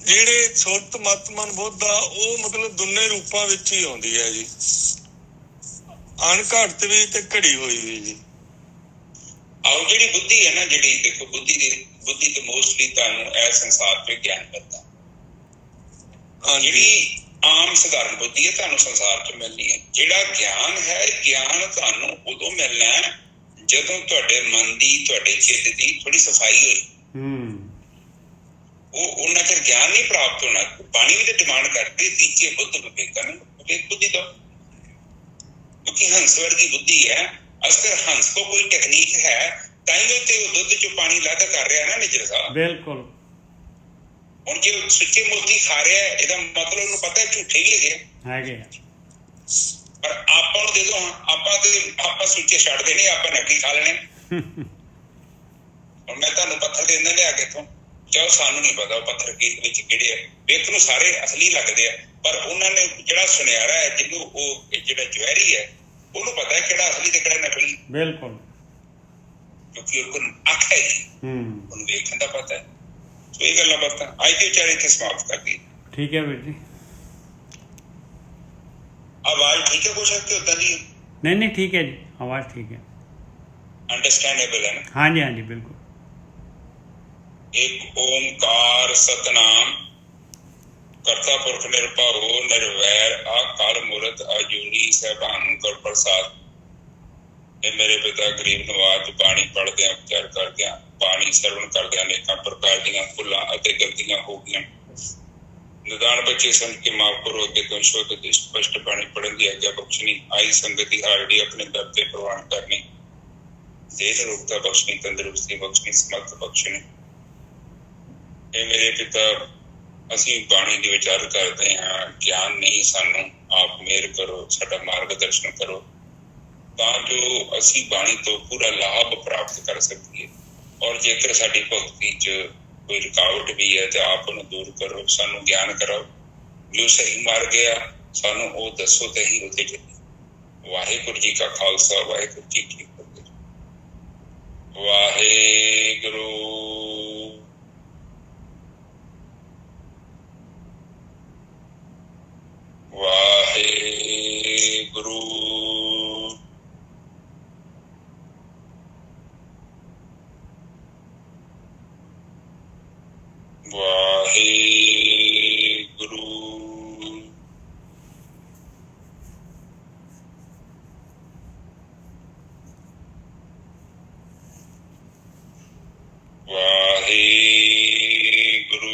ਜਿਹੜੇ ਸੁਰਤ ਮਤ ਮਨ ਬੁੱਧ ਆ, ਉਹ ਮਤਲਬ ਦੋਨੇ ਰੂਪਾਂ ਵਿੱਚ ਹੀ ਆਉਂਦੀ ਹੈ ਜੀ। ਅਣਘੜਤ ਵੀ ਤੇ ਘੜੀ ਹੋਈ ਵੀ ਜੀ। ਆਓ ਜਿਹੜੀ ਬੁੱਧੀ ਹੈ ਨਾ, ਜਿਹੜੀ ਦੇਖੋ ਬੁੱਧੀ ਤੇ ਮੋਸਟਲੀ ਤੁਹਾਨੂੰ ਇਹ ਸੰਸਾਰ ਤੇ ਗਿਆਨ ਮਿਲਦਾ। ਜਿਹੜੀ ਆਮ ਸਧਾਰਨ ਬੁੱਧੀ ਹੈ ਤੁਹਾਨੂੰ ਸੰਸਾਰ ਚ ਮਿਲਣੀ ਹੈ। ਜਿਹੜਾ ਗਿਆਨ ਹੈ, ਗਿਆਨ ਤੁਹਾਨੂੰ ਉਦੋਂ ਮਿਲਣਾ ਹੈ ਜਦੋਂ ਤੁਹਾਡੇ ਮਨ ਦੀ, ਤੁਹਾਡੇ ਚਿੱਤ ਦੀ ਥੋੜੀ ਸਫਾਈ ਹੋਈ। ਉਹ ਉਹਨਾਂ ਚਿਰ ਗਿਆਨ ਨਹੀਂ ਪ੍ਰਾਪਤ ਹੋਣਾ। ਬਾਣੀ ਵੀ ਤੇ ਡਿਮਾਂਡ ਕਰਦੀ ਤੀਜੇ ਬੁੱਧ ਵਿਵੇਕਨ, ਵਿਵੇਕ ਬੁੱਧੀ ਦੋ, ਕਿਉਂਕਿ ਹੰਸ ਵਰਗੀ ਬੁੱਧੀ ਹੈ। ਅਸਰ ਹੰਸ ਕੋ ਕੋਈ ਟੈਕਨੀਕ ਹੈ, ਤਾਂ ਹੀ ਤੇ ਉਹ ਦੁੱਧ ਚੋਂ ਪਾਣੀ ਲੱਗ ਕਰ ਰਿਹਾ ਨਾ ਨਿਜਰ ਸਾਹਿਬ। ਬਿਲਕੁਲ। ਹੁਣ ਜੇ ਸੁੱਚੇ ਮੋਤੀ ਖਾ ਰਿਹਾ, ਇਹਦਾ ਮਤਲਬ ਉਹਨੂੰ ਪਤਾ ਝੂਠੇ ਵੀ ਹੈਗੇ ਪਰ ਆਪਾਂ ਨੂੰ ਦੇ ਦੋ, ਆਪਾਂ ਸੁੱਚੇ ਛੱਡਦੇ ਨਹੀਂ, ਆਪਾਂ ਨਕਲੀ ਖਾ ਲੈਣੇ। ਹੁਣ ਮੈਂ ਤੁਹਾਨੂੰ ਪੱਥਰ ਦੇ ਦਿੰਦਾ ਲਿਆ ਕੇ ਇੱਥੋਂ, ਚਾਹੋ ਸਾਨੂੰ ਨਹੀਂ ਪਤਾ ਉਹ ਪੱਥਰ ਵਿੱਚ ਕਿਹੜੇ ਆ, ਵੇਖ ਨੂੰ ਸਾਰੇ ਅਸਲੀ ਲੱਗਦੇ ਆ, ਪਰ ਉਹਨਾਂ ਨੇ ਜਿਹੜਾ ਸੁਨਿਆਰਾ ਹੈ, ਜਿਹਨੂੰ ਉਹ ਜਿਹੜਾ ਜਵੈਰੀ ਹੈ, ਉਹਨੂੰ ਪਤਾ ਹੈ ਕਿਹੜਾ ਅਸਲੀ ਤੇ ਕਿਹੜਾ ਨਕਲੀ। ਬਿਲਕੁਲ। ਕਿਉਂਕਿ ਉਹ ਕੋਲ ਅੱਖ ਹੈ ਜੀ, ਉਹਨੂੰ ਵੇਖਣ ਦਾ ਪਤਾ ਹੈ। ਸੋ ਇਹ ਗੱਲਾਂ ਬਾਤਾਂ ਅੱਜ ਦੇ ਵਿਚਾਰੇ ਇੱਥੇ ਸਮਾਪਤ ਕਰ ਗਏ। ਠੀਕ ਹੈ ਵੀਰ ਜੀ। ਆਵਾਜ਼ ਠੀਕ ਹੈ ਕੁਛ ਕਿ ਉਦਾਂ ਦੀ? ਨਹੀਂ ਠੀਕ ਹੈ ਜੀ, ਆਵਾਜ਼ ਠੀਕ ਹੈ, ਅੰਡਰਸਟੈਂਡੇਬਲ ਹੈ ਨਾ? ਹਾਂਜੀ ਹਾਂਜੀ ਬਿਲਕੁਲ। ਇੱਕ ਓਮਕਾਰ ਸਤਨਾਮ ਕਰਤਾ ਪੁਰਖ ਨਿਰਭਉ ਨਿਰਵੈਰ ਅਕਾਲ ਮੂਰਤ ਅਜੂਨੀ ਸਹਿਬਾਨ ਗੁਰ ਪ੍ਰਸਾਦ। ਇਹ ਮੇਰੇ ਪਿਤਾ ਗਰੀਬ ਨਵਾਜ ਬਾਣੀ ਪੜ੍ਹਦਿਆਂ ਉਚਾਰ ਕਰਦਿਆਂ, ਬਾਣੀ ਸਰਵਣ ਕਰਦਿਆਂ ਅਨੇਕਾਂ ਪ੍ਰਕਾਰ ਦੀਆਂ ਭੁੱਲਾਂ ਅਤੇ ਗਲਤੀਆਂ ਹੋ ਗਈਆਂ। ਨਿਦਾਨ ਬੱਚੇ ਸਮਝ ਕੇ ਮਾਫ ਕਰੋ। ਅੱਗੇ ਤੋਂ ਸ਼ੁੱਧ ਤੇ ਸਪਸ਼ਟ ਬਾਣੀ ਪੜ੍ਹਨ ਦੀ ਆਗਿਆ ਬਖਸ਼ਣੀ। ਆਈ ਸੰਗਤ ਦੀ ਹਾਰਡੀ ਆਪਣੇ ਦਰ ਤੇ ਪ੍ਰਵਾਨ ਕਰਨੀ। ਦੇਹ ਰੋਗਤਾ ਬਖਸ਼ਣੀ, ਤੰਦਰੁਸਤੀ ਬਖਸ਼ਣੀ, ਸਮਰਥ ਬਖਸ਼ਣੀ। ਇਹ ਮੇਰੇ ਪਿਤਾ, ਅਸੀਂ ਬਾਣੀ ਦੇ ਵਿਚਾਰ ਕਰਦੇ ਹਾਂ, ਗਿਆਨ ਨਹੀਂ ਸਾਨੂੰ, ਆਪ ਮਿਹਰ ਕਰੋ, ਸਾਡਾ ਮਾਰਗਦਰਸ਼ਨ ਕਰੋ, ਤਾਂ ਜੋ ਅਸੀਂ ਬਾਣੀ ਤੋਂ ਪੂਰਾ ਲਾਭ ਪ੍ਰਾਪਤ ਕਰ ਸਕੀਏ। ਔਰ ਜੇਕਰ ਸਾਡੀ ਭਗਤੀ 'ਚ ਕੋਈ ਰੁਕਾਵਟ ਵੀ ਹੈ ਤੇ ਆਪ ਉਹਨੂੰ ਦੂਰ ਕਰੋ, ਸਾਨੂੰ ਗਿਆਨ ਕਰਾਓ। ਜੋ ਸਹੀ ਮਾਰਗ ਆ ਸਾਨੂੰ ਉਹ ਦੱਸੋ ਤੇ ਹੀ ਉੱਤੇ ਚੱਲੀਏ। ਵਾਹਿਗੁਰੂ ਜੀ ਕਾ ਖਾਲਸਾ, ਵਾਹਿਗੁਰੂ ਜੀ ਕੀ ਫਤਿਹ। ਵਾਹਿਗੁਰੂ। ਵਾਹਿਗੁਰੂ। ਵਾਹਿਗੁਰੂ। ਵਾਹਿਗੁਰੂ। ਵਾਹਿਗੁਰੂ।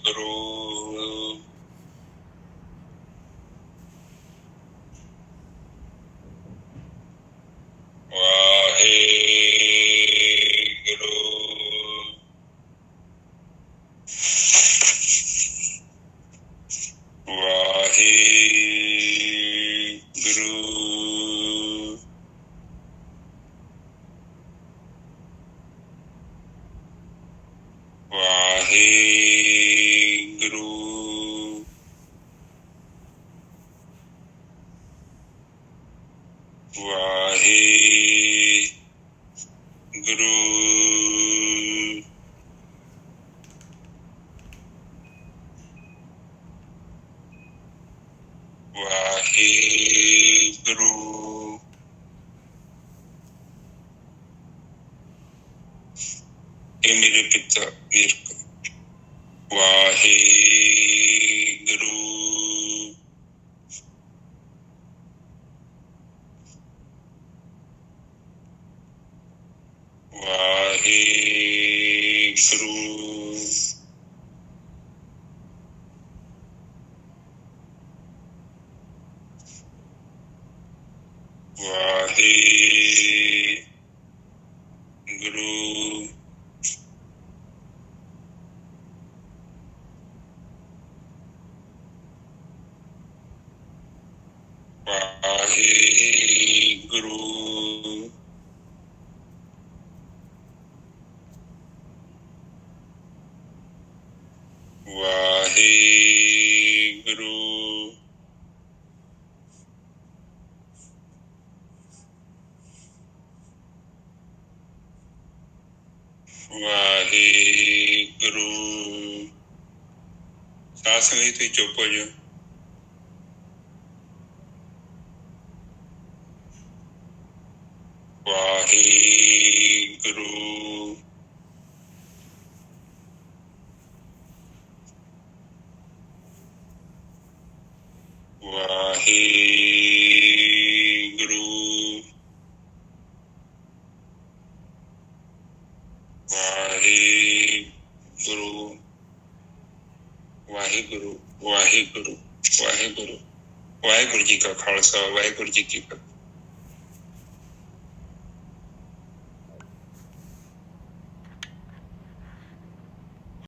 ਵਾਹਿਗੁਰੂ। ਵਾਹਿਗੁਰੂ। ਵਾਹਿਗੁਰੂ। ਵਾਹਿਗੁਰੂ। ਵਾਹਿਗੁਰੂ। ਇਹ ਮੇਰੇ ਪਿਤਾ ਵੀਰ ਵਾਹਿਗੁਰੂ। ਵਾਹਿਗੁਰੂ। ਵਾਹਿਗੁਰੂ। ਵਾਹਿਗੁਰੂ ਵਾਹਿਗੁਰੂ। ਸਾਧ ਸੰਗਤ ਜੀ ਤੁਸੀਂ ਚੁੱਪ ਹੋ ਜਾਓ। ਵਾਹਿਗੁਰੂ ਵਾਹਿਗੁਰੂ ਵਾਹਿਗੁਰੂ ਵਾਹਿਗੁਰੂ ਵਾਹਿਗੁਰੂ ਵਾਹਿਗੁਰੂ ਵਾਹਿਗੁਰੂ ਜੀ ਕਾ ਖਾਲਸਾ ਵਾਹਿਗੁਰੂ ਜੀ ਕੀ ਫਤਿਹ।